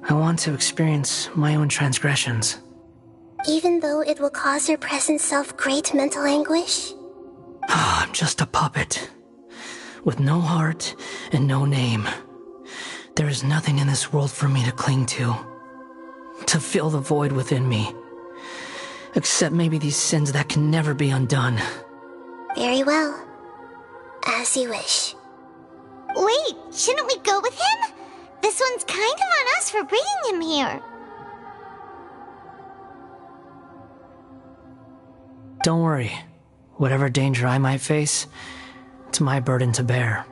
I want to experience my own transgressions. Even though it will cause your present self great mental anguish? I'm just a puppet, with no heart and no name. There is nothing in this world for me to cling to fill the void within me. Except maybe these sins that can never be undone. Very well. As you wish. Wait, shouldn't we go with him? This one's kind of on us for bringing him here. Don't worry. Whatever danger I might face, it's my burden to bear.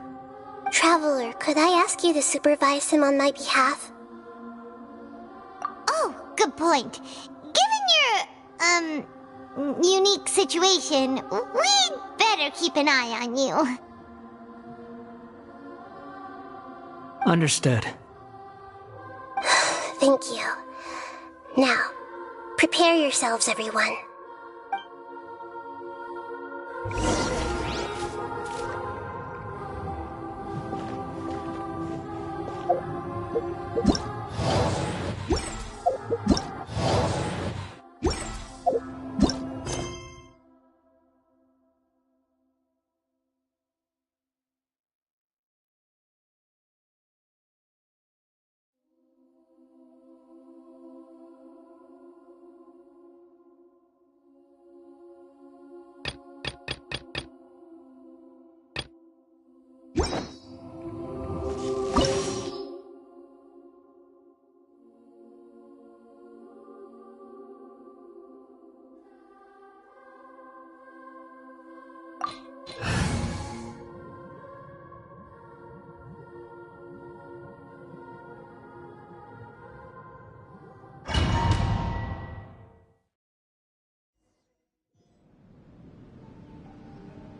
Traveler, could I ask you to supervise him on my behalf? Oh, good point. Given your, unique situation, we'd better keep an eye on you. Understood. Thank you. Now, prepare yourselves, everyone.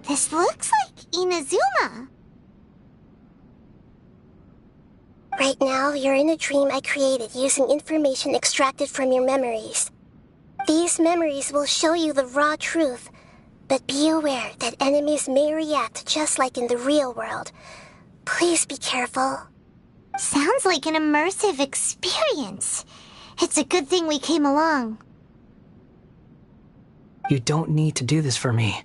This looks like Inazuma. Right now, you're in a dream I created using information extracted from your memories. These memories will show you the raw truth, but be aware that enemies may react just like in the real world. Please be careful. Sounds like an immersive experience. It's a good thing we came along. You don't need to do this for me.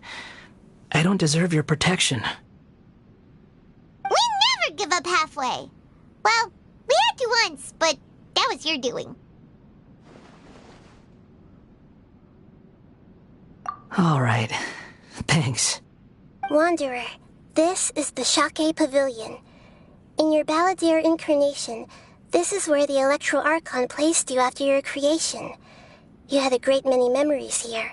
I don't deserve your protection. We never give up halfway. Well, we had to once, but that was your doing. All right. Thanks. Wanderer, this is the Shake Pavilion. In your Balladeer incarnation, this is where the Electro Archon placed you after your creation. You had a great many memories here.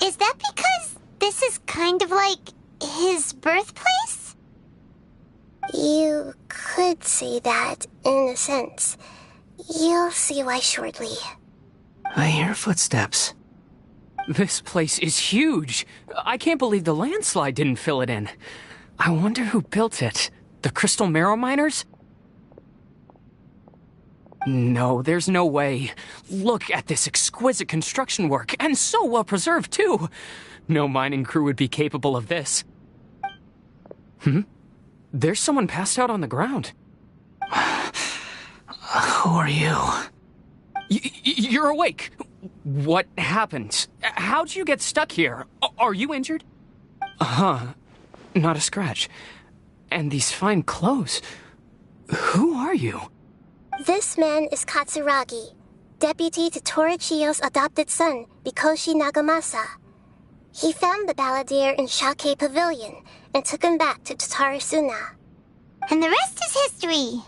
Is that because this is kind of like his birthplace? You could say that, in a sense. You'll see why shortly. I hear footsteps. This place is huge. I can't believe the landslide didn't fill it in. I wonder who built it. The Crystal Marrow Miners? No, there's no way. Look at this exquisite construction work, and so well preserved, too. No mining crew would be capable of this. There's someone passed out on the ground. Who are you? You're awake. What happened? How'd you get stuck here? Are you injured? Huh. Not a scratch. And these fine clothes. Who are you? This man is Katsuragi, deputy to Torichiyo's adopted son, Mikoshi Nagamasa. He found the balladeer in Shake Pavilion and took him back to Tatarasuna. And the rest is history.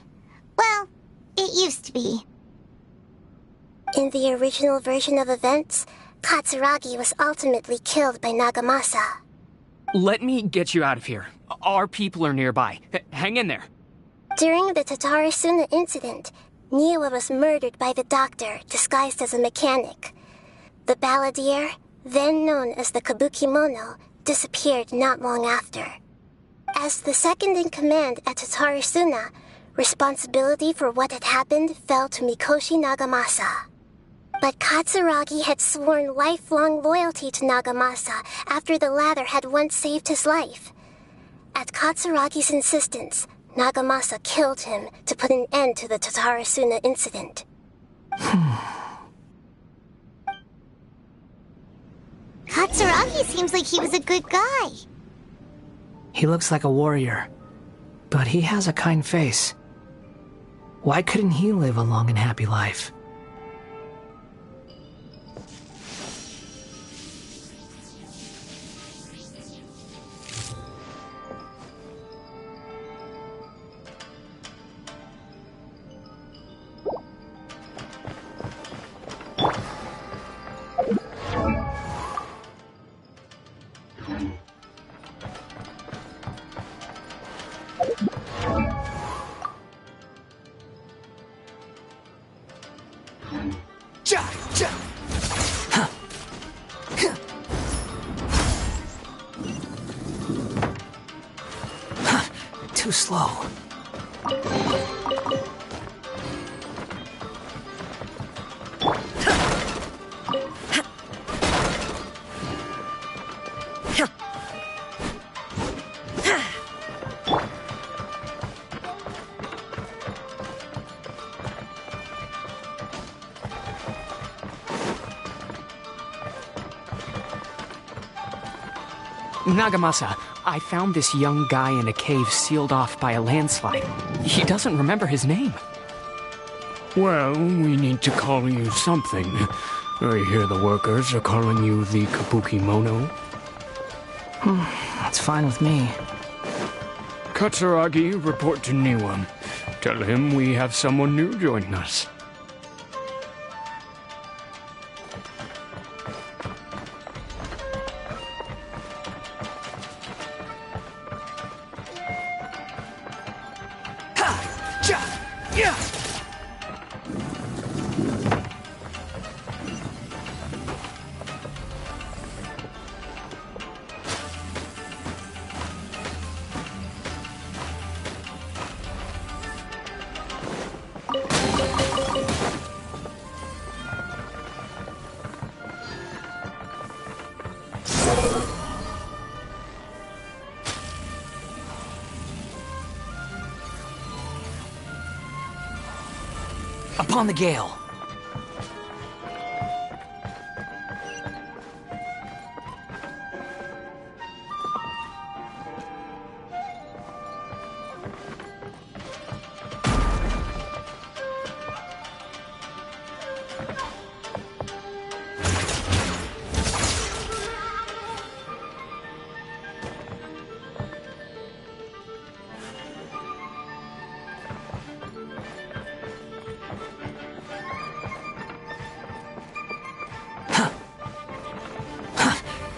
Well, it used to be. In the original version of events, Katsuragi was ultimately killed by Nagamasa. Let me get you out of here. Our people are nearby. Hang in there. During the Tatarasuna incident, Niwa was murdered by the doctor disguised as a mechanic. The balladeer, then known as the Kabukimono, disappeared not long after. As the second in command at Tatarasuna, responsibility for what had happened fell to Mikoshi Nagamasa. But Katsuragi had sworn lifelong loyalty to Nagamasa after the latter had once saved his life. At Katsuragi's insistence, Nagamasa killed him to put an end to the Tatarasuna incident. Katsuragi seems like he was a good guy. He looks like a warrior, but he has a kind face. Why couldn't he live a long and happy life? Too slow. Nagamasa, I found this young guy in a cave sealed off by a landslide. He doesn't remember his name. Well, we need to call you something. I hear the workers are calling you the Kabukimono. That's fine with me. Katsuragi, report to Niwa. Tell him we have someone new joining us. Upon the gale.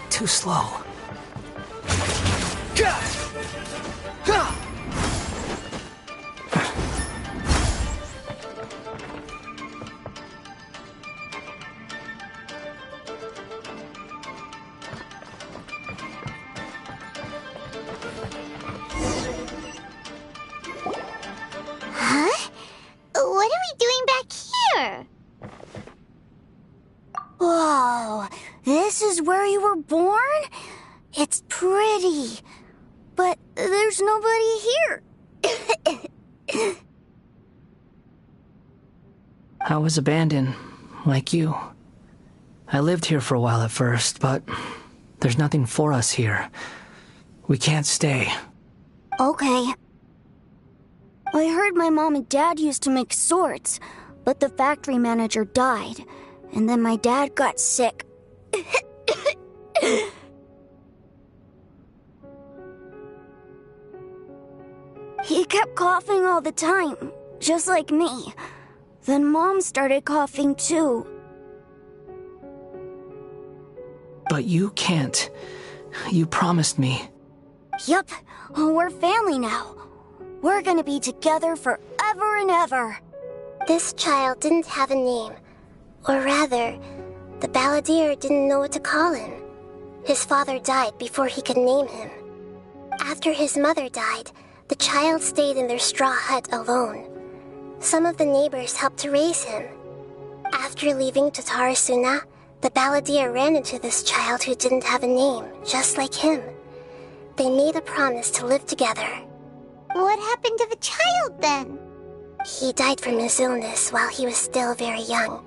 Too slow. Huh? What are we doing back here? Whoa, this is where you were born? It's pretty, but there's nobody here. I was abandoned like you. I lived here for a while at first, but there's nothing for us here. We can't stay. Okay. I heard my mom and dad used to make swords, but the factory manager died, and then my dad got sick. He kept coughing all the time, just like me. Then Mom started coughing too. But you can't. You promised me. Yup, we're family now. We're gonna be together forever and ever. This child didn't have a name. Or rather, the balladeer didn't know what to call him. His father died before he could name him. After his mother died, the child stayed in their straw hut alone. Some of the neighbors helped to raise him. After leaving Tatarasuna, the balladeer ran into this child who didn't have a name, just like him. They made a promise to live together. What happened to the child then? He died from his illness while he was still very young.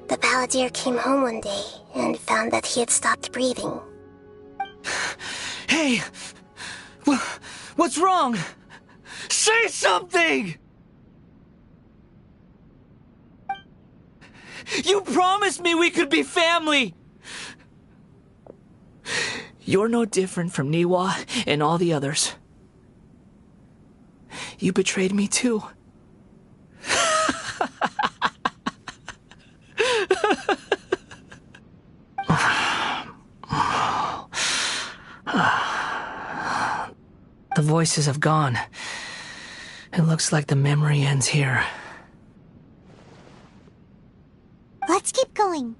The balladeer came home one day and found that he had stopped breathing. Hey! What's wrong? Say something! You promised me we could be family! You're no different from Niwa and all the others. You betrayed me too. The voices have gone. It looks like the memory ends here. Let's keep going.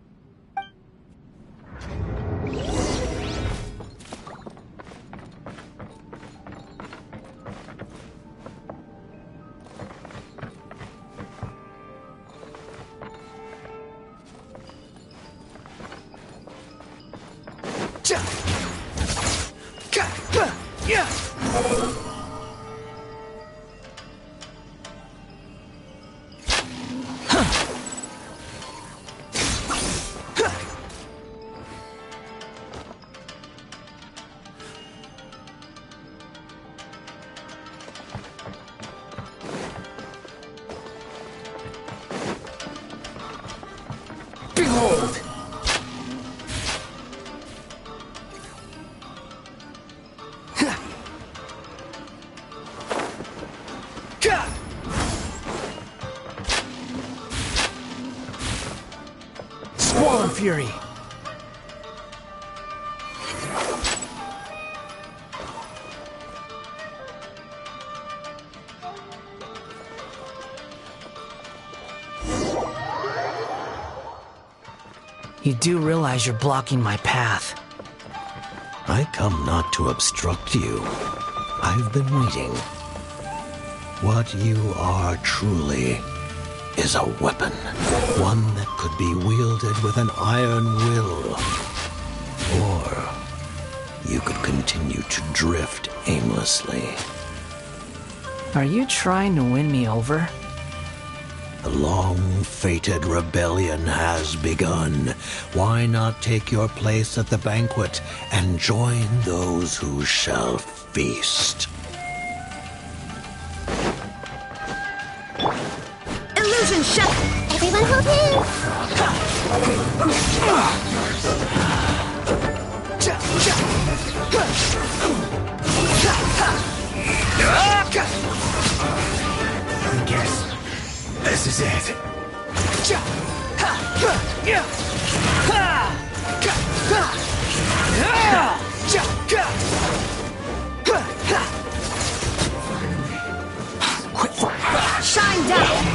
Behold! Squall Fury! You do realize you're blocking my path. I come not to obstruct you. I've been waiting. What you are truly is a weapon. One that could be wielded with an iron will. Or you could continue to drift aimlessly. Are you trying to win me over? The long-fated rebellion has begun. Why not take your place at the banquet and join those who shall feast? Illusion shut! Everyone hold hands! I guess this is it. Shine down!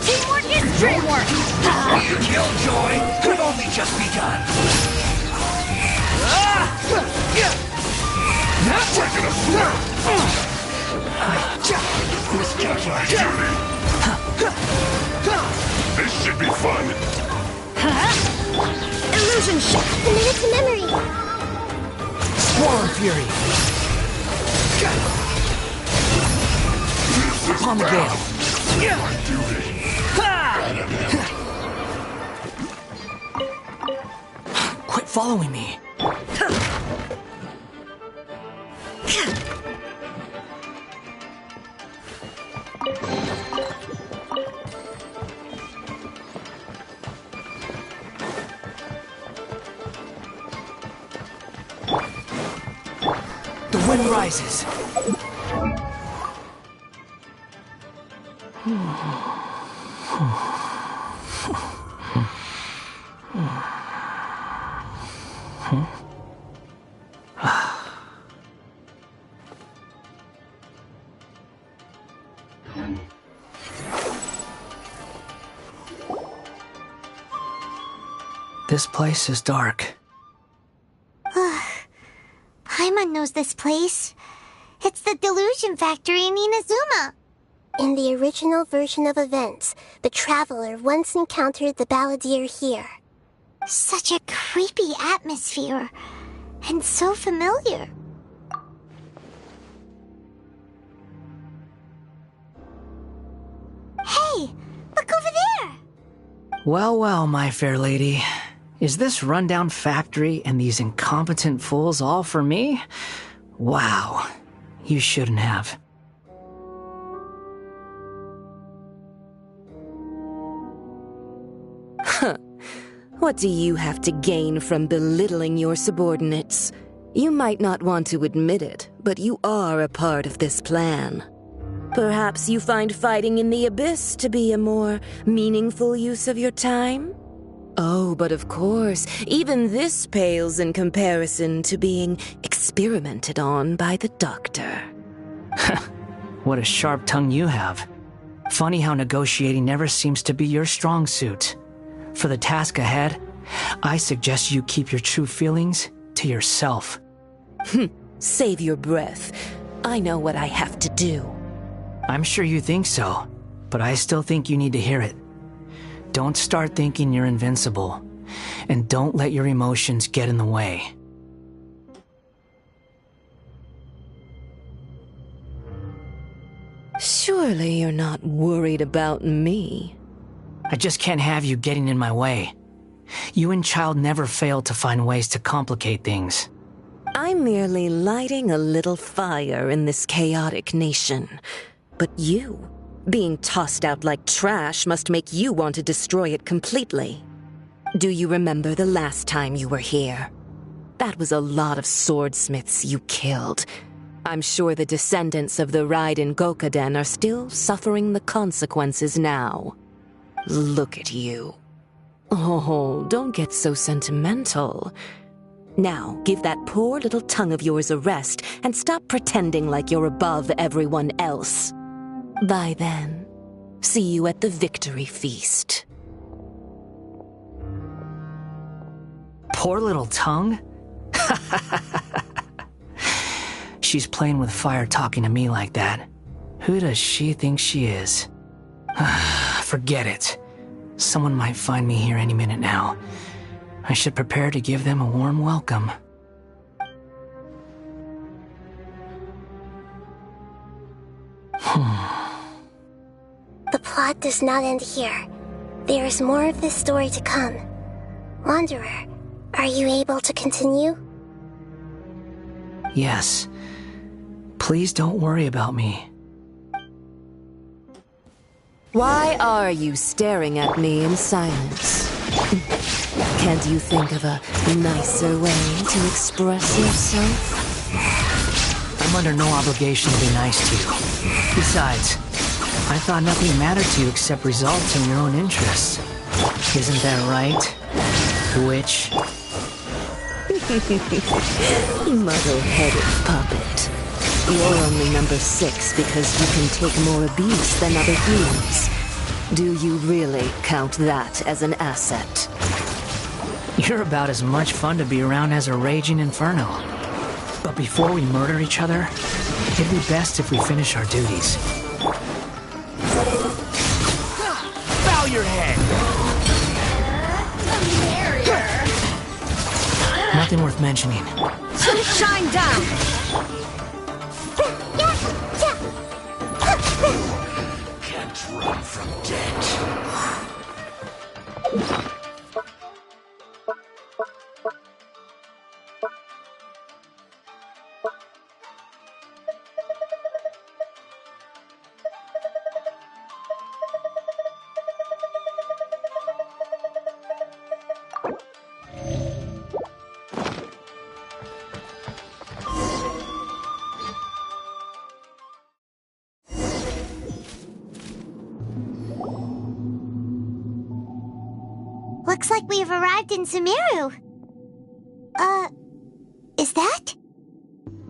Teamwork is dreamwork! The killjoy could only just begun. Breaking a sweat! Miscalculated duty! This should be fun! Illusion shot! Commit it to memory! Squall Fury! Upon the gale! following me. The wind rises. This place is dark. Paimon knows this place. It's the Delusion Factory in Inazuma. In the original version of events, the Traveler once encountered the Balladeer here. Such a creepy atmosphere. And so familiar. Hey, look over there! Well, well, my fair lady. Is this rundown factory and these incompetent fools all for me? Wow. You shouldn't have. Huh. What do you have to gain from belittling your subordinates? You might not want to admit it, but you are a part of this plan. Perhaps you find fighting in the abyss to be a more meaningful use of your time? Oh, but of course, even this pales in comparison to being experimented on by the doctor. What a sharp tongue you have. Funny how negotiating never seems to be your strong suit. For the task ahead, I suggest you keep your true feelings to yourself. Save your breath. I know what I have to do. I'm sure you think so, but I still think you need to hear it. Don't start thinking you're invincible, and don't let your emotions get in the way. Surely you're not worried about me. I just can't have you getting in my way. You and Child never fail to find ways to complicate things. I'm merely lighting a little fire in this chaotic nation. But you, being tossed out like trash, must make you want to destroy it completely. Do you remember the last time you were here? That was a lot of swordsmiths you killed. I'm sure the descendants of the Raiden Gokaden are still suffering the consequences now. Look at you. Oh, don't get so sentimental. Now, give that poor little tongue of yours a rest and stop pretending like you're above everyone else. Bye then. See you at the victory feast. Poor little tongue? She's playing with fire talking to me like that. Who does she think she is? Forget it. Someone might find me here any minute now. I should prepare to give them a warm welcome. The plot does not end here. There is more of this story to come. Wanderer, are you able to continue? Yes. Please don't worry about me. Why are you staring at me in silence? Can't you think of a nicer way to express yourself? I'm under no obligation to be nice to you. Besides, I thought nothing mattered to you except results in your own interests. Isn't that right, witch? Muddle-headed puppet. You're only number 6 because you can take more abuse than other humans. Do you really count that as an asset? You're about as much fun to be around as a raging inferno. But before we murder each other, it'd be best if we finish our duties. Bow your head! Nothing worth mentioning. Sunshine down! Can't run from death. Looks like we have arrived in Sumeru. Is that?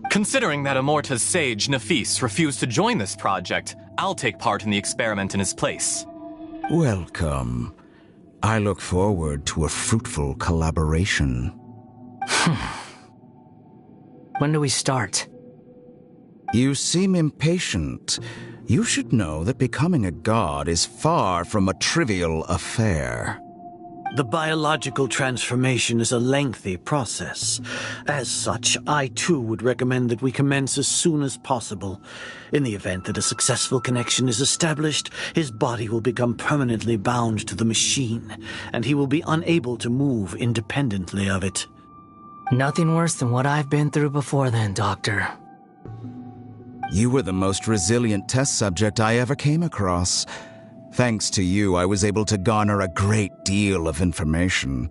Considering that Amorta's sage, Nafis, refused to join this project, I'll take part in the experiment in his place. Welcome. I look forward to a fruitful collaboration. When do we start? You seem impatient. You should know that becoming a god is far from a trivial affair. The biological transformation is a lengthy process. As such, I too would recommend that we commence as soon as possible. In the event that a successful connection is established, his body will become permanently bound to the machine, and he will be unable to move independently of it. Nothing worse than what I've been through before then, Doctor. You were the most resilient test subject I ever came across. Thanks to you, I was able to garner a great deal of information.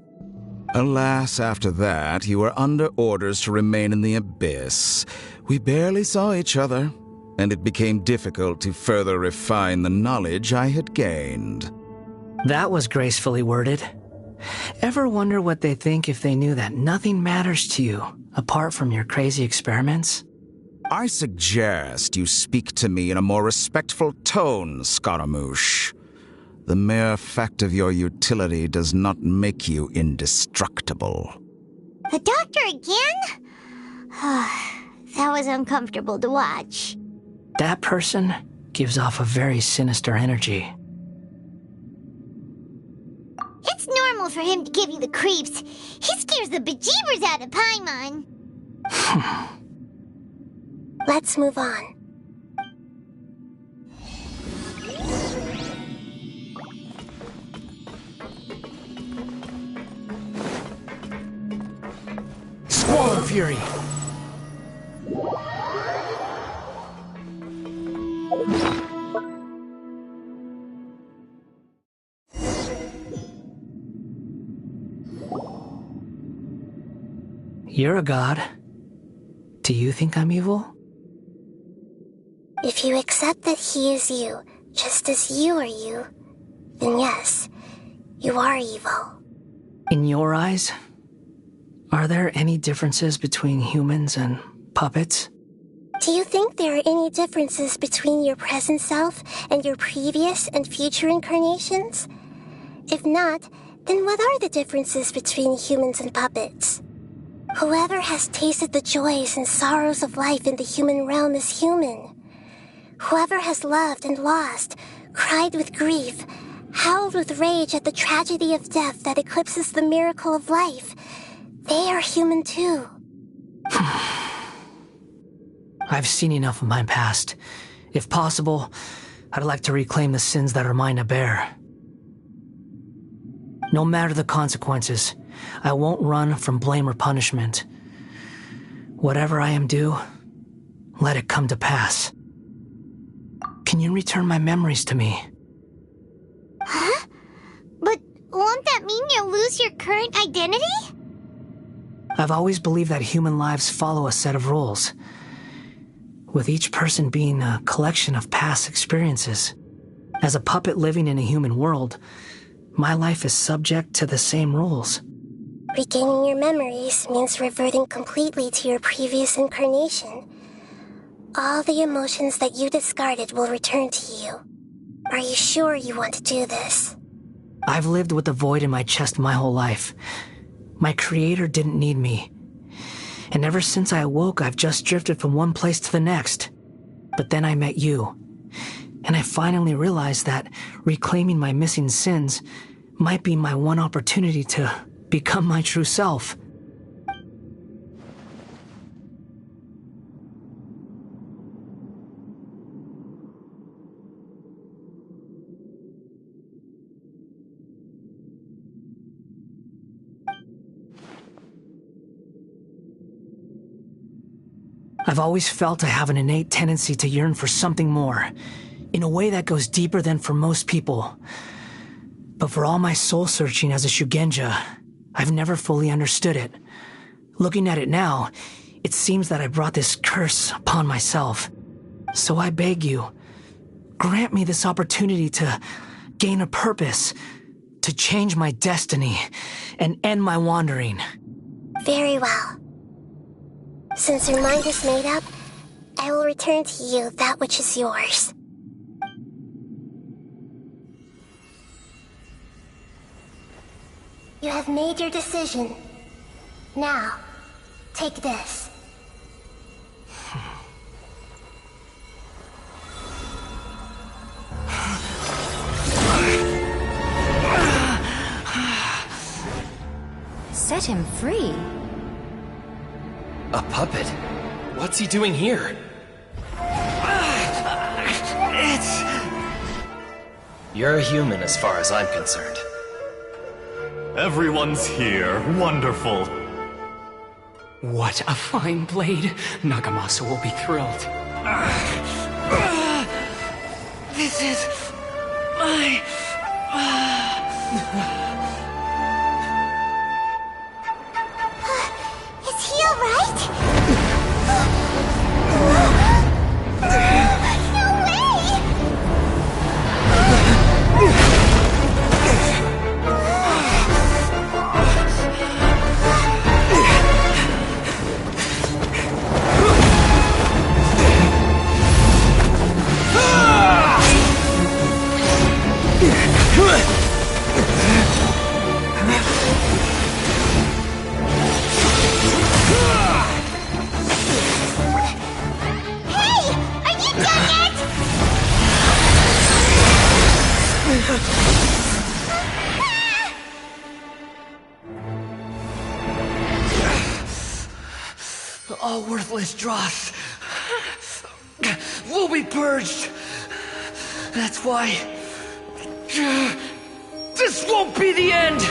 Alas, after that, you were under orders to remain in the abyss. We barely saw each other, and it became difficult to further refine the knowledge I had gained. That was gracefully worded. Ever wonder what they think if they knew that nothing matters to you, apart from your crazy experiments? I suggest you speak to me in a more respectful tone, Scaramouche. The mere fact of your utility does not make you indestructible. The doctor again? That was uncomfortable to watch. That person gives off a very sinister energy. It's normal for him to give you the creeps. He scares the bejeebers out of Paimon. Let's move on. Squall Fury! You're a god. Do you think I'm evil? If you accept that he is you, just as you are you, then yes, you are evil. In your eyes, are there any differences between humans and puppets? Do you think there are any differences between your present self and your previous and future incarnations? If not, then what are the differences between humans and puppets? Whoever has tasted the joys and sorrows of life in the human realm is human. Whoever has loved and lost, cried with grief, howled with rage at the tragedy of death that eclipses the miracle of life, they are human too. I've seen enough of my past. If possible, I'd like to reclaim the sins that are mine to bear. No matter the consequences, I won't run from blame or punishment. Whatever I am due, let it come to pass. Can you return my memories to me? Huh? But won't that mean you'll lose your current identity? I've always believed that human lives follow a set of rules, with each person being a collection of past experiences. As a puppet living in a human world, my life is subject to the same rules. Regaining your memories means reverting completely to your previous incarnation. All the emotions that you discarded will return to you. Are you sure you want to do this? I've lived with the void in my chest my whole life. My creator didn't need me. And ever since I awoke, I've just drifted from one place to the next. But then I met you. And I finally realized that reclaiming my missing sins might be my one opportunity to become my true self. I've always felt I have an innate tendency to yearn for something more, in a way that goes deeper than for most people. But for all my soul-searching as a Shugenja, I've never fully understood it. Looking at it now, it seems that I brought this curse upon myself. So I beg you, grant me this opportunity to gain a purpose, to change my destiny and end my wandering. Very well. Since your mind is made up, I will return to you that which is yours. You have made your decision. Now, take this. Set him free. A puppet? What's he doing here? You're a human as far as I'm concerned. Everyone's here. Wonderful. What a fine blade. Nagamasa will be thrilled. This is my... Is he alright? No way! All worthless dross will be purged. That's why this won't be the end.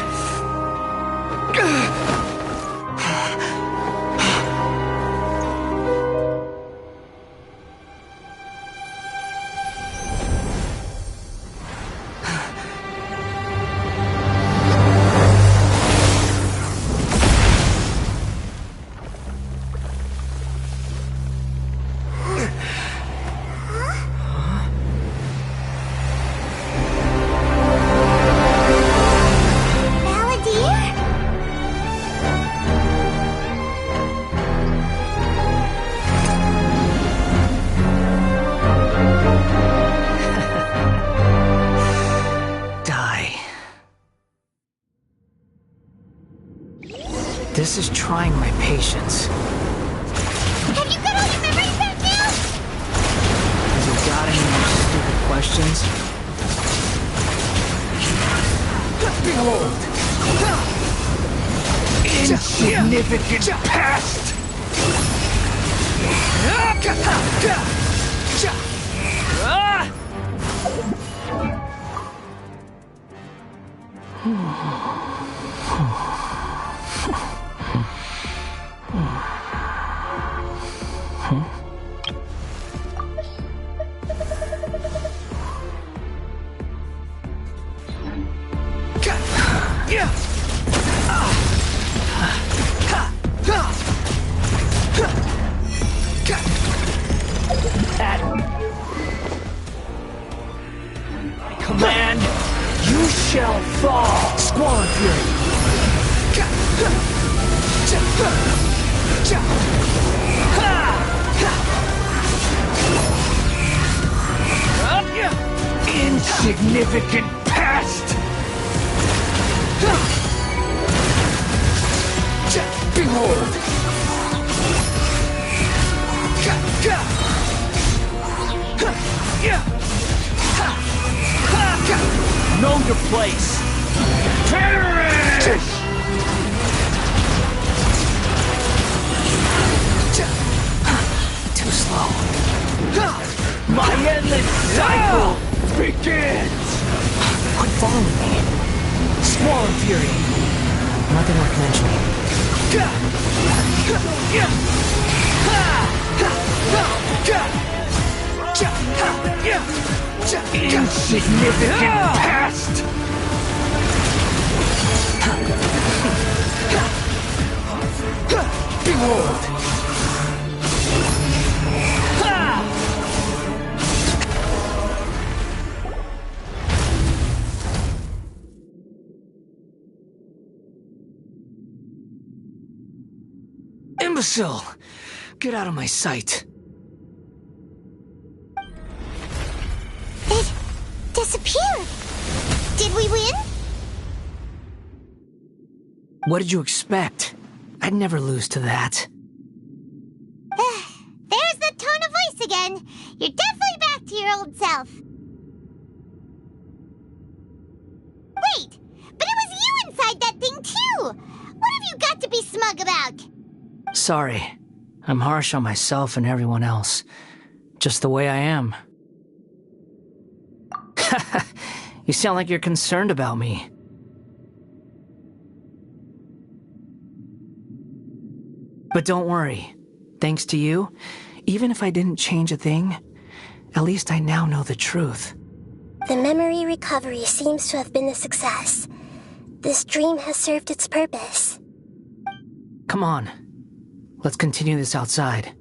This is trying my patience. Have you got all your memories back now? Have you got any more stupid questions? Behold! Insignificant past! Command, you shall fall! Squall Fury! Insignificant past! Behold! Know your place! Perish! Too slow. My endless cycle begins! Quit following me. Squall and Fury. Nothing worth mentioning. Insignificant past! Behold! imbecile! Get out of my sight. It disappeared. Did we win? What did you expect? I'd never lose to that. There's the tone of voice again. You're definitely back to your old self. Wait, but it was you inside that thing too. What have you got to be smug about? Sorry. I'm harsh on myself and everyone else. Just the way I am. You sound like you're concerned about me. But don't worry. Thanks to you, even if I didn't change a thing, at least I now know the truth. The memory recovery seems to have been a success. This dream has served its purpose. Come on. Let's continue this outside.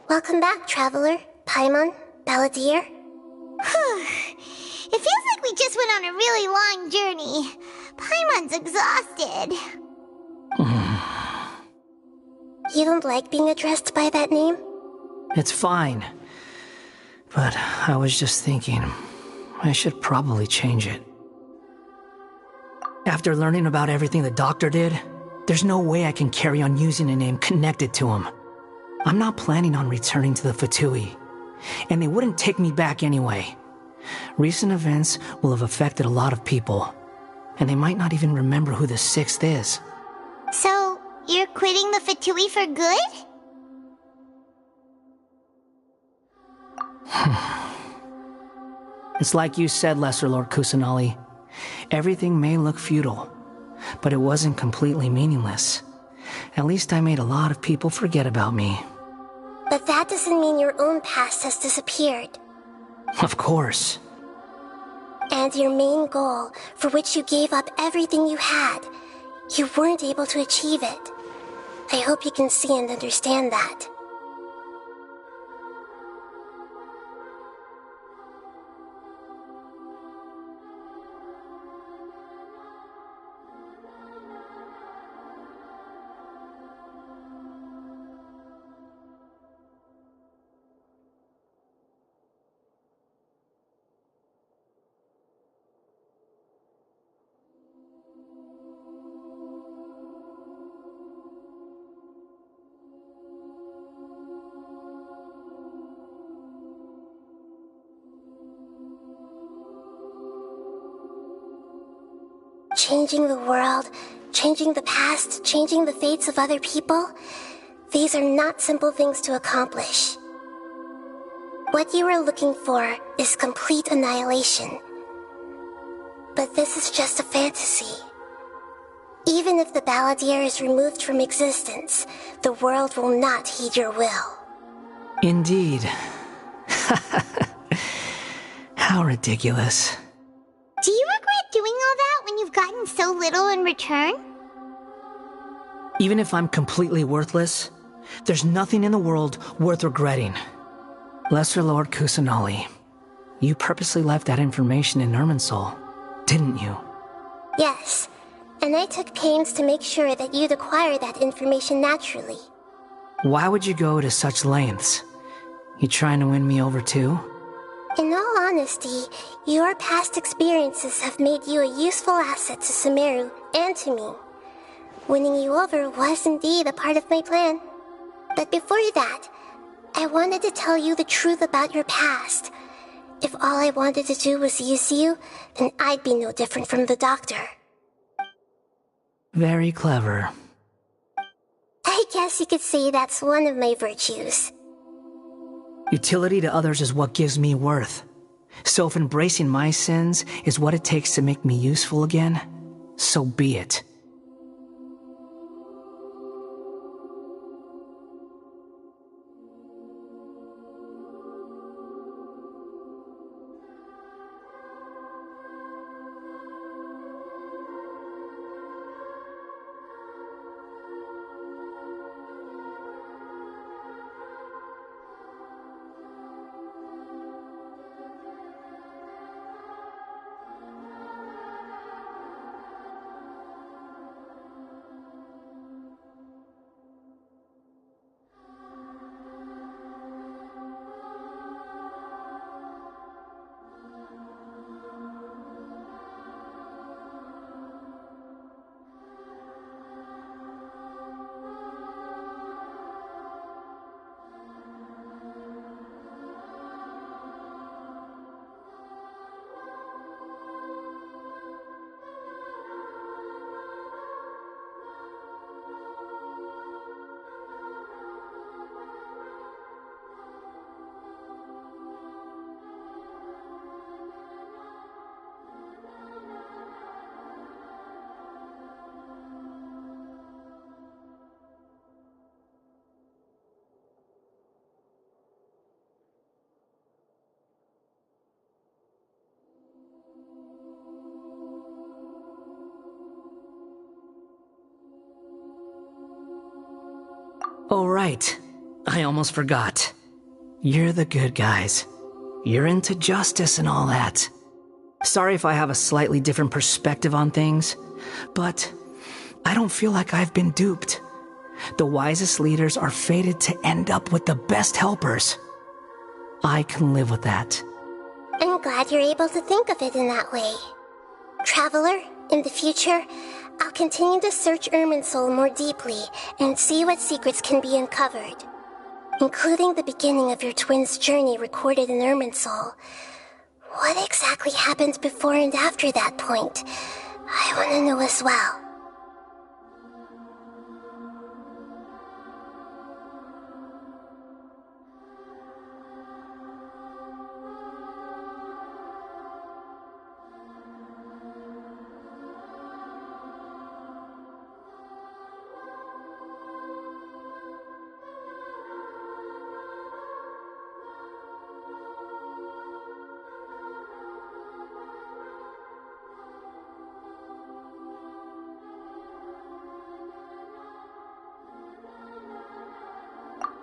Welcome back, traveler. Paimon, Balladeer. It feels like we just went on a really long journey. Paimon's exhausted. You don't like being addressed by that name? It's fine. But I was just thinking, I should probably change it. After learning about everything the doctor did, there's no way I can carry on using a name connected to him. I'm not planning on returning to the Fatui, and they wouldn't take me back anyway. Recent events will have affected a lot of people, and they might not even remember who the sixth is. So, you're quitting the Fatui for good? It's like you said, Lesser Lord Kusanali. Everything may look futile, but it wasn't completely meaningless. At least I made a lot of people forget about me. But that doesn't mean your own past has disappeared. Of course. And your main goal, for which you gave up everything you had, you weren't able to achieve it. I hope you can see and understand that. Changing the world, changing the past, changing the fates of other people, these are not simple things to accomplish. What you are looking for is complete annihilation. But this is just a fantasy. Even if the Balladeer is removed from existence, the world will not heed your will. Indeed. How ridiculous. Do you regret doing all that when you've gotten so little in return? Even if I'm completely worthless, there's nothing in the world worth regretting. Lesser Lord Kusanali, you purposely left that information in Irminsul, didn't you? Yes, and I took pains to make sure that you'd acquire that information naturally. Why would you go to such lengths? You trying to win me over too? In all honesty, your past experiences have made you a useful asset to Sumeru and to me. Winning you over was indeed a part of my plan. But before that, I wanted to tell you the truth about your past. If all I wanted to do was use you, then I'd be no different from the doctor. Very clever. I guess you could say that's one of my virtues. Utility to others is what gives me worth. So if embracing my sins is what it takes to make me useful again, so be it. Oh, right. I almost forgot. You're the good guys. You're into justice and all that. Sorry if I have a slightly different perspective on things, but I don't feel like I've been duped. The wisest leaders are fated to end up with the best helpers. I can live with that. I'm glad you're able to think of it in that way. Traveler, in the future, I'll continue to search Irminsul more deeply and see what secrets can be uncovered, including the beginning of your twins' journey recorded in Irminsul. What exactly happened before and after that point? I want to know as well.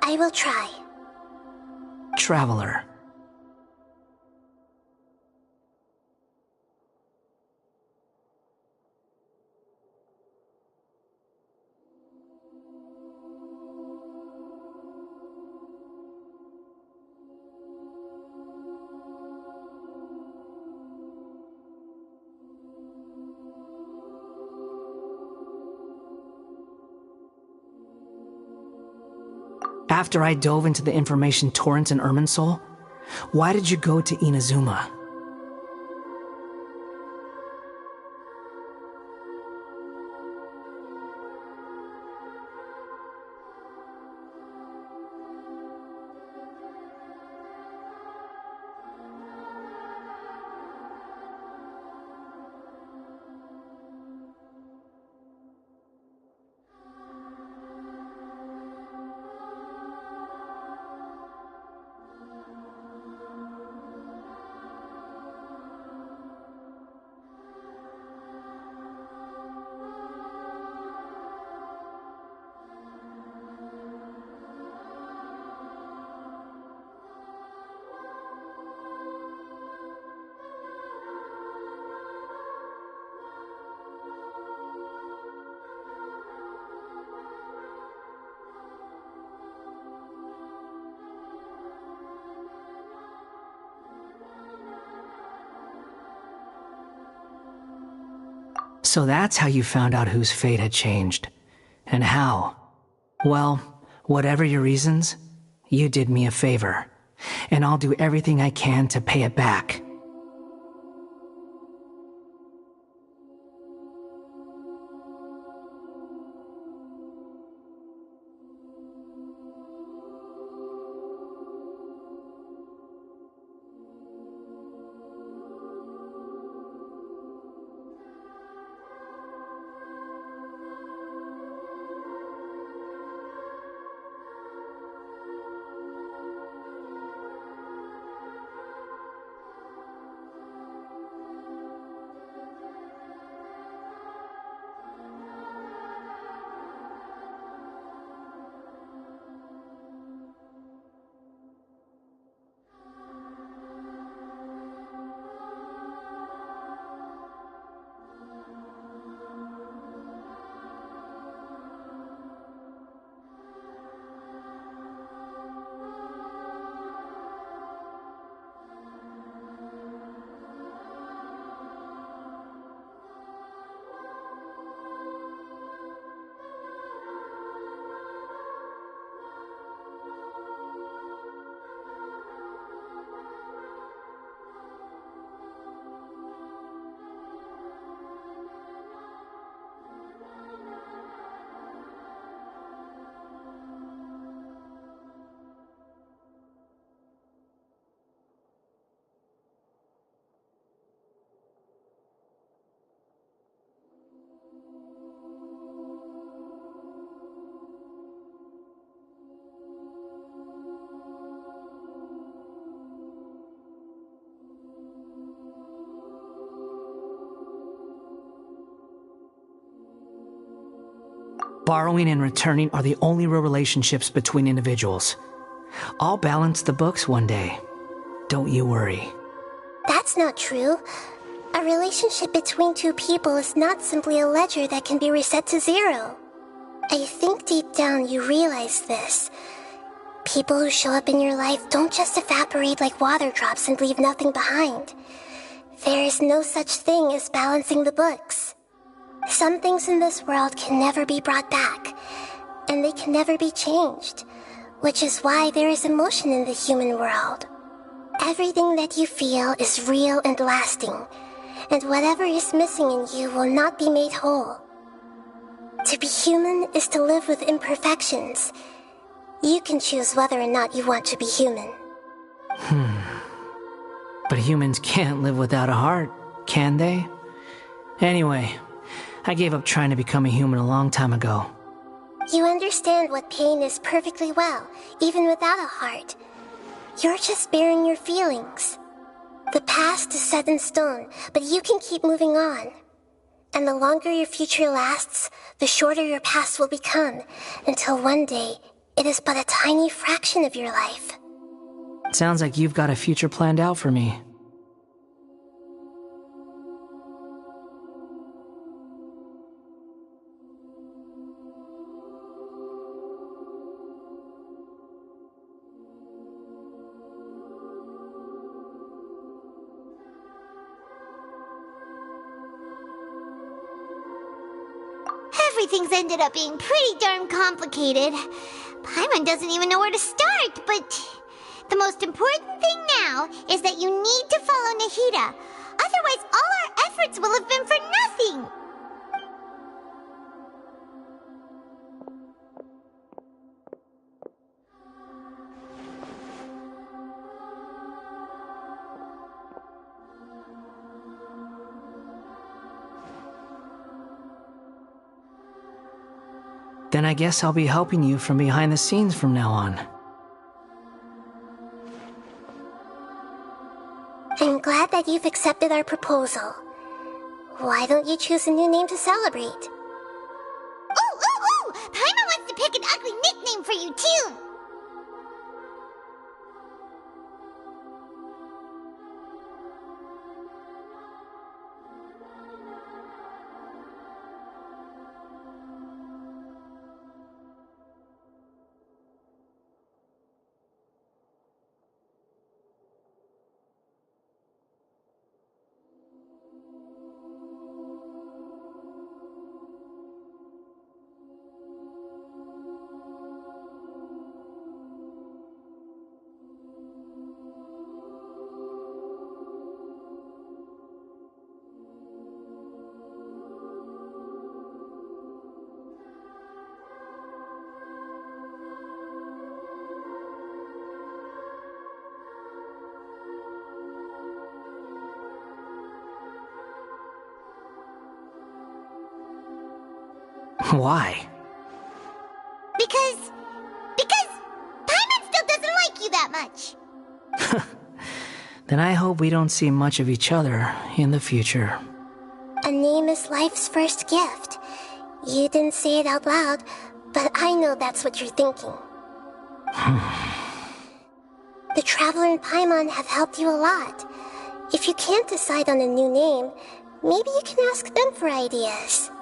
I will try. Traveler. After I dove into the information torrent in Irminsul, why did you go to Inazuma? So that's how you found out whose fate had changed. And how? Well, whatever your reasons, you did me a favor. And I'll do everything I can to pay it back. Borrowing and returning are the only real relationships between individuals. I'll balance the books one day. Don't you worry. That's not true. A relationship between two people is not simply a ledger that can be reset to zero. I think deep down you realize this. People who show up in your life don't just evaporate like water drops and leave nothing behind. There is no such thing as balancing the books. Some things in this world can never be brought back, and they can never be changed, which is why there is emotion in the human world. Everything that you feel is real and lasting, and whatever is missing in you will not be made whole. To be human is to live with imperfections. You can choose whether or not you want to be human. But humans can't live without a heart, can they? Anyway, I gave up trying to become a human a long time ago. You understand what pain is perfectly well, even without a heart. You're just bearing your feelings. The past is set in stone, but you can keep moving on. And the longer your future lasts, the shorter your past will become, until one day, it is but a tiny fraction of your life. Sounds like you've got a future planned out for me. Everything's ended up being pretty darn complicated. Paimon doesn't even know where to start, but the most important thing now is that you need to follow Nahida. Otherwise, all our efforts will have been for nothing. Then I guess I'll be helping you from behind the scenes from now on. I'm glad that you've accepted our proposal. Why don't you choose a new name to celebrate? Ooh! Paimon wants to pick an ugly nickname for you, too! Why? Because Paimon still doesn't like you that much. Then I hope we don't see much of each other in the future. A name is life's first gift. You didn't say it out loud, but I know that's what you're thinking. The Traveler and Paimon have helped you a lot. If you can't decide on a new name, maybe you can ask them for ideas.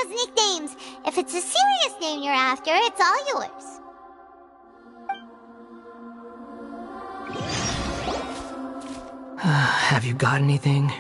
those nicknames. If it's a serious name you're after, it's all yours. Have you got anything?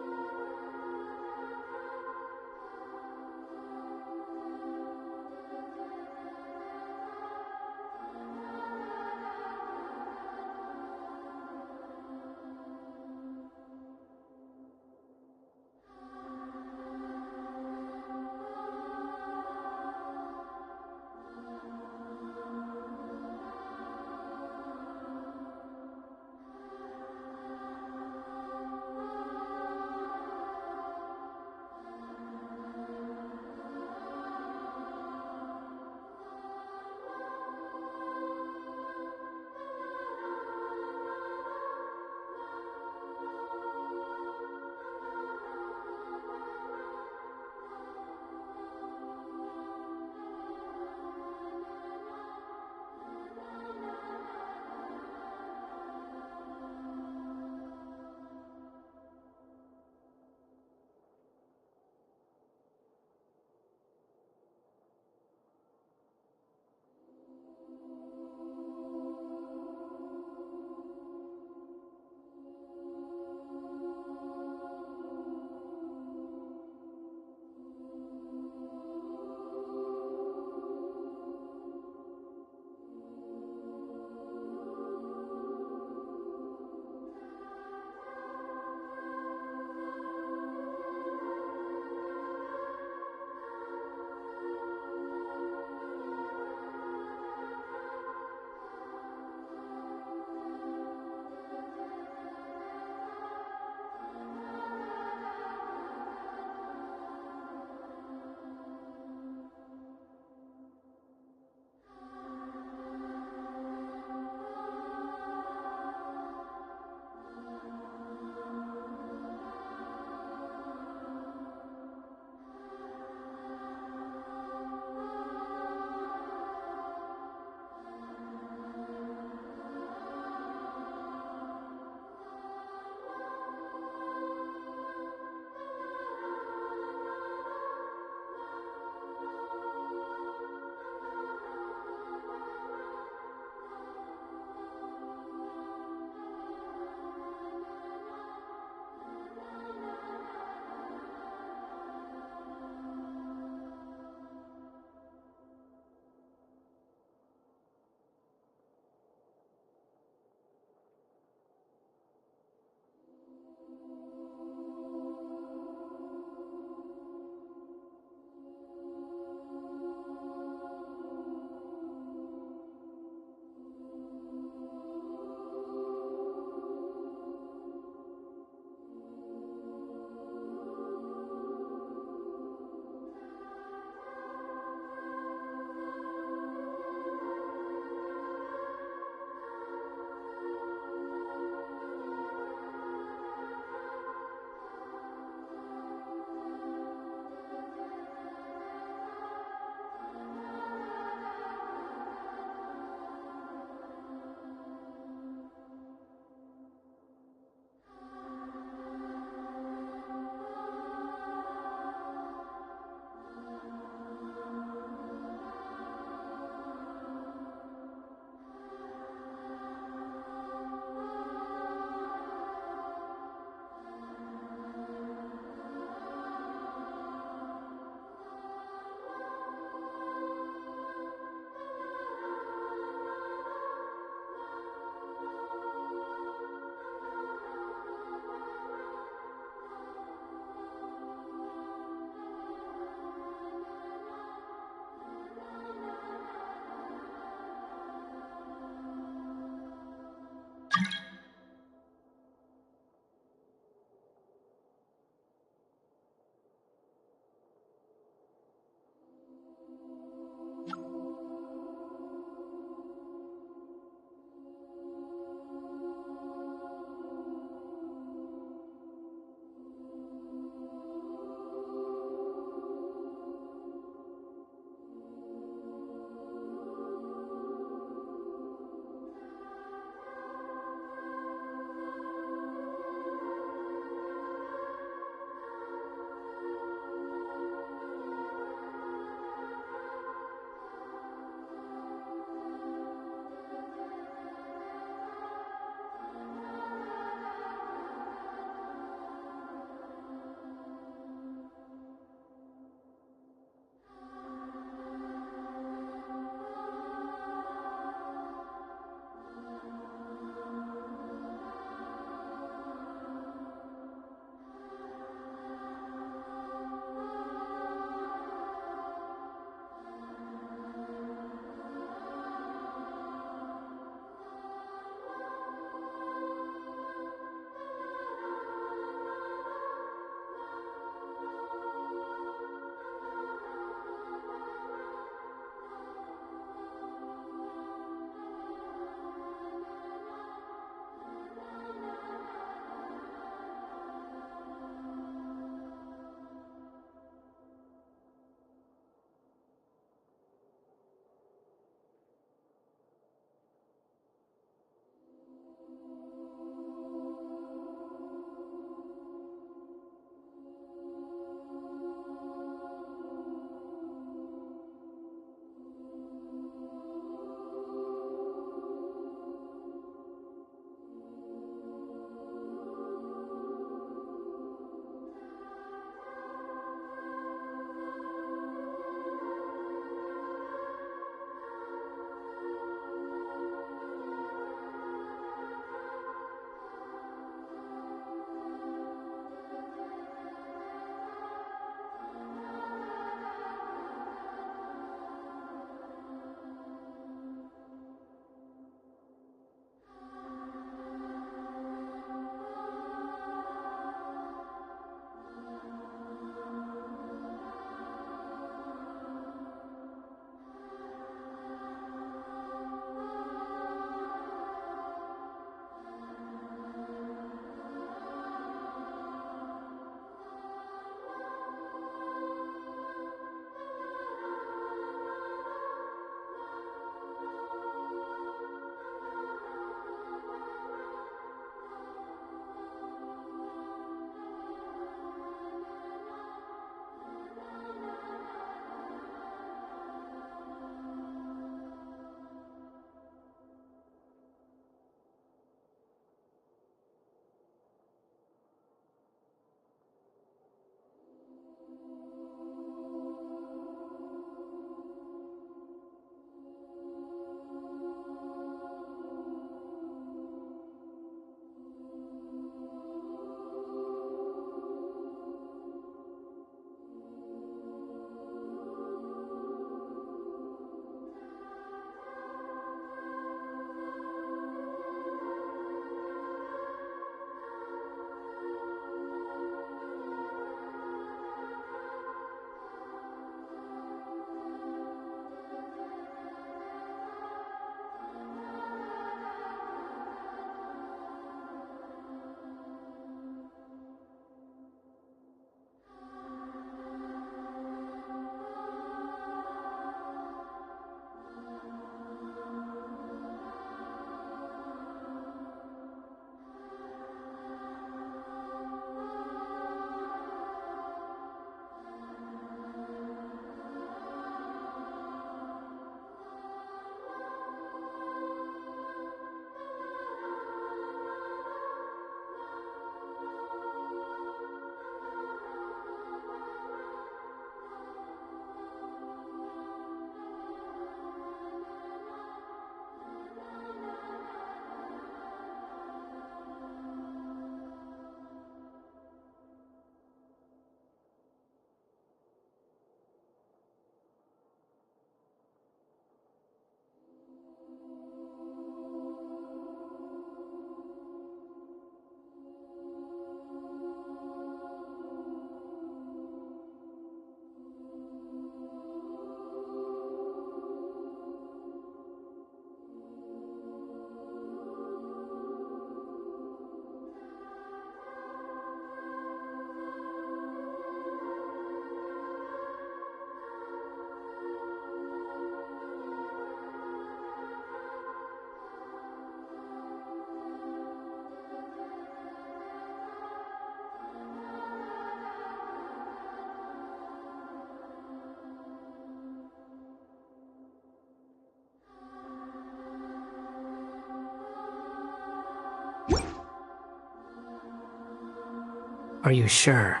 Are you sure?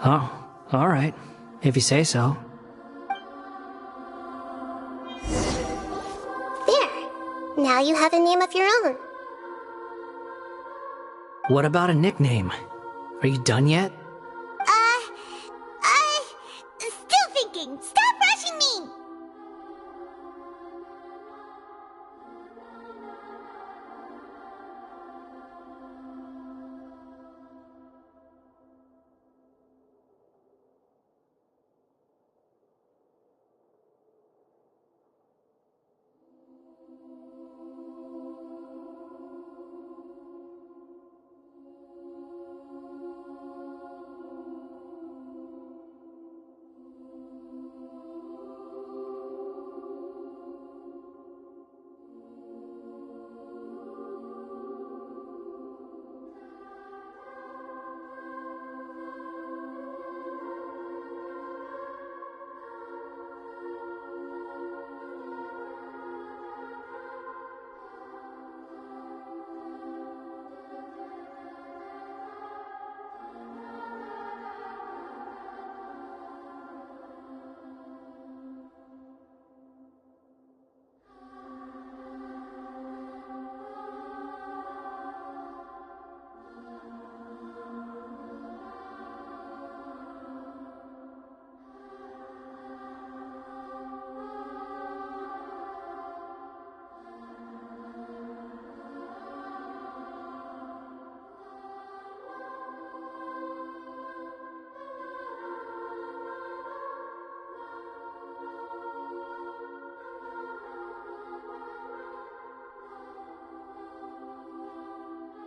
Oh, alright. If you say so. There. Now you have a name of your own. What about a nickname? Are you done yet? Still thinking. Stop rushing me!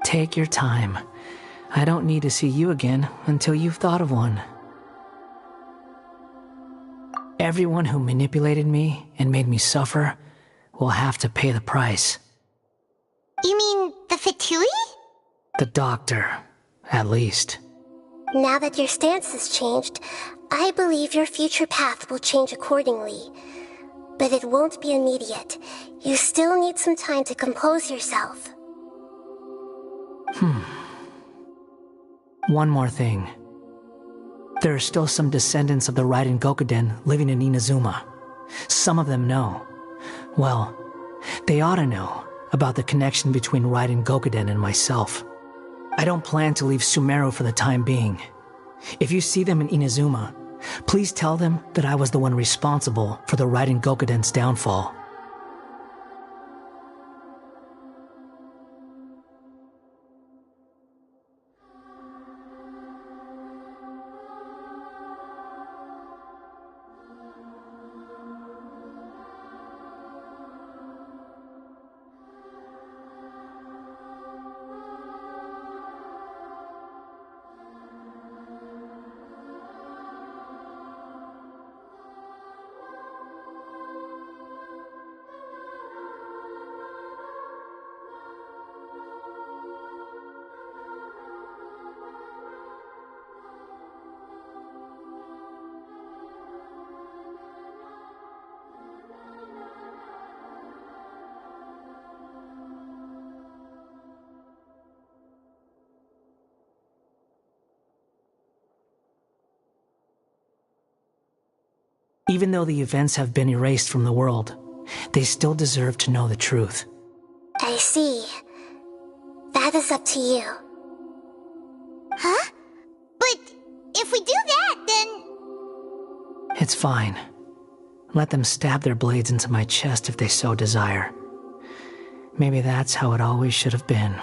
Take your time. I don't need to see you again until you've thought of one. Everyone who manipulated me and made me suffer will have to pay the price. You mean the Fatui? The doctor, at least. Now that your stance has changed, I believe your future path will change accordingly. But it won't be immediate. You still need some time to compose yourself. One more thing. There are still some descendants of the Raiden Gokuden living in Inazuma. Some of them know. Well, they ought to know about the connection between Raiden Gokuden and myself. I don't plan to leave Sumeru for the time being. If you see them in Inazuma, please tell them that I was the one responsible for the Raiden Gokuden's downfall. Even though the events have been erased from the world, they still deserve to know the truth. I see. That is up to you. Huh? But if we do that, then... It's fine. Let them stab their blades into my chest if they so desire. Maybe that's how it always should have been.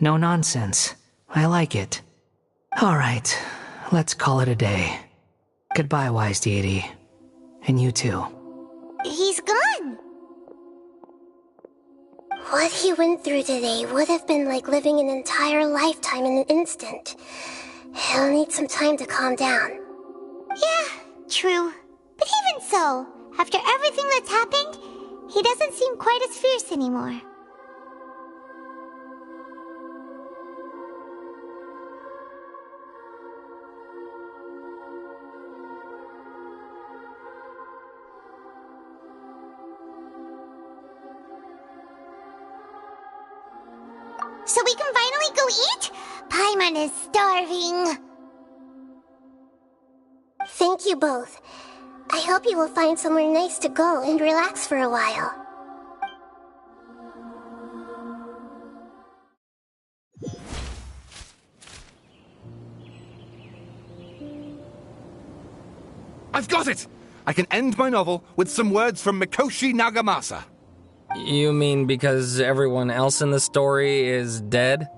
No nonsense. I like it. Alright, let's call it a day. Goodbye, wise deity. And you too. He's gone! What he went through today would have been like living an entire lifetime in an instant. He'll need some time to calm down. Yeah, true. But even so, after everything that's happened, he doesn't seem quite as fierce anymore. So we can finally go eat? Paimon is starving. Thank you both. I hope you will find somewhere nice to go and relax for a while. I've got it! I can end my novel with some words from Mikoshi Nagamasa. You mean because everyone else in the story is dead?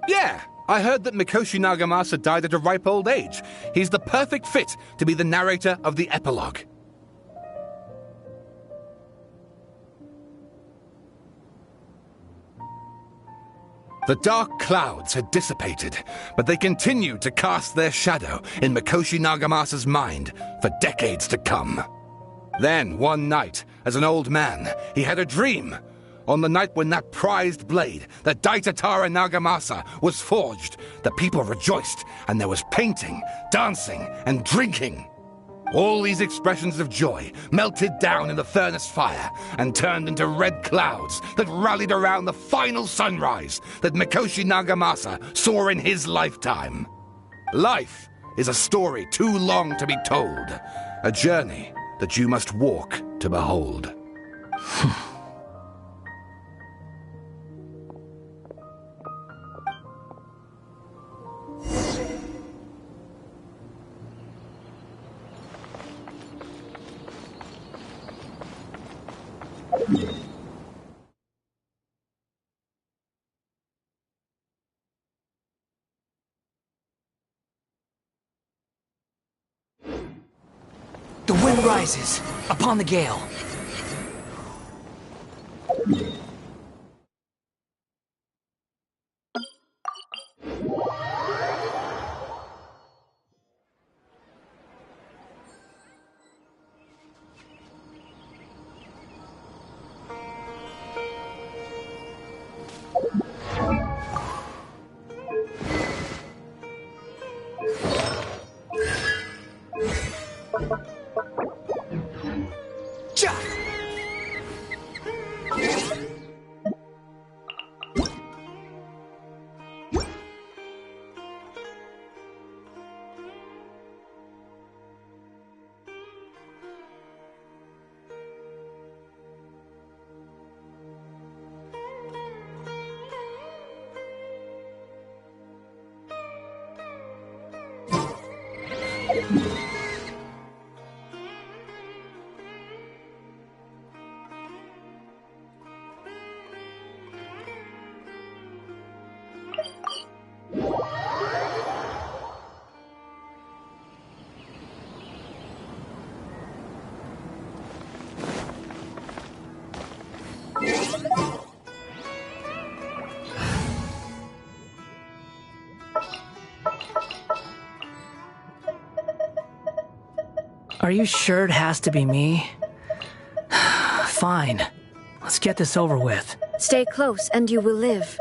Yeah, I heard that Mikoshi Nagamasa died at a ripe old age. He's the perfect fit to be the narrator of the epilogue. The dark clouds had dissipated, but they continued to cast their shadow in Mikoshi Nagamasa's mind for decades to come. Then, one night, as an old man, he had a dream. On the night when that prized blade, the Daitatara Nagamasa, was forged, the people rejoiced, and there was painting, dancing, and drinking. All these expressions of joy melted down in the furnace fire and turned into red clouds that rallied around the final sunrise that Mikoshi Nagamasa saw in his lifetime. Life is a story too long to be told, a journey that you must walk to behold. The wind rises upon the gale. Are you sure it has to be me? Fine. Let's get this over with. Stay close and you will live.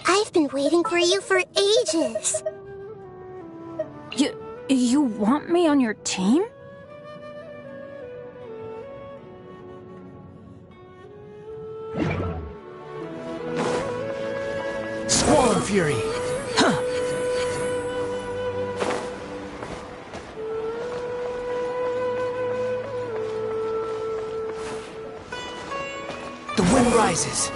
I've been waiting for you for ages. You want me on your team? Squall Fury! Huh! The wind rises.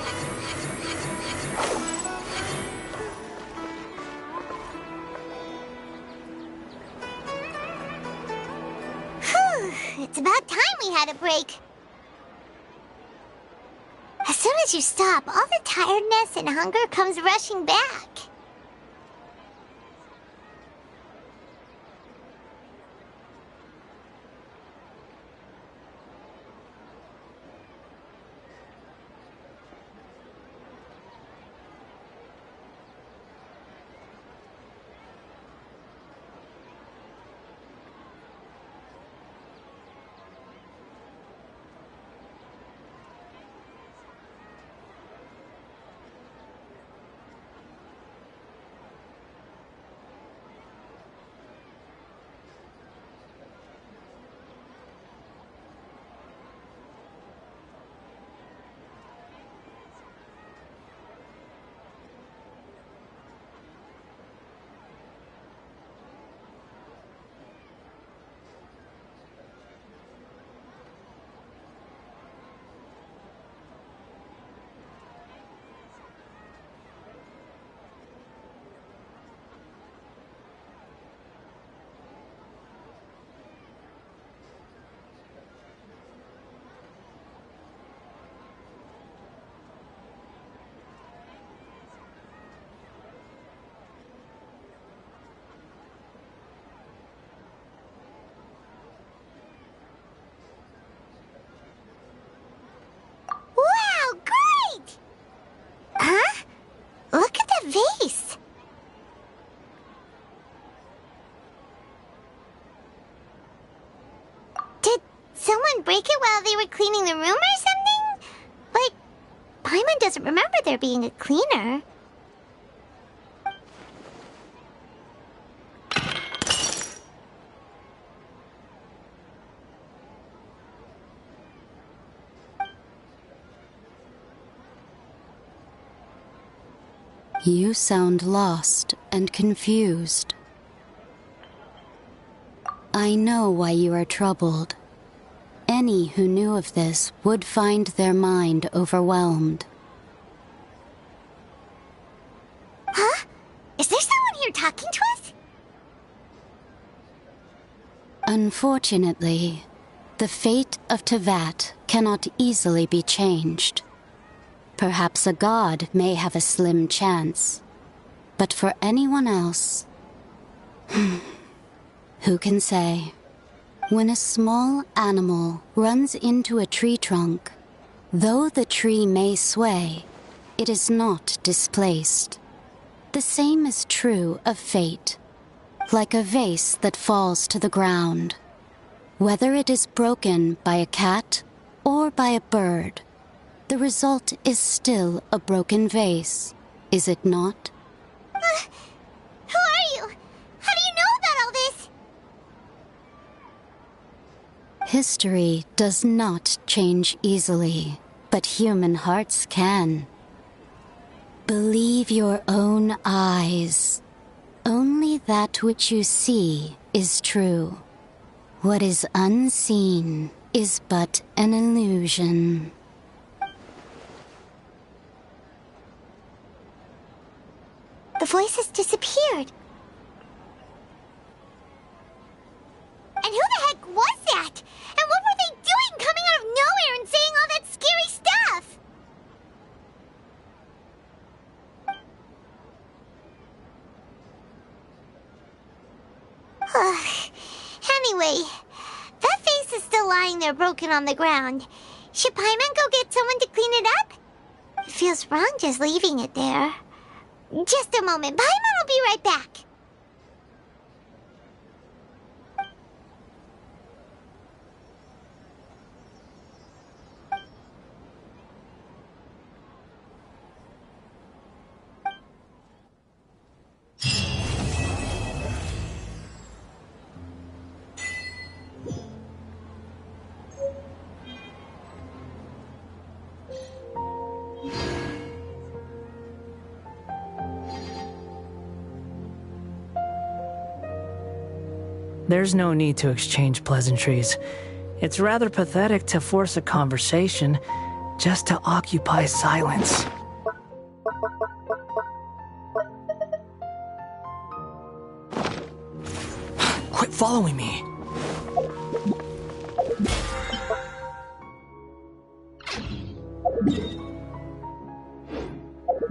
Whew, it's about time we had a break. soon as you stop, all the tiredness and hunger comes rushing back. Look at the vase! Did someone break it while they were cleaning the room or something? But Paimon doesn't remember there being a cleaner. You sound lost and confused. I know why you are troubled. Any who knew of this would find their mind overwhelmed. Huh? Is there someone here talking to us? Unfortunately, the fate of Tevat cannot easily be changed. Perhaps a god may have a slim chance, but for anyone else, who can say? When a small animal runs into a tree trunk, though the tree may sway, it is not displaced. The same is true of fate, like a vase that falls to the ground. Whether it is broken by a cat or by a bird, the result is still a broken vase, is it not? Who are you? How do you know about all this? History does not change easily, but human hearts can. Believe your own eyes. Only that which you see is true. What is unseen is but an illusion. The voice has disappeared. And who the heck was that? And what were they doing coming out of nowhere and saying all that scary stuff? Anyway, that vase is still lying there broken on the ground. Should Paimon go get someone to clean it up? It feels wrong just leaving it there. Just a moment. Paimon will be right back. There's no need to exchange pleasantries. It's rather pathetic to force a conversation just to occupy silence. Quit following me.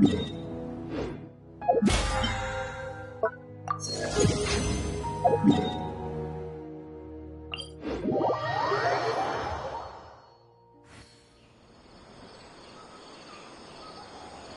you.